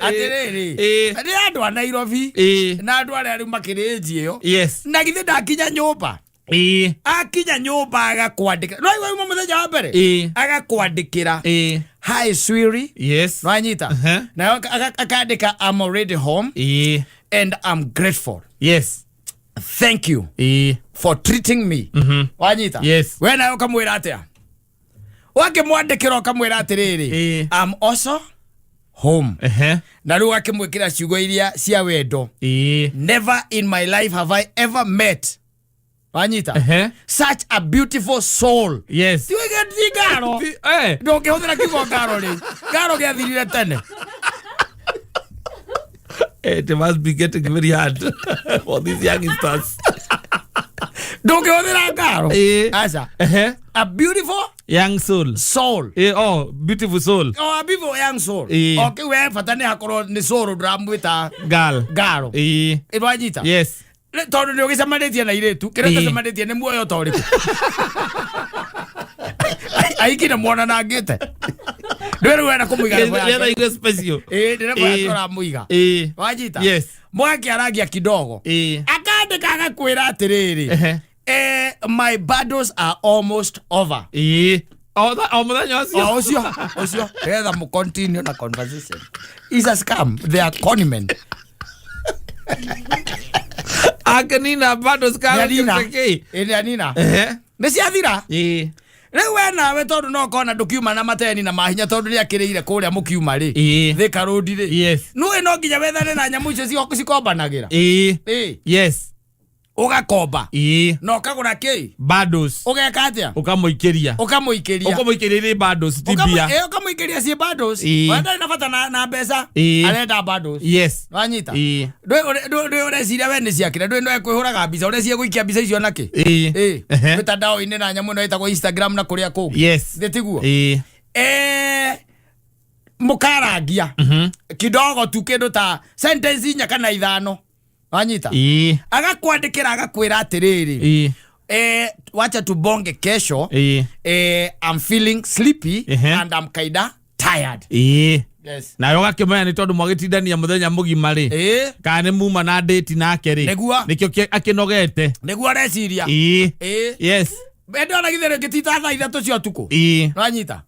Atiriri. Ni andu a Nairobi na andu aria riu makiriji iyo. Yes. Na githe ndakinya nyumba. Akinya nyumba agakwandikira. No iwe muthenya wa mbere. Agakwandikira. Hi Swiri. Yes. No anyita. Na akandika I'm already home. And I'm grateful. Yes. Thank you for treating me. Wanyita. Yes. We nayo kamwira atia. Wake mwandikira kamwira atiriri. I'm also home. Na riu akimwikira ciugo iria cia wendo. Never in my life have I ever met. Wanyita. Such a beautiful soul. Yes. Tiwe garo. Ndoke huthira kiugo garo ri. Garo giathirire tene. It must be getting very hard for these youngsters. Don't go there, Garo. Asa. A beautiful young soul. Oh, beautiful soul. Oh, a beautiful young soul. Okay, we have fatane hakoro ni soul dramwita Garo. Wanyita. Yes. Tondu ni ugicamanĩtie na iretu kireta camanĩtie ni muoyo toriku. Aiki na mwana na ngite. Ndwere wena kumuiga na boya. Ndwere ile special. Ndwere boya tora muiga. Wanyita. Yes. Mwaki aragia kidogo. Akandika agakwira atiriri. My battles are almost over. Osio. Either mu continue na conversation. Is a scam. They are conmen. Akanina battles ka keke. Anina. Nesiathira. Riu we nawe tondu no kona ndukiuma na mateni na mahinya tondu ni akiriire kuria mukiuma ri Thika Road ri. Yes. Nuwe no nginya wethane na nyamu icio cikombanagira. Yes. Ugakomba. No kagura ki? Battles. Ugeka atia? Ukamuikiria ri battles tibia. Ukamuikiria si battles. Wenda na bata na mbeca. Arenda battles. Yes. Wanyita. Ndwe ureciria we ni ciakira ndwe no ekwihuraga mbica ureciria guikia mbica icio naki. Mitandao ine na nyamu no itagwo Instagram na kuria ku. Yes. Ndetiguo. Mukaragia. Kidogo tu kindu ta sentence inya kana ithano. Wanyita. Agakwandikira agakwira atiriri. Wacha tubonge kesho. I'm feeling sleepy and I'm kinda tired. Yes. Na yoga Kumenya ni tondu mwagitindania muthenya mugima ri. Kana ni muma na date nake ri. Nikio akinogete. Niguo areciria. Yes. Bendo na githere gitita thaa 3 cia tuko. Wanyita.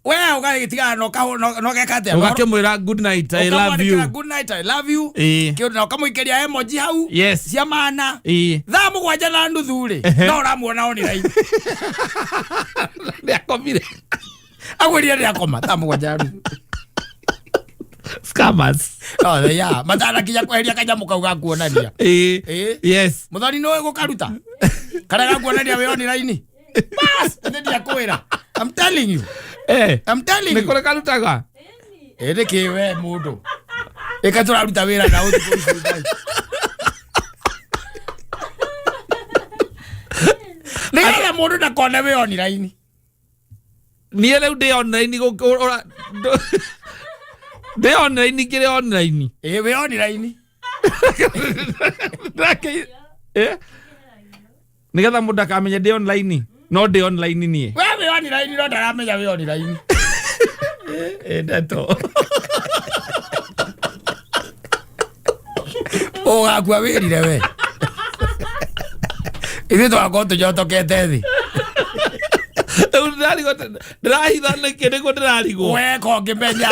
We ugagitiga no gekate no ukimwira good night I love you. Good night I love you. Kiundo no kamuikeria emoji hau. Yes. Cia mana. Thaa mugwanja na nuthu ri. No uramuona online. Ni akomire. Agweria ni akoma thaa mugwanja na nuthu. Scammers. Oh yeah, matara kinya kweheria kanyamu kau gakuonania. Yes. Muthoni no gukaruta. Kana gakuonania we online. Bas, ndio akwira. I'm telling you. I'm telling you. Nikore kalutaga. Ki we mundu. Ekatura ruta wira na utu kuisu. Nigala mundu na kona we online. Ni ele ude online go de online kire online. We online. Nigatha mundu akamenya de online. No de online ni. We online no ndaramenya we online. Dato. Gakua wirire we. Ithe twagoto jotokete thi. Ndĩrahithana kĩrĩkũ ndĩrarigwo. We ko ngĩmenya.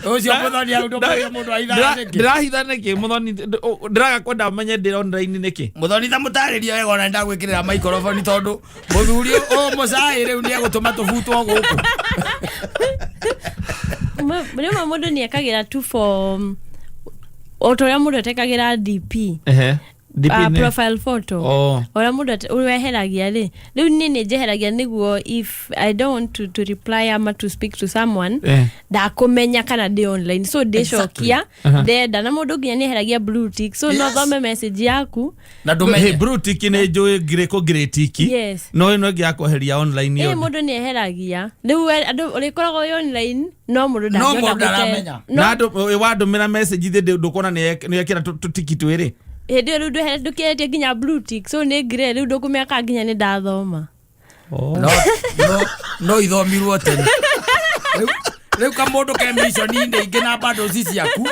Ucio muthoni aundo kwa mundu aithana niki. Ndĩrahithana niki muthoni ndĩraga kwenda menye ndĩ online niki. Muthoni ta mutariria wega ona ndagwikirira microphone tondu muthuri o musai riu ni agutuma tubutwo guku. Mwana mundu ni akagira tu for otoria mundu atekagira DP. Profile photo. Ora mundu ureheragia ri. Riu nini njeheragia niguo if I don't want to reply ama to speak to someone da kumenya kana ndi online. So deshokia ndenda na mundu nginya ni heragia blue tick. So no thome message yaku na ndumenye blue tick ni njui greko grey tick. No ino ngi yakoheria online yo. Mundu ni heragia. Riu andu urikoragwo online no mundu ndaramenya. Na andu wadumira message ithe ndukona ni yekira tutiki twiri. Ndio ndukiete nginya blue tick. So ni grey riu ndukumeka nginya ni ndathoma. no ithomirwo tene rĩu kamũndũ ke mission-inĩ ingĩ na bado sisi yaku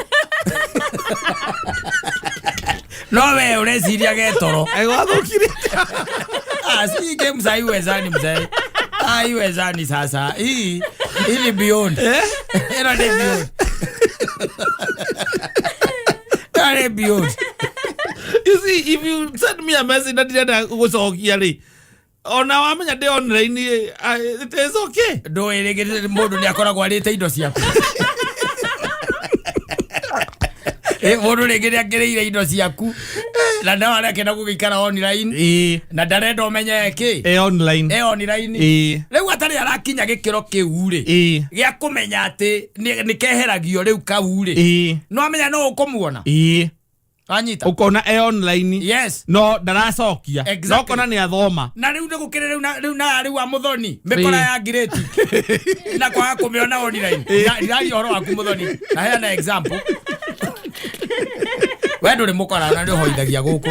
no we ũreciria getoro egwathũkire si game za iwezani mzee iwezani sasa hii ni beyond era ni beyond era beyond. You see, if you send me a message that didn't go so here, ona wamenya de online, it is okay. Do elegete mundu ni akoragwo arite indo ciaku. Mundu regere agereire indo ciaku. Na ndawa reke na gugikara online. Na ndarenda umenye ki? Online. Online. Riu atari arakinya gikiro kiu ri. Gia kumenya ati ni keheragio riu kau ri. No amenya no ukumuona. Anyita ukona online. Yes. No ndaracokia. No kona ni athoma. Na riu ndegukire riu wa muthoni mikora ya gireti. Na kwa kumiona online. Ndari horo waku muthoni. Na hena example. We nduri mukora na ndio hoithagia guku.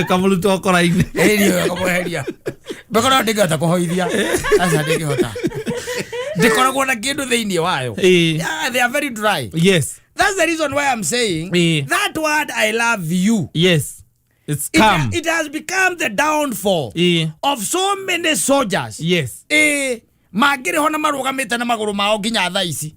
Kamuluto okora-ini. Ndio kamuheria. Bekora ndigata kuhoithia. Asa ndigihota. Ndikoragwo na kindu thiini wayo. Yeah, they are very dry. Yes. That's the reason why I'm saying that word I love you. Yes. It has become the downfall of so many soldiers. Yes. Magire hona marugamite na maguru mao nginya tha ici.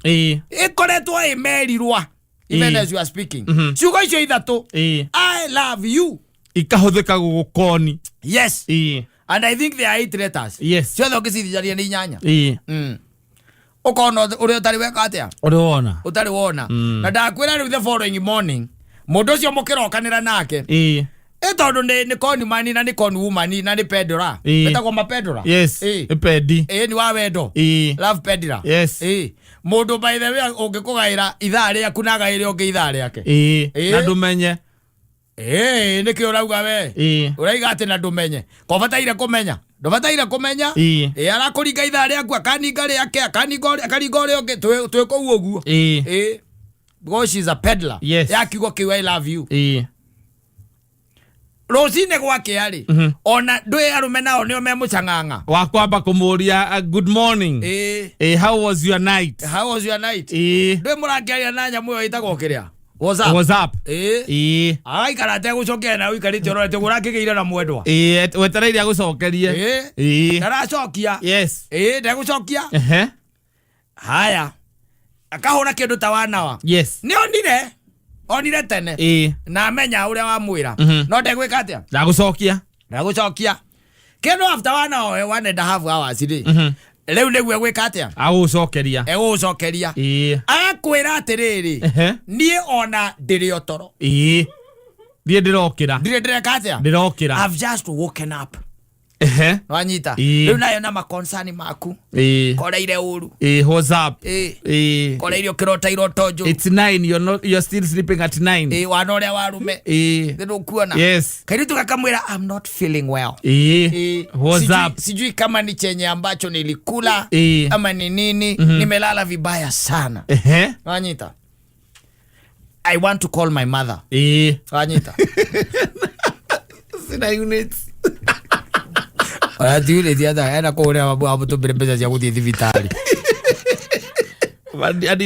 Ikoretwo imerirwa. Even as you are speaking. Ciugo icio ithatu. I love you. Ikahuthika gugukoni. Yes. And I think they are 8 letters. Yes. Ciothe ukicithijaria ni inyanya. Ukona uri utari weka atia? Utari wona. Na ndakwira riu the following morning, mundu ucio mukira okanira nake. Tondu ni koni mani na ni koni woman na ni pedora. Betagwo mapedora. Yes. Pedi. Ni wa wendo. Love pedira. Yes. Mundu by the way ungikugaira ithaa riaku na gaire ungi ithaa riake. Na ndumenye. Niki urauga we. Uraiga ati na ndumenye. Ko bataire kumenya. Ndobataire kumenya. Arakuringa ithaa riaku akaninga riake akaringa uri ungi twiko uguo. Because she's a peddler. Yes. Yakigo kiwa I love you. Rosine gwake ari. Ona ndwe arume nao nio memucanganga. Wakwamba kumuria good morning. How was your night? How was your night? Ndwe murangiaria na nyamu yo itagwo kiria. What's up? Ai karate gucokia na wikarite orete gurakigeira na mwendwa. Wetereire gucokerie. Ndaracokia. Yes. Ndagucokia. Haya. Akahora kindu ta wanawa. Yes. Ni onire tene. Na menya uria wa mwira. No ndegwika atia? Ndagucokia. Kindu after 1.5 hours ri. Leu niguo gwika atia? Agucokeria. Egucokeria. Akwira atiriri. Nie ona ndiri otoro. Ndie ndirokira. Ndireka atia? Ndirokira. I've just woken up. Wanyita. Leu nayo na makonsani maku. Koreire uru. What's up? Koreire ukirota iroto nju. It's 9, you're still sleeping at 9. Wanoria warume. Ndio kuona. Yes. Kaitu kakamwira I'm not feeling well. What's up? Sijui kama ni chenye ambacho nilikula ama ni nini. Nimelala vibaya sana. Wanyita. I want to call my mother. Wanyita. Sina units. Ati ule diada era ko ore abu to pesa cia guthie thibitari. And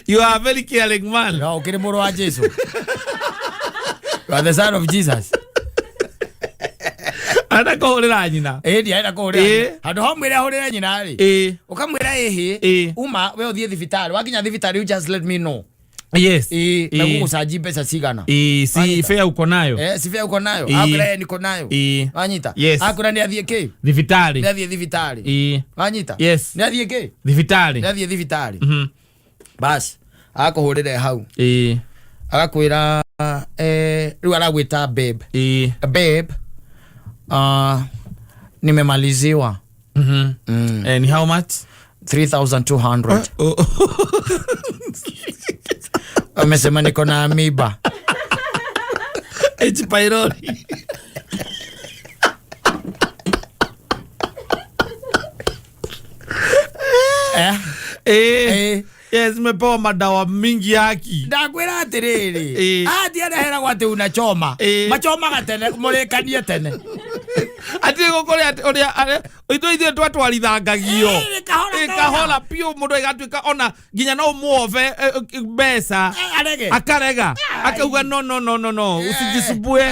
you are a very caring man. No, kire moro wa Jesu. You are the son of Jesus. Ana ko ore ra nyina. Ndi ana ko ore. Handu hamwire hore nyina ri. Ukamwira uma we uthie thibitari. Wakinya thibitari you just let me know. Yes. Nakugucaji pesa cigana. Si fea uko nayo. Si fea uko nayo. Akura niko nayo. Wanyita. Yes. Akura ni athie ki? Thibitari. Ni athie thibitari. Wanyita. Yes. Ni athie ki? Thibitari. Ni athie thibitari. Bas. Akohurire hau. Agakwira riu aragwita babe. Babe. Nimemaliziwa. And how much? 3,200. Amesema niko na amiba. H. Pylori. Yes, tumepewa madawa mingi haki. Ndakwira atiriri. Atia hera gwate unachoma. Machoma gatene murekania tene. Ati gukore oria ithu twatwarithangagio. Kahora pio mundu igatuika ona ginya no muove mbeca. Akarega. Akauga no. Usijisubue.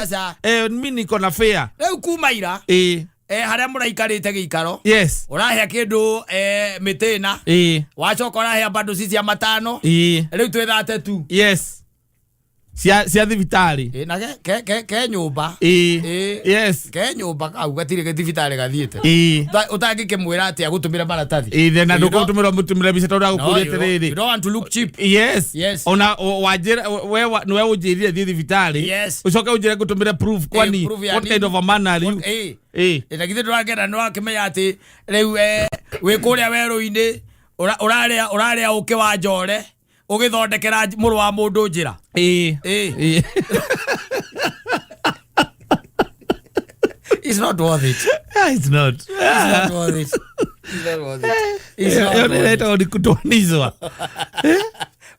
Mimi niko na fair. Riu kumaira. Haria muraikarite giikaro. Yes. Urahia kindu mitena. Wacoka urahia bado sisi ya matano. Riu twithate tu. Yes. Cia thibitari. Na ke nyumba. Yes. Ke nyumba kau gatire ke thibitari gathiete. Utangike mwira ati agutumira maratathi. Na ndugutumira mutumira bica tondu agukurite riri. You don't want to look cheap. Yes. Ona wajira we ujirire thibitari. Ucoke ujire gutumira proof kwani what kind of a man are you? Ina githe ndwagera no akimenya ati riu we kuria weru-ini uraria uke wa njore ugithondekera muru wa mundu njira. It's not worth it. It's not. It's not worth it. It's not worth it. It's not worth it. Leta odikutonizwa.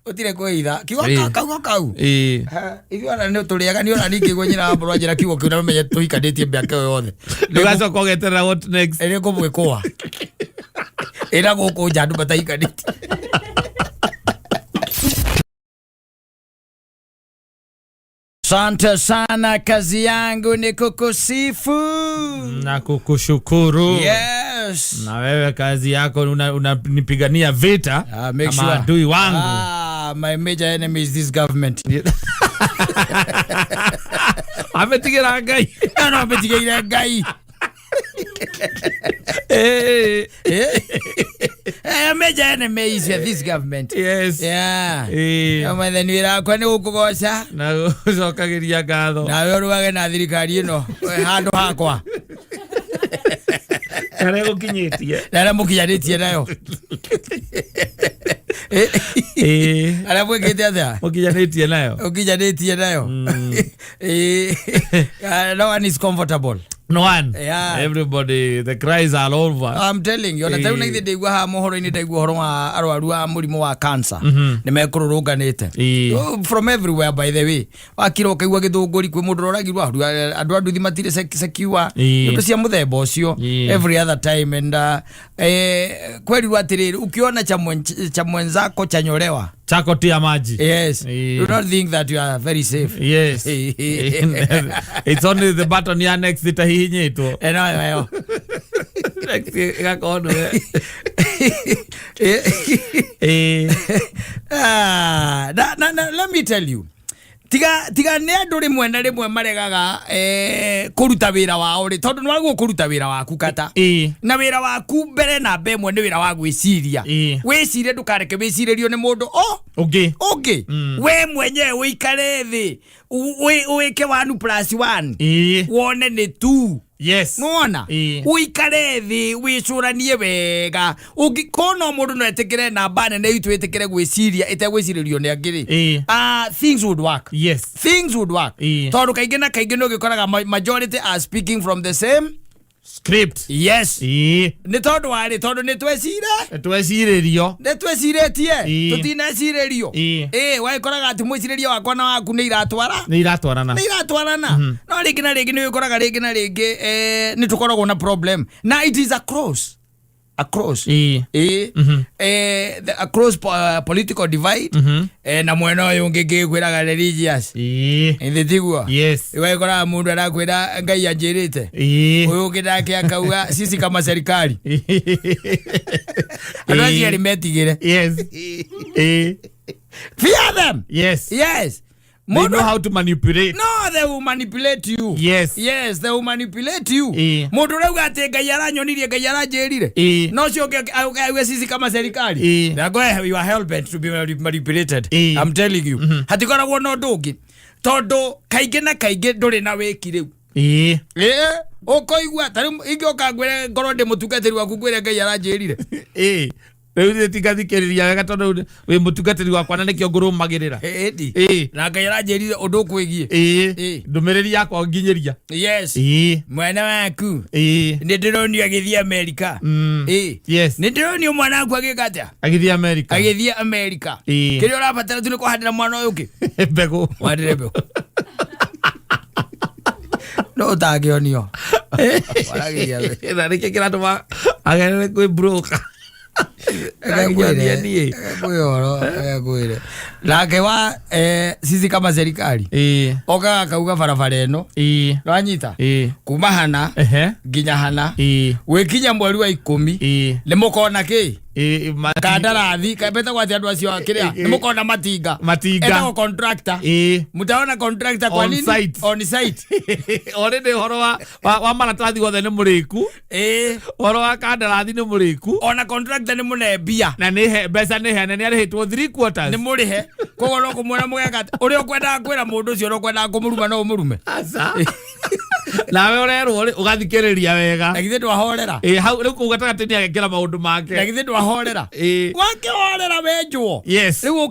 Utire kuitha kiwa kau. Ithi ona ni turiaga ni ona ningi gwenyira mburu njira kiwo kiu na menye tuikanditie Mbeca yothe. Ndugacoka kugeterera what next. Ere kumwikwa. Era guku njandu bataikanditie. Asante sana, kazi yangu ni kukusifu na kukushukuru. Yes. Na wewe kazi yako unanipigania vita kama adui wangu. My major enemy is this government. Ametigira ngai. No, ametigira ngai. Major enemy is this government. Yes. Yeah. Kama ndenira kwa ni ukugoca na gucokagiria ngatho na we ruage na thirikari ino handu hakwa kare gukinyitie na mukinyanitie nayo ala mwekete atha mukinyanitie nayo no one is comfortable. No one. Yeah. Everybody, the cries are all over. I'm telling you, na tauna ithe ndeigua ha mohoro ini ndeigua horo wa arwaru a murimu wa cancer. Ni mekururunganite. From everywhere by the way. Wakiro kaigua githunguri kwi mundu roragirwa andu thimatire sekiwa. Ndu cia muthemba ucio every other time and kweli watiriri ukiona cha mwenzako chanyolewa chako tia maji. Yes. You don't think that you are very safe. Yes. It's only the button ya next itahinyitwo. No. Next gakono. Let me tell you. Tiga ne andu rimwe na rimwe maregaga kuruta wira wao ri tondu nwaguo kuruta wira waku kata na wira waku mbere na mbemwe ni wira wa gwiciria wicire ndukareke wiciririo ni mundu okay we mwenyewe uikare thi uike 1+1 wone ni 2. Yes. Nuona uikare thi wicuranie wega ungikona mundu no etekere na bane na itu etekere gwiciria etegwiciririo ni angiri things would work. Yes. Things would work. Tondu kaingi na kaingi no gikoraga majority are speaking from the same script. Yes. Ni tondu wari tondu ni tweciririo tutineciririo waikoraga ati mwiciririo wakwa na waku ni iratwarana no ringi na ringi ni wikoraga ringi na ringi ni tukoragwo na problem na it is across political divide na mwena uyu ungi ngigwiraga religious indithigua waikoraga mundu arakwira ngai anjirite uyu ungi nake akauga sisi kama serikali andu acio eri metigire. Fear them. Yes. They know how to manipulate. No, they will manipulate you. Yes, they will manipulate you. Mundu rauga ati ngai aranyonirie ngai aranjirire no cio auga sisi kama serikali go you are hell-bent to be manipulated. I'm telling you. Hatikoragwo no ndungi tondu kaingi na kaingi nduri na wiki riu ukoigua tari ingioka ngwire ngoro ndi mutungatiri waku ngwire ngai aranjirire Riu tigathikiriria wega tondu wi mutungatiri wakwa na nikio ngurumagirira. Edi. Na Ngai aranjirire undu kwigie. Ndumiriri yakwa nginyiria. Yes. Mwana waku. Ni ndironi agithia America. Yes. Ni ndironi mwana waku agikata. Agithia America. Agithia America. Kiri urabatara tu ni kuhandira mwana uyu ki. Mbegu. Wadire mbegu. No tagionio. Waragia. Na nikikira tuma agerere kwi broker. Agwire nake wa sisi kama serikali oka kauga barabara ino nwanyita kuma hana nginya hana wikinya mweri wa 10 ni mukona ki kandarathi kabeta kwa andu acio kiria ni mukona matinga eta contractor mutaona contractor kwa nini on site already horo wa maratathi gothe ni muriku horo wa kandarathi ni muriku ona contractor ni munebia na ni he mbeca ni he na ni arihitwo 3 quarters ni murihe kogo no kumwona mugeka uri ukwenda kwira mundu ucio no kwenda kumuruma no umurume asa nawe urerwo ugathikiriria wega na githe ndwahorera hau riu kugatagati ni agekira maundu make na githe ndwahorera wakihorera wenjwo riu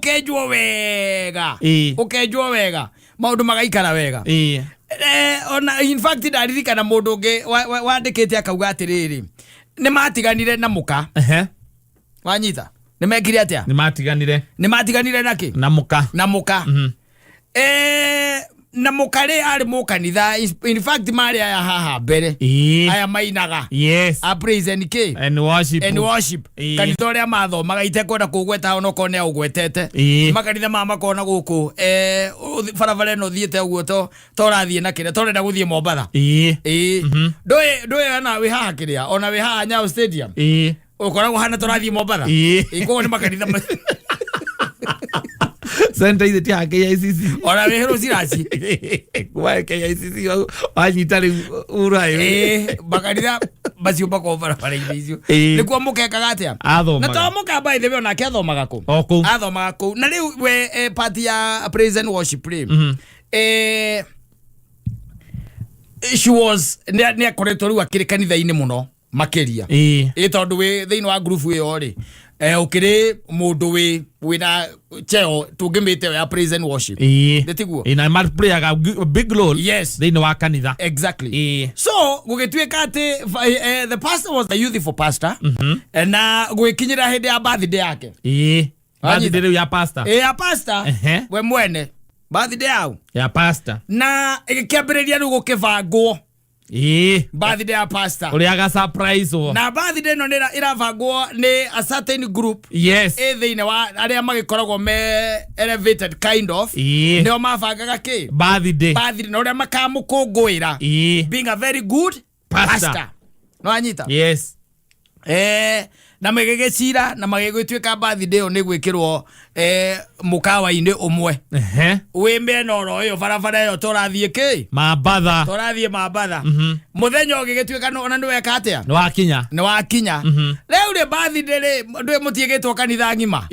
ukenjwo wega maundu magaikara wega ona in fact ndaririkana mundu ungi wandikite akauga atiriri ni matiganire na muka wanyita ni mekire atia ni matiganire naki na muka na mukare ari mukanitha in fact mari aya haha mbere aya mainaga a praise and worship kanitha ria mathomaga itekwenda kugweta ono kone ugwetete makanitha mama kona guku barabara no thiete uguo to rathie na kire torenda guthie Mombatha ndoe na wi haha kiria ona wi haha Nyayo stadium ukoragwo hana torathie Mombatha iko ni makanitha Senta ide tia KICC. Ora wehero siraci. Kwa KICC wanyita ri urai. Bakarira bacio bako bara icio. Nikuo mukekaga atia? Athomaga. Na to muka by the way ona athomaga ku. Athomaga ku. Na riu we party ya praise and worship she was ne akoretwo riu akiri kanitha-ini muno makeria. Tondu we thiini wa group we ori. Ukiri mundu wina cheo tungimite ya praise and worship ndetiguo ina mar play a big role they know kanitha exactly so gugitweka ati the pastor was the youthful pastor na gwikinyira hindi ya birthday yake birthday ya pastor ya pastor we mwene birthday yao ya pastor na ikiambiriria ru gukivangwo birthday ya pastor uriaga surprise na birthday no nira iravangwo ni a certain group thiine wa aria magikoragwo me elevated kind of nio mabangaga ki birthday no ria makamukungwira being a very good pastor no anyita na magegecira na magegwitwika birthday o ni gwikirwo mukawa-ini umwe wimbe no ro yo barabara yo torathie ki Mombatha torathie Mombatha muthenya ogigitwika no na ndweka atia no wakinya riu ri birthday ndwe mutiegitwo kanitha ngima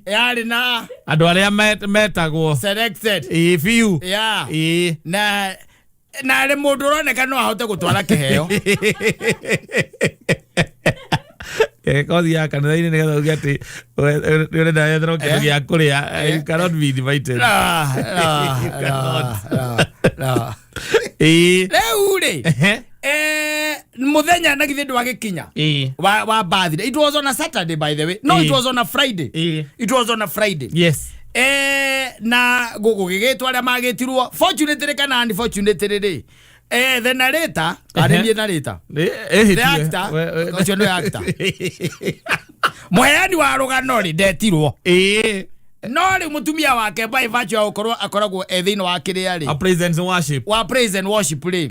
yari na andu aria metagwo selected few na ri mundu roneka no ahote gutwara kiheo kozi ya kanitha-ini ni getha ugati urenda yethero kindu gia kuria you cannot be invited riu ri muthenya na githe ndwagikinya wa birthday it was on a Saturday by the way no it was on a Friday na gugigitwa aria magitirwo fortunately kana unfortunately ri the narrator the actor ocio no actor muheani wa rugano ri ndetirwo no ri mutumia wake by virtue ya ukorwo akoragwo thiini wa kiria ri praise and worship ri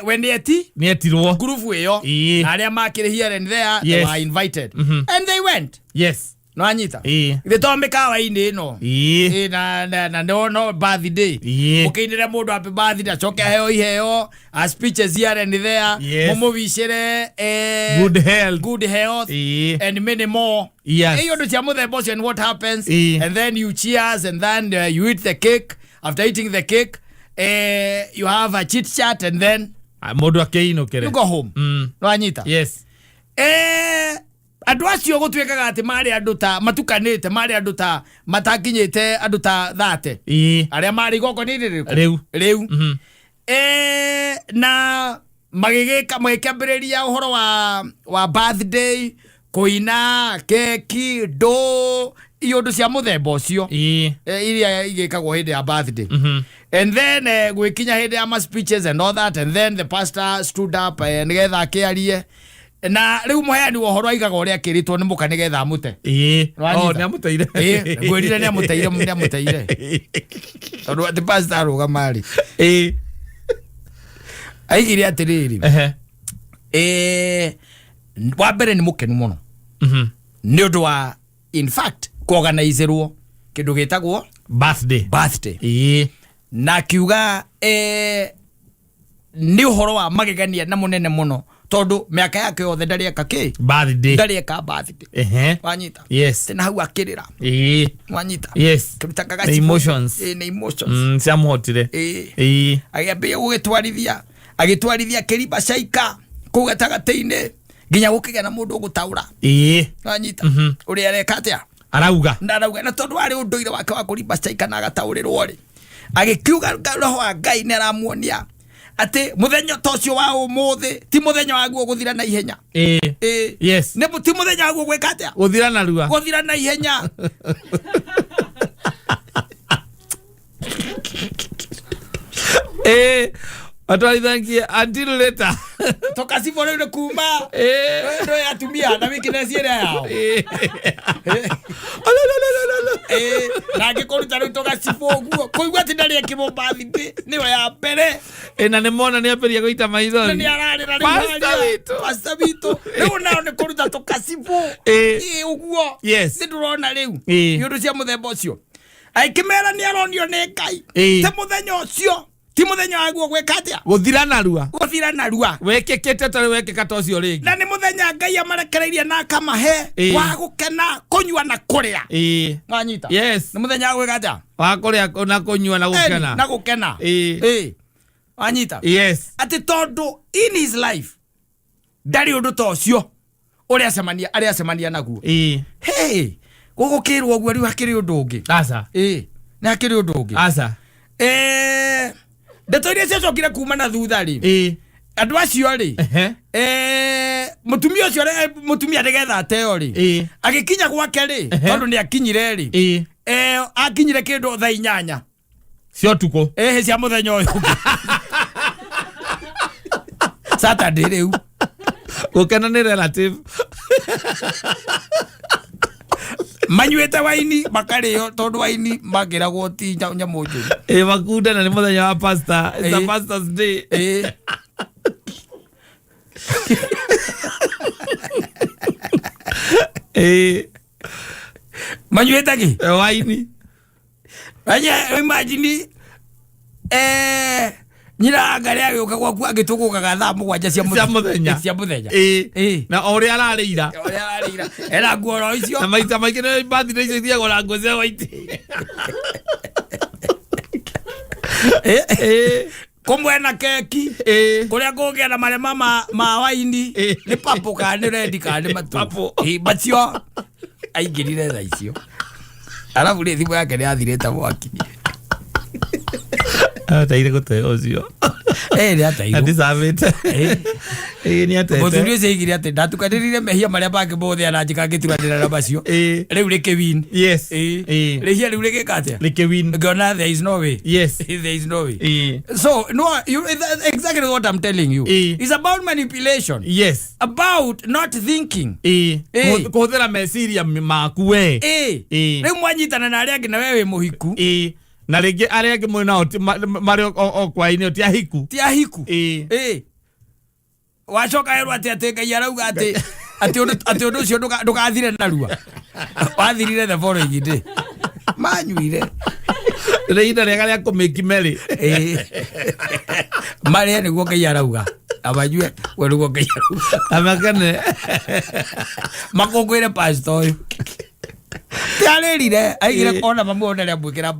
when they etirwo group iyo na aria makire here and there they were invited and they went no anyita ithe to mikawa-ini ino na no birthday ukiinire mundu happy birthday acoke heo a speeches here and there mumuvicire good health and many more iyo ndo cia muthemba ucio and what happens and then you cheers and then you eat the cake after eating the cake you have a chit chat and then mundu akiinukire you go home no anyita Andũ acio gũtuĩkaga atĩ marĩ andũ ta matukanĩte marĩ andũ ta matakinyĩte andũ ta 30 arĩa marĩ igongona-inĩ rĩu na magĩkĩambĩrĩria ũhoro wa birthday kũina keki ndũ iũndũ cia mũthemba ũcio iria igĩkagwo hĩndĩ ya birthday and then gwĩkinya hĩndĩ ya speeches and all that and then the pastor stood up nĩgetha akĩarie na rĩu mũheani wa ũhoro aigaga ũrĩa akĩrĩtwo nĩ mũka nĩgetha amũte nĩamũteire ngwĩrire nĩamũteire tondũ the pastor arũgama rĩ aigire atĩrĩrĩ wa mbere nĩ mũkenu mũno nĩ ũndũ wa in fact kuorganize-rwo kĩndũ gĩtagwo birthday na kiuga nĩ ũhoro wa magegania na mũnene mũno tondũ mĩaka yake yothe ndarĩeka birthday wanyita tena hau akĩrĩra wanyita kĩrutaga emotions ciamũhotire agĩambia agĩtwarithia kĩrimba caika kũu gatagatĩ-inĩ nginya gũkĩgĩa na mũndũ ũgũtaũra wanyita ũrĩa areka atĩa arauga na tondũ arĩ ũndũire wake wa kũrimba caika na agataũrĩrwo rĩ agĩkiuga roho wa Ngai nĩ aramuonia atĩ mũthenya tocio wa ũmũthĩ ti mũthenya waguo gũthira na ihenya nĩ ti mũthenya waguo gwĩka atĩa gũthira na ihenya atwarithangie until later tokasibo rĩu nĩ kuma ndo ya tumia na weakness ĩrĩa yao na angĩkũruta rĩu tokasibo ũguo kũigua atĩ ndarĩ ekĩrwo birthday nĩyo ya mbere na nĩ mona nĩ ambĩrĩria gũita maithori nĩ ararĩra pastor witũ rĩu nao nĩ kũruta tokasibo ũguo nĩ ndũrona rĩu nĩ ũndũ cia mũthemba ũcio aikĩmera nĩ aronio nĩ Ngai te mũthenya ũcio ti mũthenya waguo gwĩka atĩa gũthira narua wekĩkĩte tondũ wekĩka ta ũcio rĩngĩ na nĩ mũthenya Ngai amarekereirie na akamahe wa gũkena kũnyua na kũrĩa wanyita nĩ mũthenya wa gwĩka atĩa wa kũrĩa na kũnyua na gũkena wanyita atĩ tondũ in his life ndarĩ ũndũ ta ũcio ũrĩa acemania naguo gũgũkĩrwo ũguo rĩu hakĩrĩ ũndũ ũngĩ nĩ hakĩrĩ ũndũ ũngĩ ndeto iria ciacokire kuma na thutha rĩ andũ acio rĩ mũtumia ũcio mũtumia nĩgetha ateo rĩ agĩkinya gwake rĩ tondũ nĩ akinyire rĩ akinyire kĩndũ thaa 8 cia ũtukũ cia mũthenya ũyũ Saturday rĩu gũkena nĩ relative manyuĩte waini makarĩo tondũ waini makĩragwo ti nyamũ njũru makunda na nĩ mũthenya wa pastor it's a pastor's day manyuĩte kĩ waini imagine nyina Ngarĩ agĩũka gwaku agĩtũgũkaga thaa 7 cia mũthenya na ũrĩa ararĩira era nguo icio na maita maingĩ nĩ birthday icio ithiagwo na nguo cia white kũmwe na keki kũrĩa kũgĩa na marema ma waini nĩ papo kana nĩ red kana nĩ matũ macio aingĩrire thaa icio arabu rĩ thimũ yake nĩ yathirĩte mwaki ataire gũte ũcio nĩ ataire ndisavĩte nĩ atete mũthuri ũcio aigire atĩ ndatukanĩrĩire mehia marĩa mangĩ mothe ananjĩka ngĩturanĩra na macio rĩu rĩkĩwin rĩhia rĩu rĩgĩka atĩa rĩkĩwin ngona there is no way there is no way so no exactly what I'm telling you it's about manipulation about not thinking kũhũthĩra meciria maku we rĩu mwanyitana na arĩa angĩ na wewe mũhiku na rĩngĩ arĩa angĩ mwĩ nao marĩ o kwainĩ ti ahiku wacoka erwo atĩ Ngai arauga atĩ ũndũ ũcio ndũgathire narua wathirire the following day manyuire rĩ ihinda rĩega rĩa kũmĩki merĩ marĩa nĩguo Ngai arauga abanyue we nĩguo Ngai arauga amakene makũngũĩre pastor ũyũ tiarĩrire aigire kona mamuonerea mwĩkĩra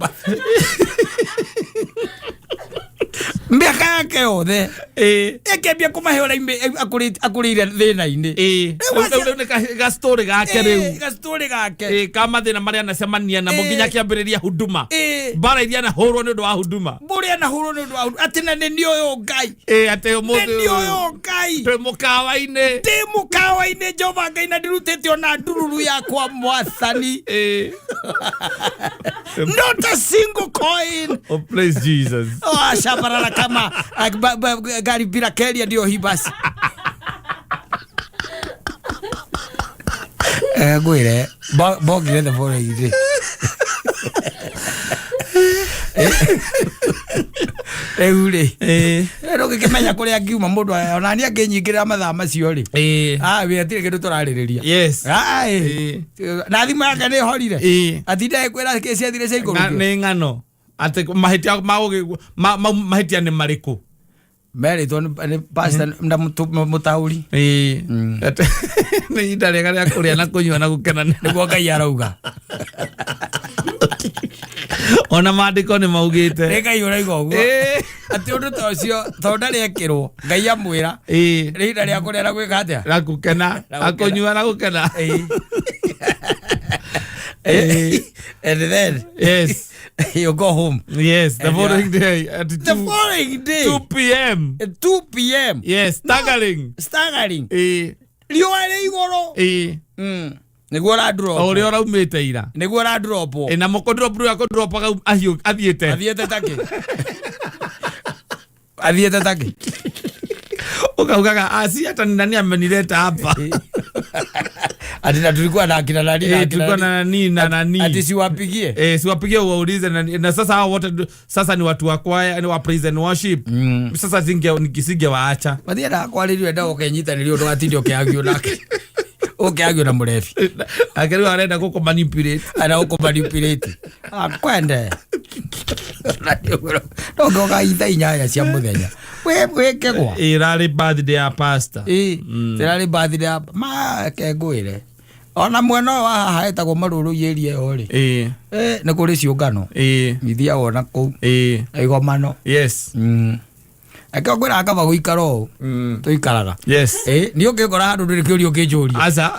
Mbeca yake yothe ekembia kumahora ime akurire thina-ini ga story gake riu ga story gake kama thina maria anacemania na muginya kiambiriria huduma bara iria na hurwo ni undu wa huduma buria na hurwo ni undu wa atina ni uyu ngai ate umuthi ni uyu ngai ndi mukawa-ini Jehova Ngai na ndirutite ona ndururu yakwa mwathani not a single coin. Oh, praise Jesus. Oh, shabarala kama gari bila kelia ndio hii basi. Gwire bogire the for ide. Ule ero gikimenya kuria ngiuma mundu ona ni anginyingirira mathaa macio ri we atire kindu turaririria yes na thimu yake ni horire atinde kwira kesi athire cia iguru ni ngano ate mahitia mahitia ni mariku Mary ton ni pastor nda mutauri ni idare garia kuria na kunywa na gukena niguo Ngai arauga ona maandiko ni maugite Ngai uraiga uguo ati undu ta ucio tonda riekirwo Ngai amwira rinda ria kuria na gwika atia na gukena akunywa na gukena and then yes you go home. Yes, the following day at 2 p.m. 2 p.m. Yes, staggering. Riũa rĩ igũrũ. Nĩguo ra drop. O rĩo raumĩte ira. Nĩguo ra drop. Na mũko drop rĩu akondropaga athiĩte. Athiĩte taki. Ukaugaga asi hata ni nani amenileta hapa. Ati na tulikuwa na akina nani tulikuwa na nani ati siwapigie siwapigie waulize na sasa hao wote sasa ni watu wa kwaya ni wa praise and worship sasa nikisinge waacha bathia na kwaliriwe nda ukenyitanĩrio ndo atindi ukiagio nake ukiagio na murefi akeri arenda guko manipulate ana uko manipulate kwende ndo ga inya cia muthenya we kegwa irari birthday ya pastor irari birthday ya ma kengwire ona mwena wa haha etagwo maruru yerie ori ni kuri ciungano ithia wona ku igomano yes akio gwira akaba guikaro tuikaraga yes ni ukikora handu ndiri kiurio kinjuria asa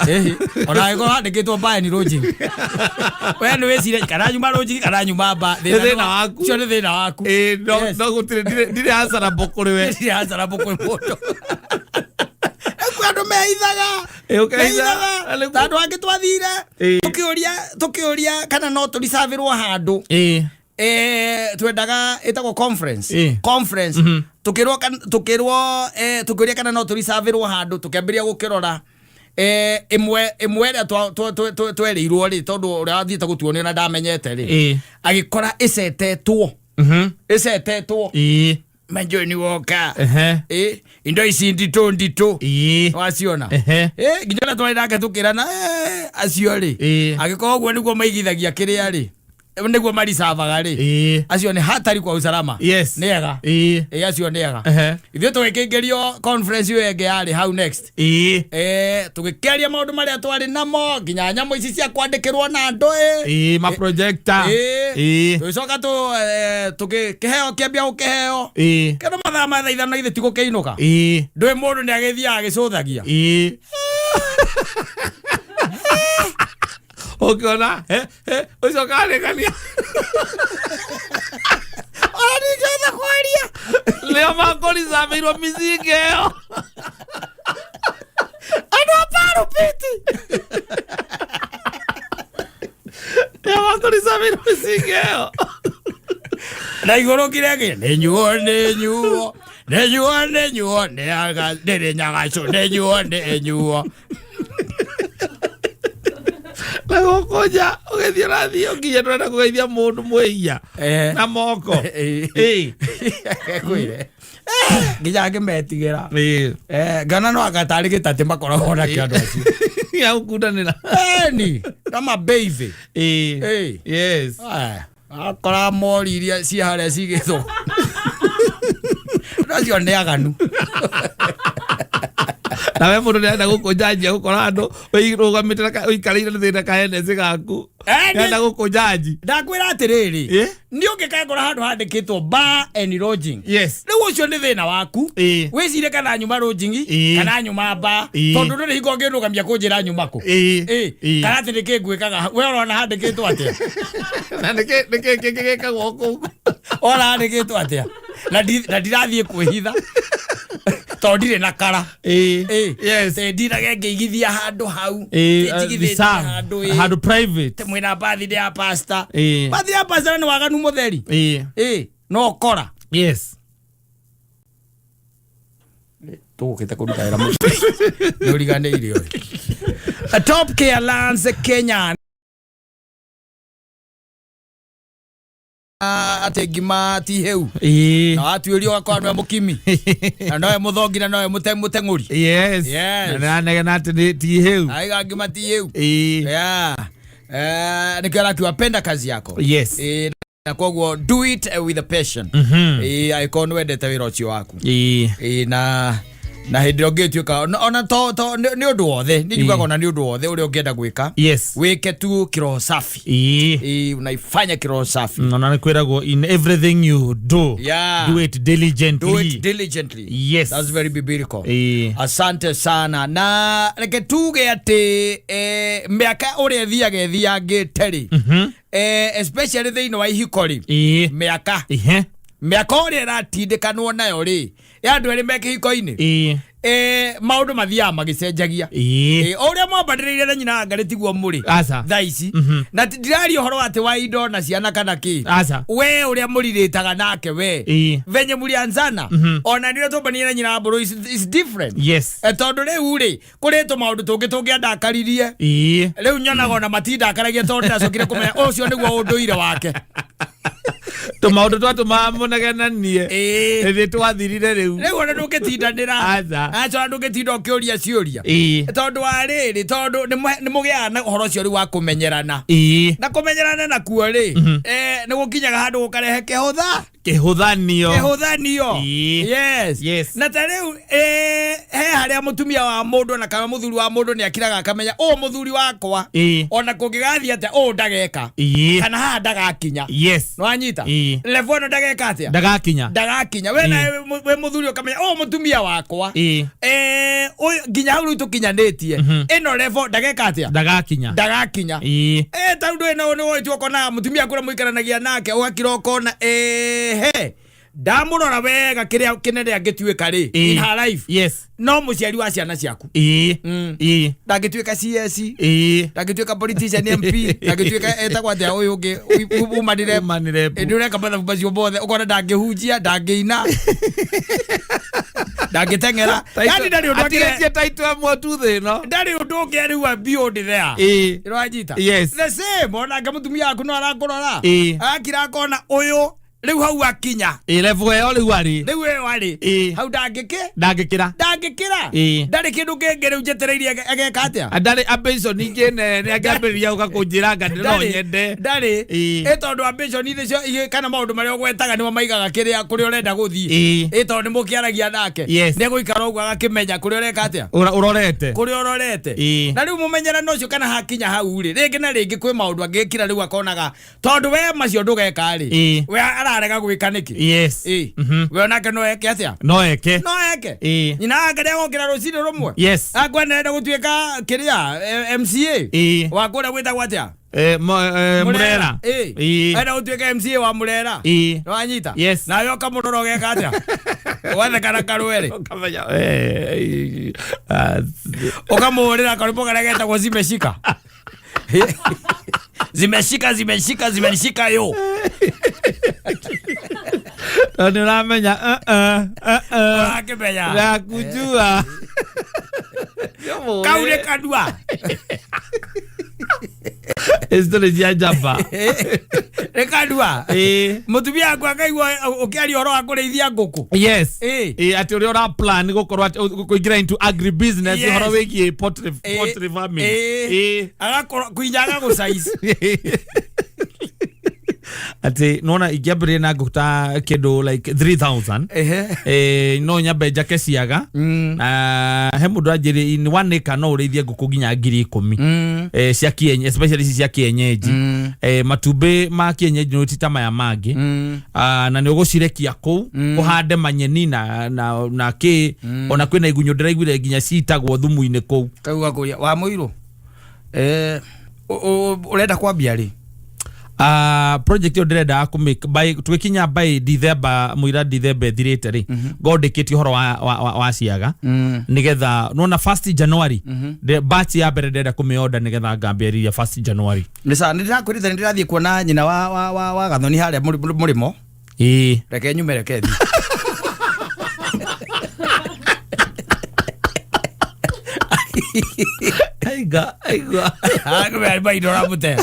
ona iko handikitwo mbae ni roji we ni wecire kana nyuma roji kana nyuma mba thina waku cio ni thina waku no gutire ndire hasara bokuri we ndire hasara bokuri mundu andu meithaga tandu angi twathire tukiuria kana no tulisavirwo handu twendaga itagwo conference tukiuria kana no tulisavirwo handu tukiambiria gukirora imwe ria twerirwo ri tondu uria wathiite gutuonio na ndamenyete ri agikora icetetwo manjoni woka indo ici ndito waciona nginya twari nake tukirana acio ri agikorwo guo niguo maigithagia kiria ri niguo marisavaga ri acio ni hatari kwa usalama niega acio niega ithuĩ tũgĩkĩingĩrio conference ĩyo ĩngĩ yarĩ hau next tũgĩkĩaria maũndũ marĩa twarĩ namo nginya nyamũ ici cia kwandĩkĩrwo na andũ maprojector tũgĩcoka tũgĩkĩheo kĩambia gũkĩheo kĩndũ mathaa ma thaa ithano ithe ti gũkĩinũka ndũĩ mũndũ nĩ agĩthiaga agĩcũthagia ukiona ucio karekania oni ngetha kwaria leo makorisavirwo mizinga ĩyo andũ aparo piti leo makorisavirwo mizinga ĩyo na igũrũ kĩrĩa nĩnyuo ndĩrĩ nyagaco nĩnyuo nagokoja ugethia rathi ukinya ndurenda kugeithia mundu mwĩia na moko kwire nginya ngimetigĩra ngana no agatari gĩtatĩ makoragwo na kĩandũ acio ya ukundanĩra ni kama baby yes akora mori iria ciĩ harĩa cigĩthwo nacio nĩ aganu Na we mundu nenda gukunjanjia gukora andu uirugamite na uikarire thina kaene zigaku nenda gukunjanji ndakwira atiriri ni ungikagora handu handikitwo bar and lodging riu ucio ni thina waku wicire kana nyuma lodging kana nyuma bar tondu nduri hingo ngirugamia kunjira nyuma ku kana ati nikingwikaga we urona handikitwo atia na nikigikagwo ku ora handikitwo atia na ndirathie kwihitha tondire na kara ndira ngigithia handu hau handu private mwina bathi ya pastor ni Waganu mutheri no kora tukite kuruta era mu nurigane irio a top care lands Kenya ategima ti heu na atuirio akwa no mukimi na no muthongi na no mutenguri na na ti heu aiga ngima ti heu nikala tuapenda kazi yako na kwa do it with a passion aikonu wendete wira ucio waku na hindiro ngituika ona to ni undu wothe ni njugaga ona ni undu wothe uri ungienda gwika wike tu kiroho safi unaifanya kiroho safi ona ni kwiragwo in everything you do do it diligently that's very biblical asante sana na reke tuge ati miaka uri thiaga ngiteri especially thini wa ihikori miaka uri ratindikanwo nayo ri andu eri meke hiko-ini maundu mathia magicenjagia uria mwambaririe na nyina ngari tiguo muri thaici na ndirari uhoro ati wa indo na ciana kana ki we uria muriritaga nake we venye mulianzana ona ndio tombania na nyina mburu is different tondu riu ri kurito maundu tungianda akaririe riu nyonaga ona matinda akaragia tondu ndacokire kumenya ucio niguo unduire wake maundu twatu mamunegenanie ethi twathirire riu ona ndugitindanira acha ndugitinda ukiuria ciuria tondu wa riri tondu ni mugiaga na uhoro cio ri wa kumenyerana na kumenyerana na kuo ri ni gukinyaga handu gukarehe kihuthanio na tariu he haria mutumia wa mundu na kana muthuri wa mundu ni akiraga akamenya muthuri wakwa ona kungigathi ate ndageka kana ha ndagakinya no anyita level no ndageka ate ndagakinya we muthuri ukamenya mutumia wakwa ginya hau tukinyanetie ino level ndageka ate ndagakinya tandu ino ni woitwo kona mutumia kura muikaranagia nake ugakira ukona ndamurora wega kiria kinene angituika ri in her life no muciari wa ciana ciaku ndangituika CS ndangituika politician MP ndangituika etagwa atia uyu ungi umanire ndureka bathabu bothe ukona ndangihunjia ndangiina ndangitengera yani ndari undu akire taitwa motu thino ndari undu ungi riu beyond there irwajita the same ona ngamutumia aku no arakurora akira kona uyu riu hau akinya level yo riu ari hau ndangikira ndari kindu kenge riu jetereirie ageka atia ndari ambition ingine ni angambiriria ugakunjira ngandi no nyende ndari tondu ambition icio kana maundu maria gwetaga ni maigaga kiria kuri urenda guthii tondu ni mukiaragia nake ni guikara ugu agakimenya kuri ureka atia urorete na riu mumenyerano ucio kana hakinya hau ri ringi na ringi kwi maundu angikira riu akonaga tondu we macio ndugeka ri we arega gwika niki we onake no eke atia no eke nyina ngaria gukira rucini rumwe agwenderera gutuika kiria MCA wakura gwita gwatia Murera enda gutuika MCA wa Murera no anyita na yo kamuroro geka atia wathe kana karwere ukamenya ukamurira karipo karageta kwa zimeshika yo ni uramenya akimenya na kujua kaure kadua Esto ya jamba rekadua mutumia akwa akaigwa ukiari horo akureithia nguku ati uri ora plan gukorwa kuingira into agri business horo wiki poultry farming agakora kuinyaga go size ati nona igiambire na nguta kindu like 3000 no nyambe njake ciaga he mundu anjiri in 1 acre no urithie nguku nginya 10,000 cia kienyeji, especially cia kienyeji. Matumbi ma kienyeji no tita maya mangi na ni ugucirekia ku uhande manyeni na ki ona kwina igunyo ndiraiguire nginya citagwo thumu-ini ku kauga kuria wa muiru urenda kwambia ri project yo ndirenda ku make by twikinya by December muira December thirite ri ngondikiti horo wa ciaga nigetha nona 1st January the batch ya mbere ndirenda kumioda nigetha ngambia 1st January nisa ndirakwirita ndirathie kuona nyina wa gathoni haria murimo reke nyume reke thi aiga agwe bai dora mute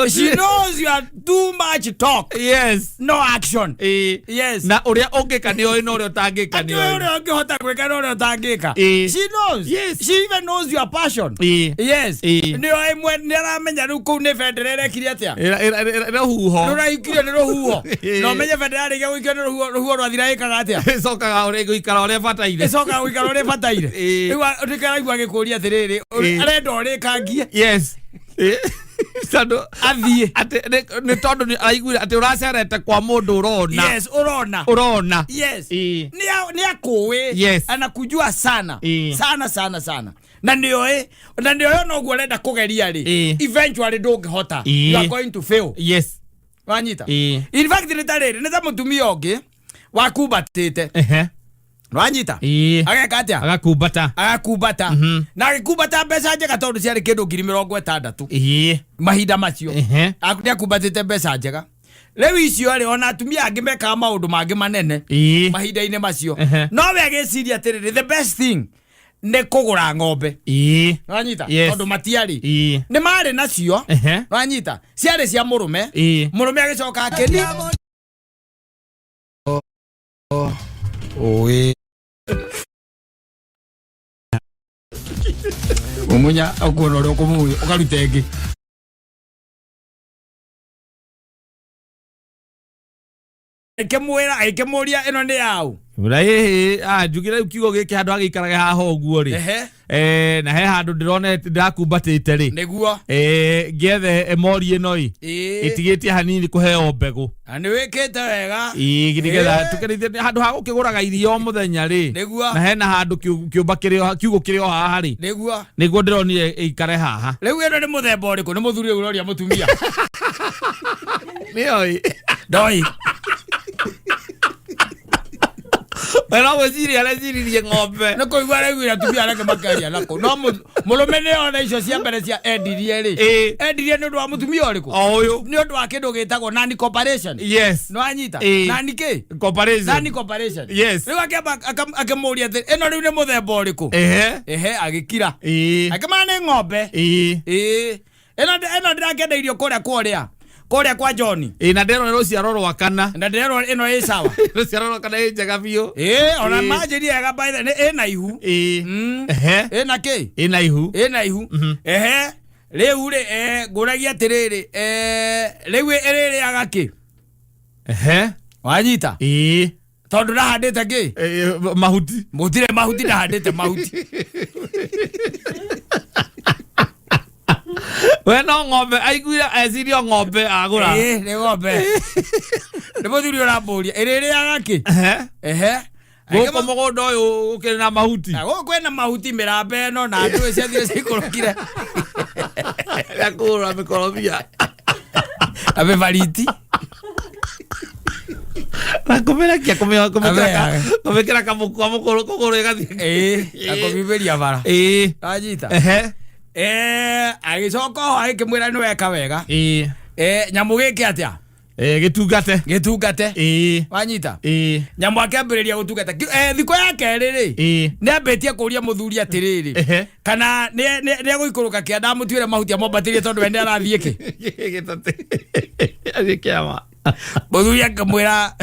she knows you are too much talk. Yes. No action. Yes. Na uria ongeka ni oi no uria utangika ni oi. Uria ongehota gwika no uria utangika. She knows. Yes. She even knows your passion. Yes. Ni oi mwe ni aramenya ru ku ni federere kiri atia. Ro huho. No raikire ni ro huho. No menye federere ge gwikio ni ro huho ro thira ikaga atia. Sokaga uri guikara uria bataire. Sokaga guikara uria bataire. Riu ndikara igwa gikuria atiriri. Arenda uri kangie. Yes. Sando athie ate ni tondu ni aiguira ati uracerete kwa mundu urona. Yes, urona. Yes. Ni akuwi. Yes. Anakujua sana. Sana. Na ndio no gwenda kugeria ri. Eventually ndungihota. You are going to fail. Yes. Wanyita. In fact ni tariri ni ta mutumia ongi waku batite. Wanyita. Agakatia. Agakubata. Na agikubata mbeca njega tondu ciari kindu 60,000. Mahinda macio. Akutia kubatite mbeca njega. Riu icio ri ona atumia angi meka maundu mangi manene. Mahinda-ini macio. No wegeciria atiriri the best thing ne kugura ng'ombe. Wanyita. Tondu matiari. Ni mari nacio. Wanyita. Ciari cia murume. Murume agicoka akeni. Owe. Umunya akuona uri kumuyo ukarutenge. Kemuria ino ni yau. Ura njugire kiugo giki handu agikaraga haha uguo ri. Na he handu ndirone ndakumbatite ri. Niguo. Ngethe emori ino itigitie hanini kuheo mbegu. Ani wikite wega. Nigetha tukerithie handu ha gukiguraga irio muthenya ri. Na he na handu kiumba kiugo kirio haha ri. Niguo ndironire ikare haha. Riu ino ni muthemba uriku ni muthuri uroria mutumia. Ni oi. Doi. Wena waziri alaziririe ng'ombe. Nako igwara igwira tubia arake makaria nako. No murume ni ona icio cia mbere cia endirie ri. Endirie ni undu wa mutumia uriku. Oyo. Ni undu wa kindu gitagwo nani corporation. Yes. No anyita. Nani ki? Corporation. Nani corporation. Yes. Riu akamuria ati ino riu ni muthemba uriku. Agikira. Akama ni ng'ombe. Ino ndirakenda irio kuria kwa John. Na ndero no ciaroro wakana. Na ndero ino ĩ sawa. No ciaroro kana njega biyo. Ona majiri ega by the ĩna ihu. Ĩna ki? Ĩna ihu. Riu ri nguragia atiriri riu ĩrĩrĩ agaki. Wanyita. Tondu ndahandite ki? Mahuti. Mutire mahuti ndahandite mahuti. Wena ng'ombe aiguira acirio ng'ombe agura. Ni ng'ombe. Ni muthuri uramburia ĩrĩrĩ agaki. Guko mugondo uyu ukiri na mahuti. Guko kwena mahuti mirambe no na andu cia thire cikurukire. Yakura mikorobia. Abe variti. Nakumerakia kumekera kamukuru kuguru gathi. Akobiberia bara. Ajita. Agicoka ho agikimwira ni weka wega. Nyamu giki atia? Gitungate. Wanyita. Nyamu akambiriria gutungata. Thiko yake riri. Ni ambitie kuria muthuri atiriri. Kana ni aguikuruka kianda mutwire mahuti amobatirie tondu wende arathie ki. Gitate. Agikiama. Muthuri akamwira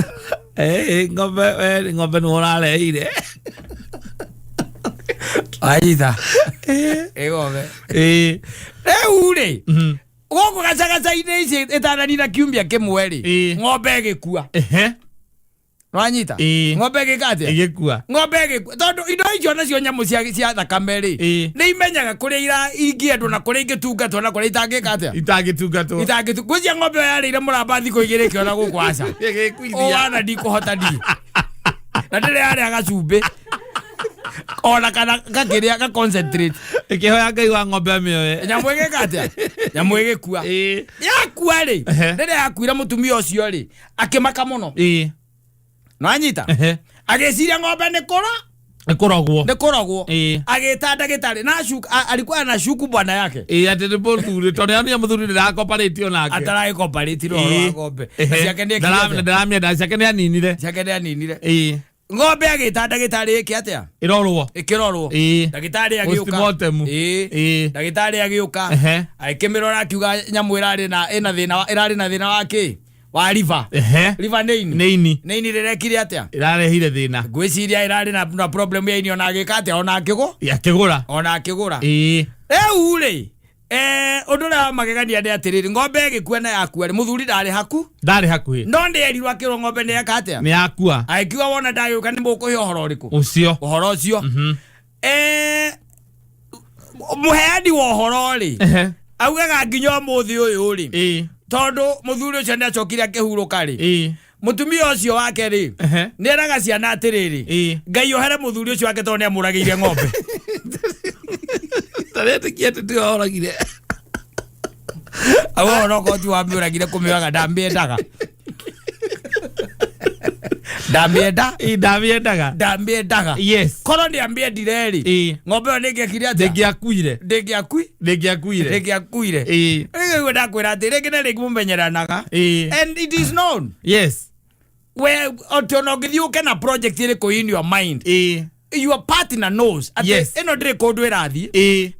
ng'ombe ni urareire. Aitha. Ng'ombe rĩu-rĩ gũkũ gacagaca-inĩ ici ĩtananina kiumia kĩmwe rĩ ng'ombe ĩgĩkua Wanyita ng'ombe ĩgĩka atĩa ĩgĩkua tondũ indo icio nacio nyamũ cia thakame rĩ nĩ imenyaga kũrĩa ingĩendwo na kũrĩa ingĩtungatwo na kũrĩa itangĩka atĩa itangĩtungatwo gwĩcia ng'ombe ĩyo yarĩire mũramba thikũ igĩrĩ ĩkĩona gũkũ aca wana ndikũhota na ndĩrĩ yarĩa gacumbĩ ona kana gakĩrĩa ga concentrate ĩkĩhoya Ngai wa ng'ombe amĩoe nyamũ ĩgĩka atĩa nyamũ ĩgĩkua yakua rĩ rĩrĩa yakuire mũtumia ũcio rĩ akĩmaka mũno Nwanyita agĩciria ng'ombe nĩkũrogwo agĩta ndagĩtarĩ na alikuwa anashuku bwana yake ati nĩ mũthuri tondũ nĩ mũthuri ndĩrakoparatio nake ataragĩkoparatio na ng'ombe ndaramĩenda ciake nĩ aninire ng'ombe agĩta ndagĩtarĩ ĩkĩ atĩa ĩkĩrorwo ndagĩtarĩ agĩũka akĩmĩrora akiuga nyamũ ĩrarĩ na thĩna wa kĩ wa liver nĩ ini rĩrekire atĩa ĩrarehire thĩna ngwĩciria ĩrarĩ na problem ya ini ona agĩka atĩa ona akĩgũra rĩu-rĩ ũndũ ũrĩa magegania nĩ atĩrĩrĩ ng'ombe ĩgĩkua na yakua rĩ mũthuri ndarĩ hakuhĩ no ndĩerirwo akĩrwo ng'ombe nĩ yeka atĩa nĩ yakua agĩkiuga wona ndagĩũka nĩ mũkũhe ũhoro ũrĩkũ ũhoro ũcio mũheani wa ũhoro rĩ augaga nginya ũmũthĩ ũyũ rĩ tondũ mũthuri ũcio nĩ acokire akĩhurũka rĩ mũtumia ũcio wake rĩ nĩ eraga ciana atĩrĩrĩ Ngai ohere mũthuri ũcio wake tondũ nĩ amũragĩire ng'ombe taretĩkia atĩ tĩoragire awo no koti wamĩũragire kũmĩoyaga ndamĩendaga yes korwo nĩ amĩendire rĩ ng'ombe ĩyo nĩngĩekire atĩa ndĩngĩakuire rĩu ndakwĩra atĩ rĩngĩ na rĩngĩ mũmenyeranaga and it is known yes where ona ũngĩthiĩ ũke na project ĩrĩkũ in your mind your partner knows yes eno ndire kodo erathi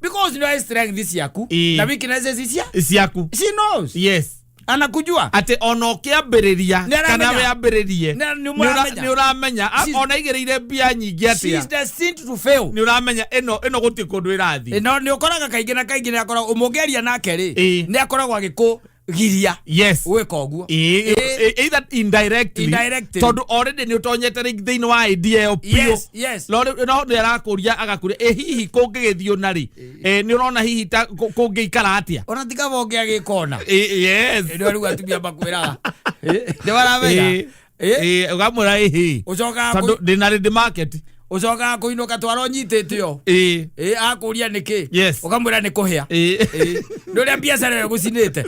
because no strength ciaku na weaknesses ciaku she knows yes anakujua ate ono kiambiriria kana we ambiririe ni uramenya ona igereire bia nyingi atia she is destined to fail ni uramenya eno guti kodo erathi no ni ukoraga kaingĩ na kaingĩ ni akora umugeria nake ri ni akoragwa giko giria yes weka uguo either indirectly tondu already ni utonyete thĩinĩ wa idea yo pio no nĩ arakuria agakuria hihi kũngĩgĩthio nari ni urona hihi ta kũngĩikara atia ona tiga bonge agĩkona yes ndio rĩu atumia makwĩraga nĩ waramenya ugamwĩra hihi tondu ndĩna ready market ucoka kuinuka twaro nyitĩte yo akuria niki ukamwĩra nĩ kũhĩa ndũrĩa biacara yo gucinĩte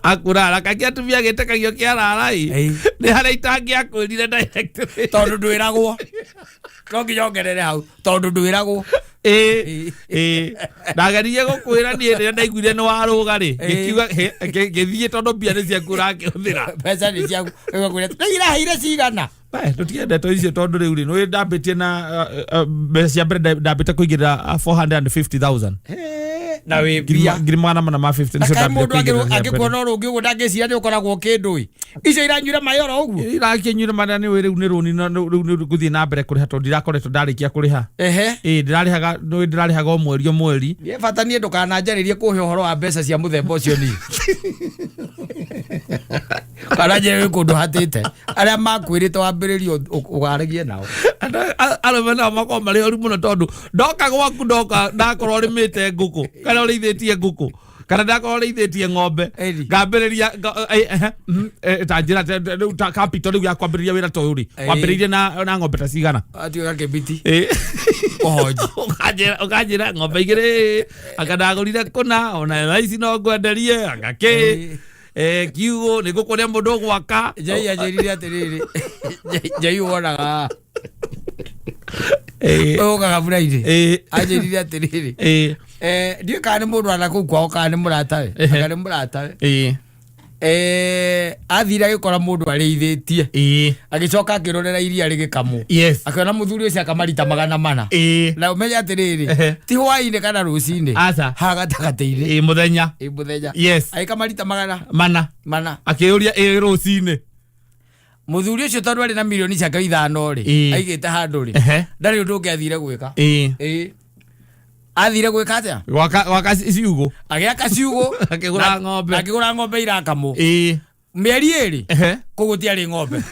akurara kakia tumia getekagio kiararai ni hara itangiakwirire direct tondu ndwiragwo no nginyongerere hau tondu ndwiragwo ndageririe gukwira ni rĩrĩa ndaiguire nĩ waruga rĩ ngikiuga ngĩthiĩ tondu mbia nĩ ciaku ũrakĩhũthĩra mbeca nĩ ciaku ũgakwĩra ndĩraheire cigana tutiendete icio tondu rĩu rĩ nĩ ndambĩtie na mbeca cia mbere ndambĩte kũigĩrĩra 450,000 na we bia ngiri magana mana ma 50 nicio ndambĩte kũigĩrĩra angĩkuona ũrũngĩ ũguo ndangĩciria nĩ ũkoragwo kĩndũ icio iranyuire mayoro ũguo irakĩnyuire mana nĩ rĩu nĩ rũni rĩu gũthiĩ na mbere kũrĩha tondũ ndirakoretwo ndarĩkia kũrĩha ndĩrarĩhaga o mweri nĩ bata niĩ ndũkananjarĩrie kũhe ũhoro wa mbeca cia mũthemba ũcio ni kana njĩre kũndũ hatĩte arĩa makwĩrĩte wambĩrĩrio ũgaragie nao arũme nao makorwo marĩ oru mũno tondũ ndoka gwaku ndakorwo rĩmĩte ngũkũ kana ũrĩithĩtie ngũkũ kana ndakorwo ũrĩithĩtie ng'ombe ngambĩrĩria ta njĩra capital rĩu ya kwambĩrĩria wĩra ta ũyũ rĩ wambĩrĩirie na ng'ombe ta cigana atuĩka kĩbiti ũkanjĩra ng'ombe igĩrĩ akandagũrire kũna ona thaici no ngwenderie agakĩ kiugo nĩ gũkũrĩa mũndũ gwaka Njai anjĩrire atĩrĩrĩ Njai wonaga ũgaga buraidi anjĩrire atĩrĩrĩ ndiũ kana nĩ mũndũ ana kũu kwao kana nĩ mũratawe kana nĩ mũratawe athira agĩkora mũndũ arĩithĩtie agĩcoka akĩrorera iria rĩgĩkamwo akĩona mũthuri ũcio akamarita 400 na ũmenya atĩrĩrĩ ti hwaĩ-inĩ kana rũcinĩ ha gatagatĩ-inĩ mũthenya agĩkamarita 400 akĩũria rũcinĩ mũthuri ũcio tondũ arĩ na milioni ciake 5 rĩ aigĩte handũ rĩ ndarĩ ũndũ ũngĩ athire gwĩka athire gwika atia gwaka ciugo agiaka ciugo akigura ng'ombe irakamo mieri eri kugutiari ng'ombe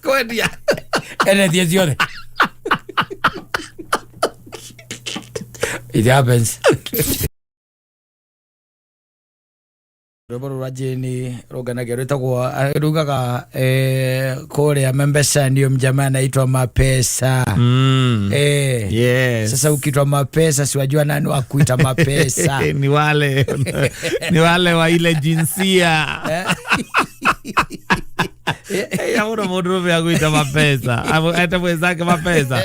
kwendia enetie ciothe it happens. Roboro rajeni roganaga rwitagwo rugaga kuria Mbeca ndio mjamaa anaitwa Mapesa. Yes. Sasa ukitwa Mapesa si wajua nani wa kuita Mapesa. ni wale wa ile jinsia. Ya ora modro vya kuita Mapesa. Hata mwenzake Mapesa.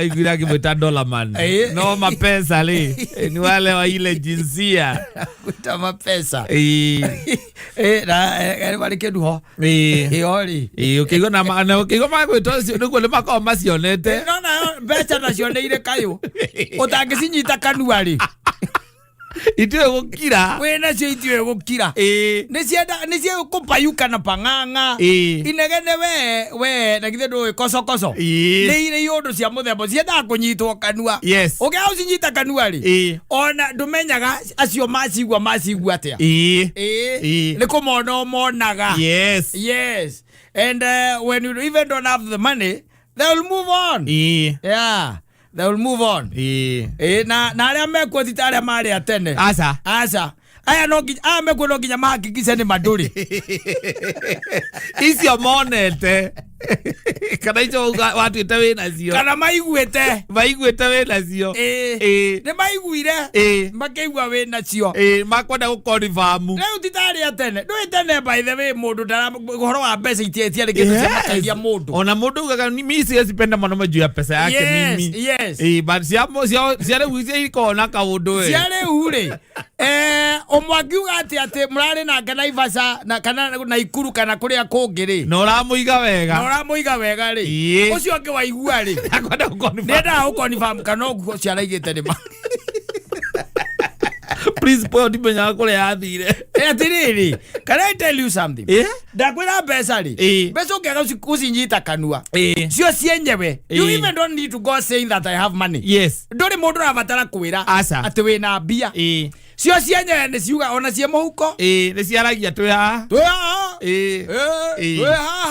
Igura kimwita dollar man. No Mapesa li. Ni wale wa ile jinsia. Kuita Mapesa. Wale keduho. Ori. Ukigo na ukigo magwito nuko le makoma macionete. No Mbeca nacioneire kayo. Utangicinyita kanuari. Itwe gukira wena cio itwe gukira nicienda kupayuka na pang'ang'a inegene we na githe ndũĩ kocokoco nĩ irĩ yũndũ cia mũthemba ciendaga kũnyitwo kanua ũkĩaga ũcinyita kanua rĩ ona ndũmenyaga acio macigua atĩa nĩ kũmona monaga yes and when you even don't have the money they will move on they will move on. Na aria mekuo ti aria mari atene. Asa. Aya no mekuo no nginya mahakikishe ni maduri. Icio monete. Kana icio watu itawe nacio. Kana maiguete we nacio. Ni maiguire. Makeigua we nacio. Makwenda gukonfirm. Rĩu ti tari atene. Ndũĩ tene by the way mundu ndara ũhoro wa mbeca itiatia rĩkĩte cia makairia mundu. Ona mundu ugaga mimi sipenda mano juu ya pesa yake mimi. Yes. But ciare wize ikona kaundu we. Ciare ure. Omwagiuga ati murari na Naivasha na kana na Ikuru kana kuria kungiri. No ramuiga wega ri. Ucio ke waigua ri. Akwenda gukonfirm. Nenda gukonfirm kana uguo ciaraigite ni ma. Please point menya kule athire. Atiriri. Can I tell you something? Ndakwira mbeca ri. Mbeca ukiaga ucinyita kanua. Cio cienyewe. You even don't need to go saying that I have money. Yes. Nduri mundu rabatara kwira ati wina mbia. Cio cienyewe ni ciuga ona cie muhuko. Ni ciaragia twi ha.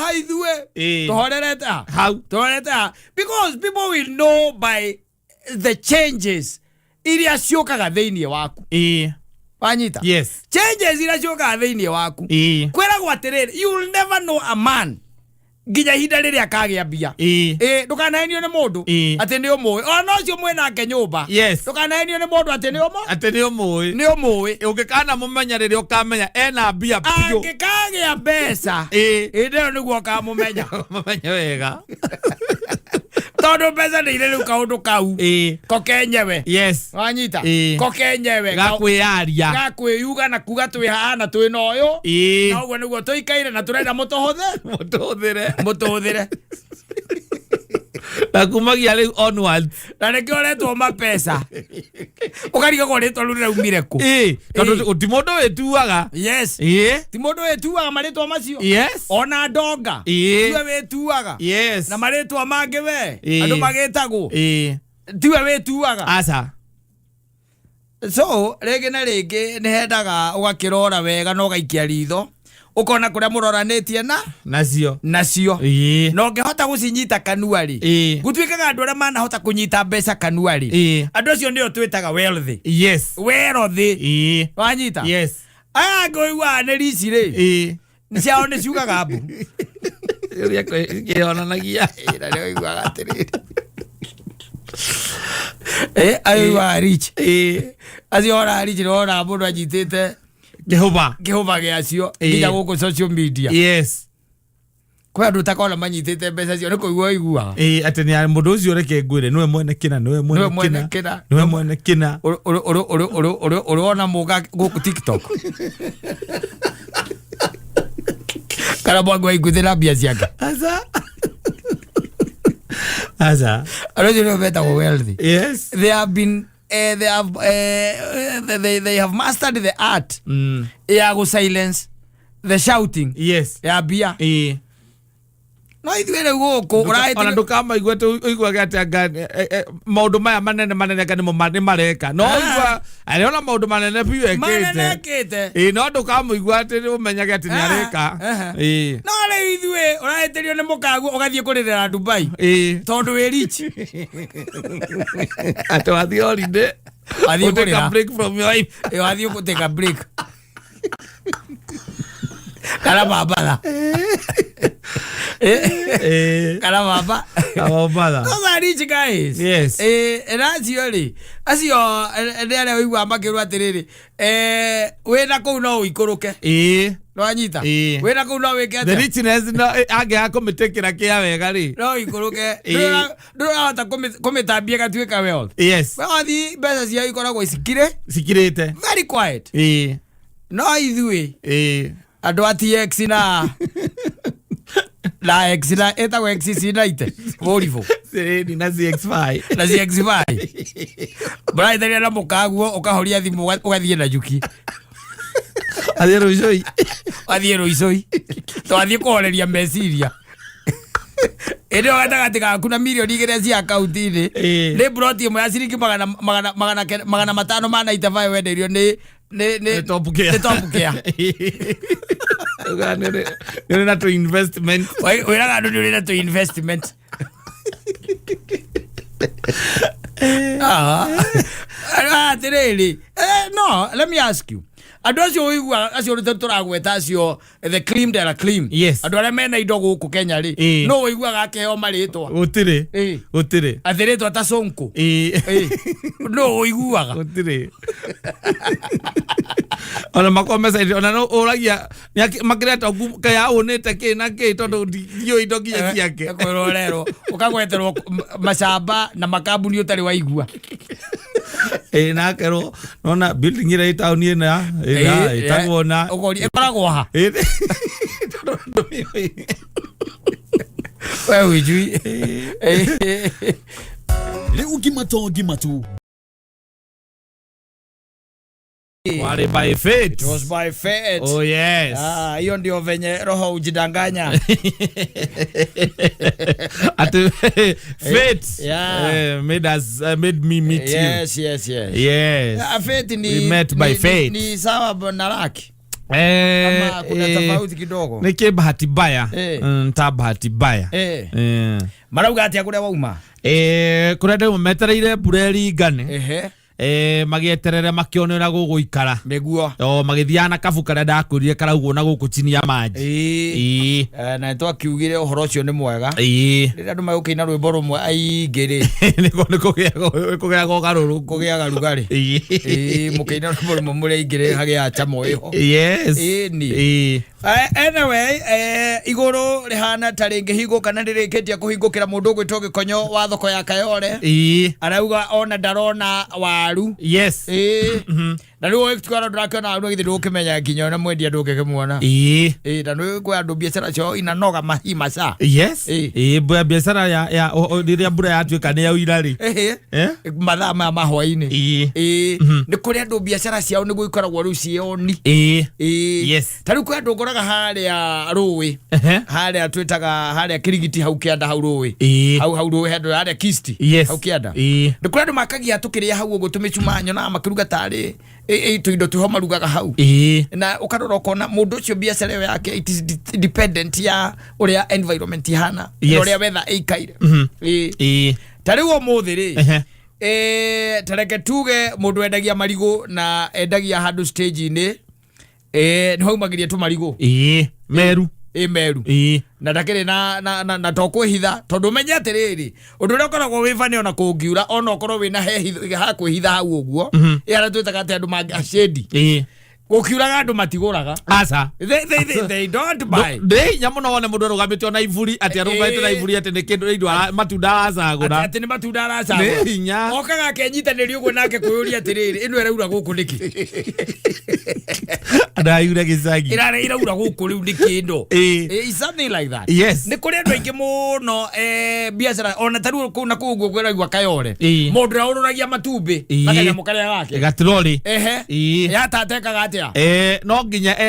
Haithue. Tuhorerete ha. Because people will know by the changes iria ciokaga thĩinĩ waku. Wanyita? Yes. Changes iria ciokaga thĩinĩ waku. Kwĩragwo atĩrĩrĩ, you will never know a man nginya ihinda rĩrĩa akagĩa mbia. Ndũkanahenio nĩ mũndũ atĩ nĩ ũmũĩ. Ona ũcio mwĩ nake nyũmba. Ndũkanahenio nĩ mũndũ atĩ nĩ ũmũĩ. Ũngĩkana mũmenya rĩrĩa ũkamenya ena mbia biũ. Angĩkagĩa mbeca hĩndĩ ĩyo nĩguo ũkamũmenya. Mũmenye wega. Tondu mbeca nĩ irĩ rĩu kaũndũ kau. Ko kenyewe. Wanyita? Ko kenyewe. Gakwĩyuga na kuga twĩ haha na twĩ na ũyũ. Na ũguo nĩguo tũikaire na tũrenda mũtũhũthĩre. Na kumagia rĩu onwards. Na nĩkĩo ũretwo Mapesa. Ũkarigagwo rĩtwa rĩu rĩraumire kũ? Tondũ ti mũndũ wĩtuaga. Ti mũndũ wĩtuaga marĩtwa macio. Ona ndonga. Tiwe wĩtuaga. Na marĩtwa mangĩ we. Andũ magĩtagwo. Tiwe wĩtuaga. So rĩngĩ na rĩngĩ nĩ hendaga ũgakĩrora wega na ũgaikia ritho. Ukona kuria muroranĩtie nacio na ũngĩhota gũcinyita kanua rĩ gũtuĩkaga andũ arĩa manahota kũnyita mbeca kanua rĩ andũ acio nĩo twĩtaga wealthy. Wanyita? Aya ngũigua nĩ rici rĩ ciao nĩ ciugaga mbu kĩonanagia na nĩ ũiguaga atĩrĩrĩ aigua rich acio ora rich ora mũndũ anyitĩte Kĩhũba gĩacio nginya gũkũ social media. Kwa andũ takona manyitĩte mbeca cio nĩ kũigua iguaga. Atĩ nĩ mũndũ ũcio reke ngwĩre nĩwe mwene kĩna. Ũrona mũga gũkũ TikTok. Kana mwangu aiguthĩra mbia ciake. Asa. Arũcio nĩo betagwo wealthy. They have mastered the art ya go silence the shouting ya bia no ithuĩ rĩu gũkũ ona ndũkamaigua ũiguage atĩ maũndũ maya manene ka nĩ mareka no ũigua arĩona maũndũ manene biũ ekĩte no ndũkamũigua atĩ ũmenyage atĩ nĩ areka no rĩu ithuĩ ũrahĩtĩrio nĩ mũkaguo ũgathiĩ kũrĩrĩra Dubai tondũ wĩ rich atĩ wathiĩ holiday take a break from your life wathiĩ gũtake a break kana babala kana baba those are rich guys yes acio rĩ acio nĩ arĩa ũigua makĩrwo atĩrĩrĩ wĩna kũu no ũikũrũke no anyita wĩna kũu no wĩke atĩa the richness angĩaga kũmĩtĩkĩra kĩa wega rĩ no ũikũrũke ndũrahota kũmĩtambia gatuĩka wealth yes wathiĩ mbeca ciao ikoragwo cikirĩte very quiet no ithuĩ andũ a TX na X na etagwo XC90 Borithi sereni na CX5 na CX5 braitharia na mũkaguo ũkahoria thimũ ũgathiĩ na juki athiĩ rũicoi twathiĩ kũhoreria meciria ĩndĩ gatagatĩ gaku na mirioni 2 cia akaunti-inĩ nĩ broti ĩmwe ya ciringi 595 wenderio nĩ top care nĩ na to investment wĩraga andũ nĩ ũrĩ na to investment atĩrĩrĩ no let me ask you andũ acio ũigua acio tũragweta acio the cream de la cream andũ arĩa mena indo gũkũ Kenya rĩ no ũiguaga akĩheo marĩtwa gũtirĩ athĩrĩtwa ta Sonko no ũiguaga gũtirĩ ona makomesa ona no ũragia makĩreta kaya ũnĩte kĩ na kĩ tondũ ndiyo indo nginya ciake kwĩrorerwo ũkagweterwo macamba na makambuni ũtarĩ waigua nakerwo nona building ĩrĩa ĩtaũni ĩna ĩtagwo na ĩkoragwo ha we wijui rĩu ngimatu Wale by fate. It was by fate. Oh yes. Hiyo ndio venye roho ujidanganya. At fate made me meet you. Yes. Fate we met by fate. Ni sawa na laki. Kama kuna tofauti kidogo. Niki bahati mbaya. Ta bahati mbaya. Marauga atia kuria wauma. Kuria ndio metereire bureri ngane. Magieterere makionera gũgũikara nĩguo magĩthiana kabu karĩa ndakwĩrire karaugwo na gũkũ chini ya maji na twakiugire ũhoro ũcio nĩ mwega rĩrĩa andũ magũkĩina rwĩmbo rũmwe aingĩ nĩ kũgĩaga ũgarũrũku kũgĩaga rugarĩ mũkĩina rwĩmbo rũmwe mũrĩ aingĩ hagĩa chamo ĩho yes anyway igũrũ rĩhana ta rĩngĩhingũka kana rĩrĩkĩtie kũhingũkĩra mũndũ ũgwĩtwo Gĩkonyo wa thoko ya Kayore arauga ona ndarona waru yes na rĩu twara ndũrakĩona andũ githĩ ndũkĩmenya nginya na mwendia ndũngĩkĩmuona na nĩ kwa andũ biacara cio inanoga mahima sa yes biacara ya rĩrĩa mbura yatuĩka nĩ yaura rĩ mathaa ma mahwa-inĩ nĩ kũrĩ andũ biacara ciao nĩguo ikoragwo rĩu cioni yes ta rĩu kwa andũ ngoraga harĩa rũĩ harĩa twĩtaga harĩa Kirigiti hau kĩanda hau rũĩ hau rũĩ handũ harĩa Kisti hau kĩanda nĩ kũrĩ andũ makagia tũkĩrĩa hau ũguo tũmĩcuma nyona makĩruga tarĩ indo tuho marugaga hau na ukarora ukona mundu ucio biacara yake it is dependent ya uria environment ihana uria weather ikaire tari wo muthiri tareke tuge mundu endagia marigo na endagia handu stage ini ni haumagiria tu marigo meru meru na ndakĩrĩ na tokwĩhitha tondũ menya atĩrĩrĩ ũndũ ũrĩa ũkoragwo wĩbane ona kũngiura ona ũkorwo wĩna ha kwĩhitha hau ũguo ara twĩtaga atĩ andũ mangĩacĩndi gũkiuraga andũ matigũraga aca they don't buy nyamũ no wone mũndũ arũgamĩte ona iburi atĩ arũgamĩte na iburi atĩ nĩ kĩndũ indo matunda aracagũra atĩ nĩ matunda aracagũra nĩ hinya okaga akenyitanĩria ũguo nake kwĩyũria atĩrĩrĩ ĩno ĩraura gũkũ nĩkĩ araura gĩcagi ĩraura gũkũ rĩu nĩ kĩndũ something like that yes nĩ kũrĩ andũ aingĩ mũno biacara ona tarũ kũu na kũu ũguo kwĩragwo Kayore mũndũ ũrĩa ũrũragia matumbĩ na kanyamũ karĩa gake gatirori yatatekaga atia no nginya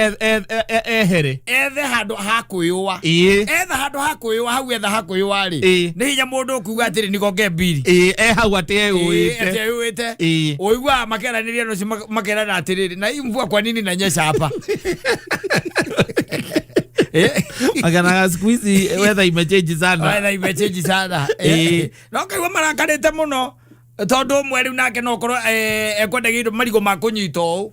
ehere ethe handu hakuyua ethe handu hakuyua hau ethe hakuyua ri ni hinya mundu kuuga atiri ni goge mbiri hau ati eyuite oigua makeraniria no makerana atiri na imvua kwa nini nanyesha hapa Agana squeeze weather imechange sana. Weather imechange sana. No kaigwa marakarite muno. Tondu mweri nake no korwo ekwendagirwo marigo makunyito.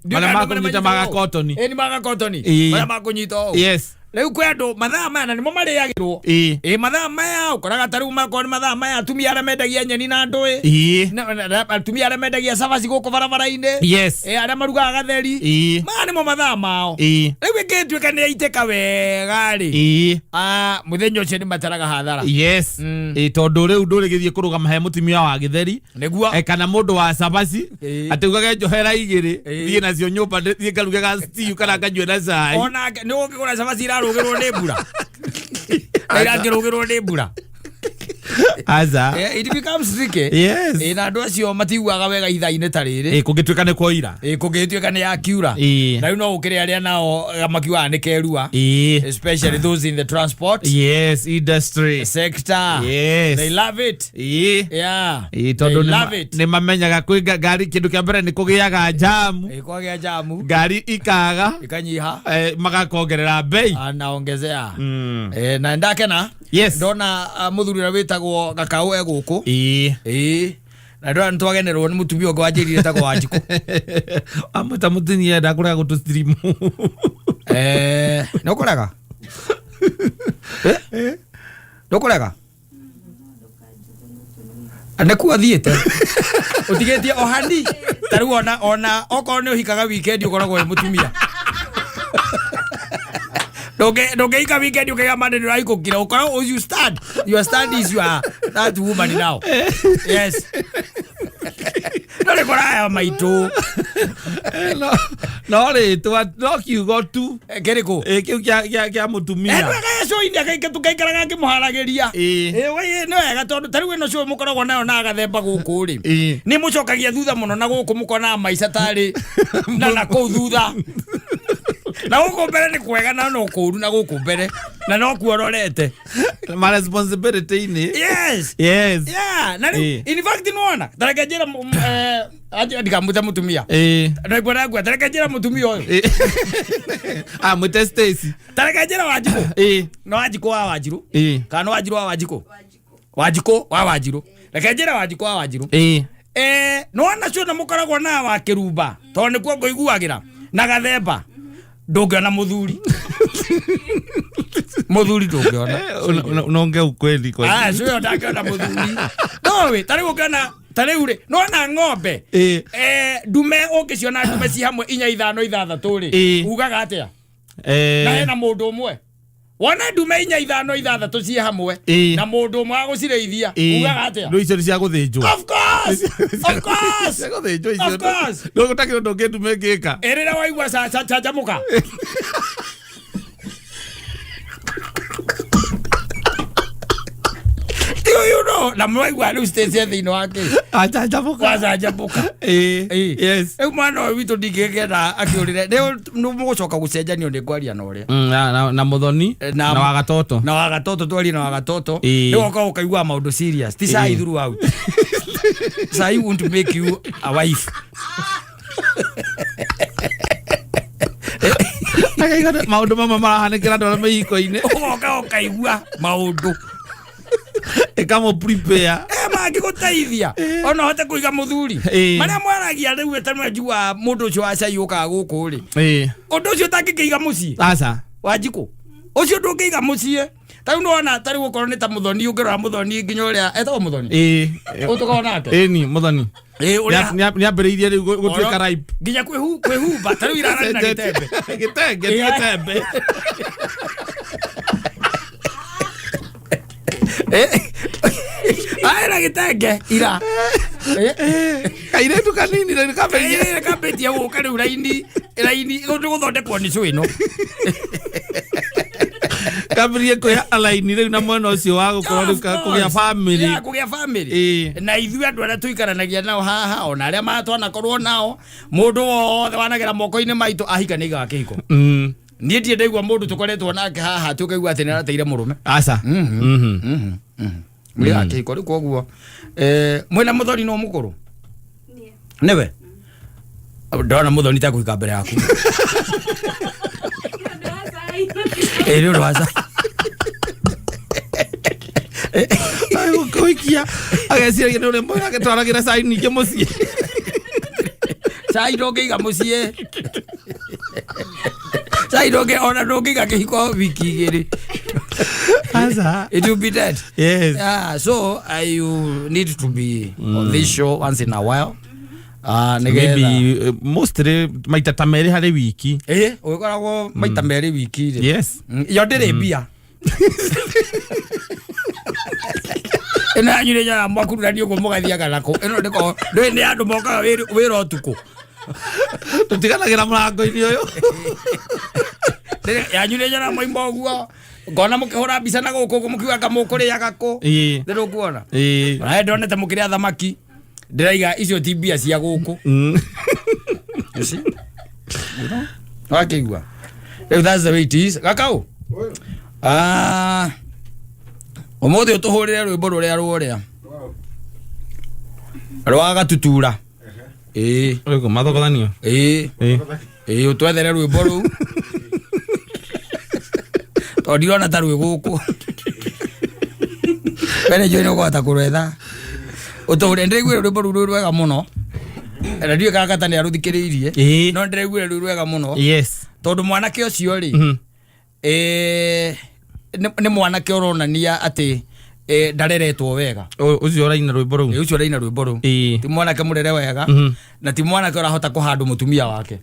Mara makunyita maga cotton. Ni maga cotton. Mara makunyito. Yes. Riu kwendu mathaa maya na nimo mariagirwo mathaa maya ukoraga tariu makoni mathaa maya atumia aria mendagia nyeni na ndui atumia aria mendagia cabaci guku barabara-ini aria marugaga gatheri maya nimo mathaa mao riu ingituika ni aitĩka wega ri muthenya ucio ni mataraga hathara tondu riu ndurigithie kurugama he mutumia wa githeri niguo kana mundu wa cabaci atiugage njohera igiri thie nacio nyumba thie ngarugaga stew kana nganyue na cai ona ni ungigura cabaci rugirwo ni mbura irangirugirwo ni mbura aza it becomes tricky na andu acio matiguaga wega ithaa-ini ta riri kungituika ni koira kungituika ni yakiura na riu no ukire aria nao makiuaga ni kerua especially those in the transport industry sector they love it tondu ni mamenyaga kwi ngari kindu kia mbere ni kugiaga jamu kwagia jamu ngari ikaga ikanyiha magakongerera bei anaongezea na ndakena ndona muthuri na witagwo Gakau eguku na ndo ntwagenerwo ni mutumia ngo ajirire ta kwa Njiko amata mutinia ndakuraga gutu stream no kuraga no kuraga anakuwa thiete utigetie ohani tariu ona oko ni uhikaga weekend ukoragwo ni mutumia Don't ika weekend you get money right go kira ukora you start your stand is you are that woman now yes no le kora maito no le to you go to gereko kiu kya mutumia so india kai tukaikaraga kimuharageria we no ega tondu tariu no cio mukoragwo nayo na gathemba guku ri ni mucokagia thutha muno na guku mukona maica tari na kou thutha na guku mbere ni kwega na no kuru na guku mbere na no kuororete my responsibility ni yes na in fact no tarekejera ndikamuta mutumia na igora gwa tarekejera mutumia uyu mutestesi tarekejera Wanjiku no Wanjiku wa Wanjiru kana Wanjiru wa Wanjiku wa Wanjiru tarekejera Wanjiku wa Wanjiru no na cio na mukoragwo na wa kirumba tondu nikuo ngoiguagira na gathemba ndungiona muthuri ndungiona unonge ukweli kwa sio ndakiona muthuri no we tari ukiona tari uri no na ng'ombe ndume ungiciona ndume ci hamwe 4-5-6 ri ugaga atia na hena mundu umwe wona ndume 4-5-6 ci hamwe na mundu umwe wa gucireithia ugaga atia ndo icio cia guthinjwo of course cia guthinjwo icio ndo gutakira ndo ndume ngika erera waigua chachamuka you know na mwaigua riu station thini wake achachamuka yes mwana witu ndingegera akiurire ni mugucoka gucenjanio ni kwaria na uria na muthoni na wagatoto twari na wagatoto ni woka ukaigua maundu serious ti sai throughout sai want to make you a wife maundu mama marahanekera ndora meiko-ini woka ukaigua maundu kama prepare magiguteithia ona hote kuiga muthuri maria mwaragia riu etanwe njua mundu ucio aca yuka guku ri undu ucio tangikiiga mucii aca Wanjiku ucio ndungiiga mucii tariu nona tariu ukorwo ni ta muthoni ungirora muthoni nginya uria etagwo muthoni utukona nake ni muthoni ni ambiriirie riu gutuika ripe nginya kwihumba tariu irara na gitembe na gitenge ira kairetu kanini na kabetia guka riu raini guthondekwo ni cwino Kabirie kwa alaini rĩu na mwena ũcio wa gũkorwo kũgĩa family. Ya kũgĩa family. Na ithuĩ andũ arĩa tũikaranagia nao haha ona arĩa matwanakorwo nao mũndũ wothe wanagera moko-inĩ maitũ ahika nĩ igaga kĩhiko. Niĩ ndiĩ ndaigua mũndũ tũkoretwo nake haha tũkaigua atĩ nĩ arateire mũrũme. Aca. Mũrĩ ake kĩhiko rĩu koguo mwena mũthoni no mũkũrũ. Nĩwe. Ndona mũthoni ta kũhika mbere yaku. Nĩ ũrwaca. Gũkũikia ageciria nĩ ũrĩ mwĩra agĩtwaragĩra cai nyingĩ mũciĩ. Cai ndũngĩiga mũciĩ. Cai ona ndũngĩiga kĩhiko wiki igĩrĩ. It will be dead. Yes. So you need to be on this show once in a while. Maybe mostly maita ta merĩ harĩ wiki. Ũgĩkoragwo maita merĩ wiki. Yes. Yo ndĩrĩ mbia. Ena nyire ya makurani uko mũgathiaga nako. Ĩno ndĩko ndũĩ nĩ andũ mokaga wĩra ũtukũ. Tũtiganagĩra mũrango-inĩ ũyũ. Ya nyire ya NYIMBO ũguo. Ngona mũkĩhũra mbica na gũkũ mũkiuga mũkũrĩaga kũ. Ndĩrĩ ũkuona. Na ndonete mũkĩrĩa thamaki. Ndĩraiga icio ti mbia cia gũkũ. You see? Wakĩigua. That's the way it is. Kakao. Ũmũthĩ ũtũhũrĩre rwĩmbo rũrĩa rũrĩa. Rwa gatutura. Ũrĩkũ mathogothanio? Ũtwethere rwĩmbo rũu. Tondũ ndirona ta rwĩ gũkũ. Wene njũĩ nĩũkũhota kũrwetha. Ũtũhũrĩre ndĩraiguire rwĩmbo rũu rwega mũno. Na ndiũĩ kana Katta nĩarũthikĩrĩirie. No ndĩraiguire rũu rwega mũno. Yes. Tondũ mwanake ũcio rĩ. Nĩ mwanake ũronania atĩ ndareretwo wega. Ũcio ũraina rwĩmbo rũu. Ũcio ũraina rwĩmbo rũu. Ti mwanake mũrere wega na ti mwanake ũrahota kũhandũ mũtumia wake.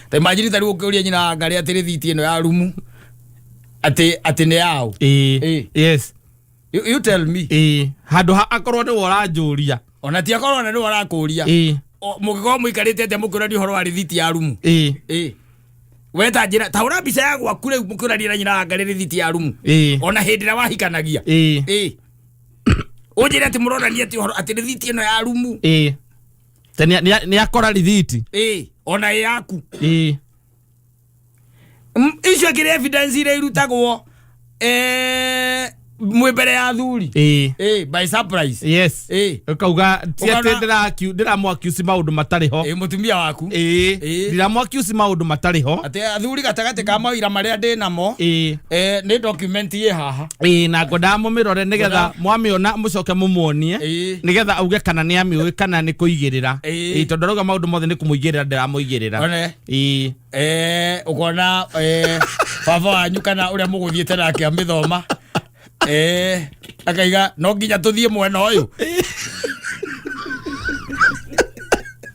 Ta imagine ta rĩu ũkĩũria nyina Ngarĩ atĩ rĩthiti ĩno ya rumu atĩ nĩ yaũ. Yes. You tell me. Handũ akorwo nĩ ũranjũria. Ona ti akorwo nĩ ũrakũria. Mũngĩkorwo mũikarĩte atĩ mũkĩũrania ũhoro wa rĩthiti ya rumu. Weta njĩra ta ũra mbica ya gwaku rĩu mũkĩũrania na nyina Ngarĩ rĩthiti ya rumu. Ona hĩndĩ ĩrĩa wahikanagia. Ũnjĩre atĩ mũronania atĩ rĩthiti ĩno ya rumu. Nĩ akora rĩthiti. Ona yaku. Icio kĩrĩ evidence iria irutagwo mwĩmbere ya thuri. By surprise. Yes. Ukauga ndiramwaccuse maũndũ matarĩ ho. Mũtumia waku. Ndiramwaccuse maũndũ matarĩ ho. Atĩ athuri gatagatĩ ka mawĩra marĩa ndĩ namo. Nĩ document ye haha. Na ngwendaga mũmĩrore nĩgetha mwamĩona mũcoke mũmuonie nĩgetha auge kana nĩ amĩũĩ kana nĩ kũigĩrĩra. Tondũ ndauga maũndũ mothe nĩ kũmũigĩrĩra ndĩramũigĩrĩra. Ũkona baba wanyu kana ũrĩa mũgũthiĩte nake amĩthoma. Akaiga no nginya tũthiĩ mwena ũyũ.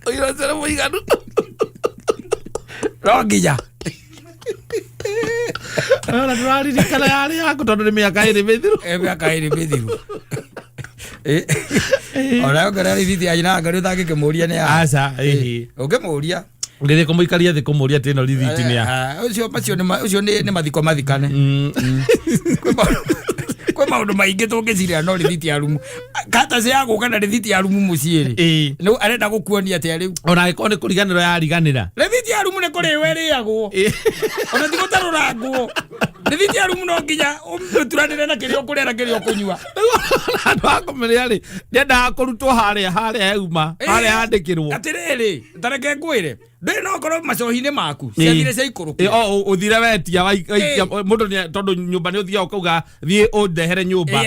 Ũyũ ũcere mũiganu. No nginya. Ona ndĩraririkana yarĩ yaku tondũ nĩ mĩaka ĩrĩ mĩthiru. Mĩaka ĩrĩ mĩthiru. Ona ngora rĩthiti ya nyina Ngarĩ ũtangĩkĩmũria nĩ ya. Aca. Ũngĩmũria. Rĩrĩa kũmũikaria thĩ kũmũria atĩ ĩno rĩthiti nĩ ya. Ũcio nĩ mathiko mathikane. Kwĩ maũndũ maingĩ tũngĩciria no rĩthiti ya rumu. Katta ya gũka na rĩthiti ya rumu mũciĩ rĩ. Nĩ arenda gũkuonia atĩ rĩu. Ona angĩkorwo nĩ kũriganĩrwo yariganĩra. Rĩthiti ya rumu nĩ kũrĩwe ĩrĩagwo. Ona ti gũtarũrangwo. Rĩthiti ya rumu no nginya ũturanĩre na kĩrĩa ũkũrĩa na kĩrĩa ũkũnyua. Andũ akũmenya rĩ ndendaga kũrutwo harĩa heuma harĩa handĩkĩrwo. Atĩrĩrĩ tareke ngwĩre ndĩ no korwo macohi-inĩ maku ciathire cia ikũrũkia. Ũthire wetia mũndũ tondũ nyũmba nĩ ũthiaga ũkauga thiĩ ũndehere nyũmba.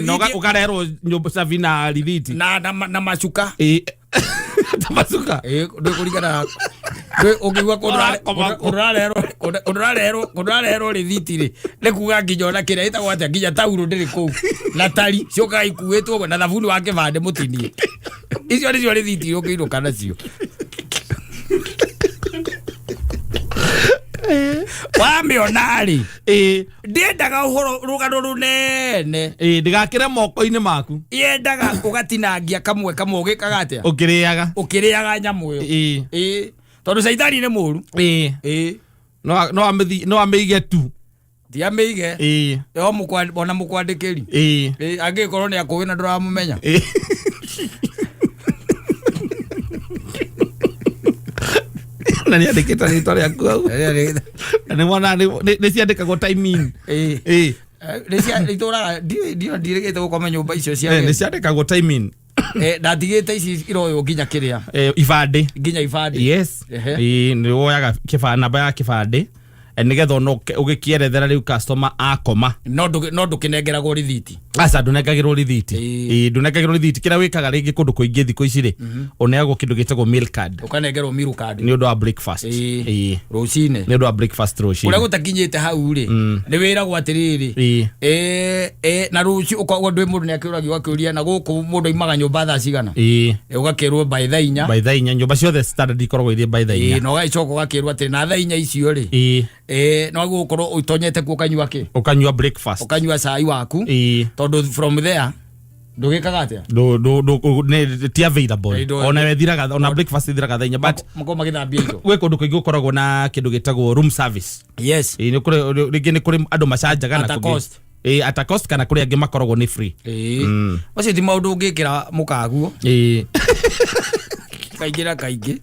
Na ũkareherwo nyũmba cabi na rĩthiti na macuka. Ta macuka. Ndĩkũringana ũngĩigua kũndũrareherwo rĩthiti rĩ nĩ kuga nginya ona kĩrĩa ĩtagwo atĩa nginya taurũ ndĩrĩ kũu na tari ciokaga ikuĩtwo na thabuni wa kĩbandĩ mũtinie. Icio nĩcio rĩthiti ũngĩinũka nacio. Wamĩona rĩ ndiendaga ũhoro rũgano rũnene ndigakĩre moko-inĩ maku. Yendaga ũgatinangia kamwe ũgĩkaga atĩa ũkĩrĩaga nyamũ ĩyo. Tondũ caitani nĩ mũru. No amĩige tu. Tia meige. Yo bona mukwandikiri. Angikorwo ni akuwina nduramumenya. Na ni andikita ni tore yaku au. Ni mwana ni ciandikagwo timing. Rĩcia itũraga ndirĩgĩte gũkoma nyũmba icio cia nĩ ciandĩkagwo timing ndatigĩte ici iroywo nginya kĩrĩa ibandĩ nginya ibandĩ yes nĩ woyaga namba ya kĩbandĩ nigetha ũgĩkĩerethera rĩu customer akoma no ndũkĩnengeragwo rĩthiti aca ndũnengagĩrwo rĩthiti ndũnengagĩrwo rĩthiti kĩrĩa wĩkaga rĩngĩ kũndũ kũingĩ thikũ ici rĩ ũneagwo kĩndũ gĩtagwo meal card ũkanengerwo meal card nĩ ũndũ wa breakfast rũcinĩ nĩ ũndũ wa breakfast rũcinĩ ũrĩa gũtakinyĩte hau rĩ nĩ wĩragwo atĩrĩrĩ na rũciũ ũkoragwo ndwĩ mũndũ nĩ akĩũragio akĩũria na gũkũ mũndũ aimaga nyũmba thaa cigana ũgakĩrwo by thaa 4 nyũmba ciothe standard ikoragwo irĩ by thaa 4 na ũgagĩcoka ũgakĩrwo atĩ na thaa 4 icio rĩ no gũkorwo ũtonyete ku ukanyua breakfast ukanyua cai waku tondu from there ndugikaga atia ti available ona wethiraga ona breakfast ithiraga thainya but mako magithambia indo gwe kundu kuingi ukoragwo na kindu gitagwo room service yes ni kuri ringi ni kuri andu macanjaga na cost at a cost kana kuri angi makoragwo ni free wacio ti maundu ungikira mukaguo kaingi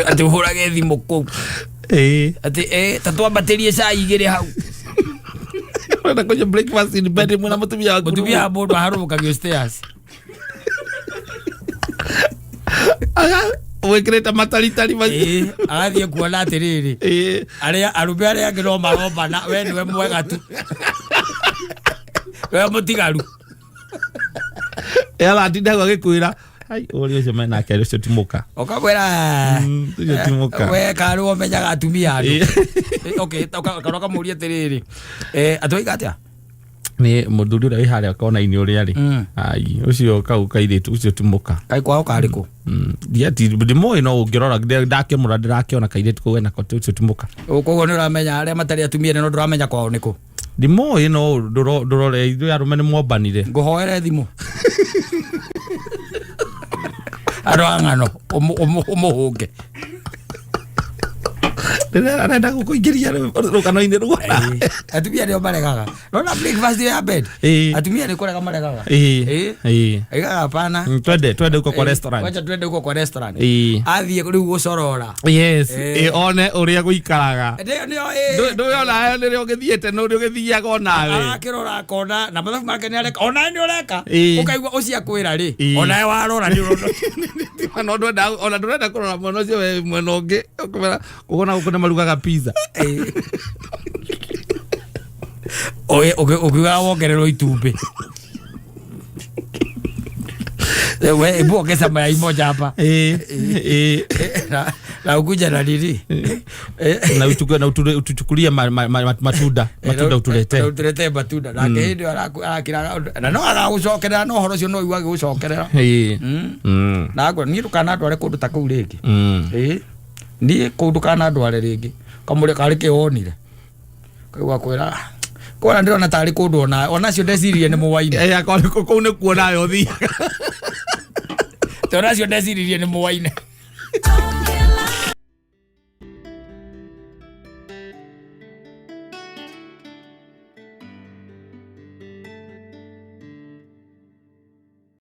ati uhurage thimu ku ati tatwambatĩrie cai igĩrĩ hau na kwenye breakfast in bed mwana mutumia mũndũ aharũrũkagio stairs wekireta mataritari agathiĩ kuona atĩrĩrĩ arĩa arũme arĩa angĩ no marombana we nĩwe mwega tu we mũtigaru atindaga agĩkwĩra uri ucio mena kero ucio timuka ukamwira ucio timuka we karu omenyaga atumia andu okay karoka muria tiriri atwiga atia ni muthuri uria wi haria kona-ini uria ri ai ucio kau kairitu ucio timuka kai kwao kariku diati ndimoi no ngirora ndakimura ndirakiona kairitu kau na kotu ucio timuka koguo ni uramenya aria matari atumia no nduramenya kwao niku ndimoi no ndurore ithu arume ni mwombanire nguhoere thimu arangano umuhunge arenda gukuingiria rukano-ini rwa atumia nio maregaga no breakfast ya bed atumia ni kurega maregaga aigaga pana twende uko kwa restaurant wacha twende uko kwa restaurant athie riu gucorora yes one uria guikaraga ndio ndio ugithiete no ugithiaga onawe akirora kona na mathabu make ni areka ona ni ureka ukaigua ucia kwira ri ona warora ni urona ona ndurenda kurora mwana ucio we mwena ungi ukona kuna marugaga pizza oye ukiuga wongererwo itumbi we ongeza mayai moja hapa na ukuja na nini na utuchukulie matunda utuletee matunda na kihindi arakira na no agagucokerera no horo cio no iwage gucokerera na ngwa ni rukana ndware kundu ta kuu ringi ni kundu kana ndware ringi kamure kari kihonire kaigua kwira kona ndirona tari kundu ona cio ndecirie ni muwaine akori kuu ni kuona yo thiaga tona cio ndeciririe ni muwaine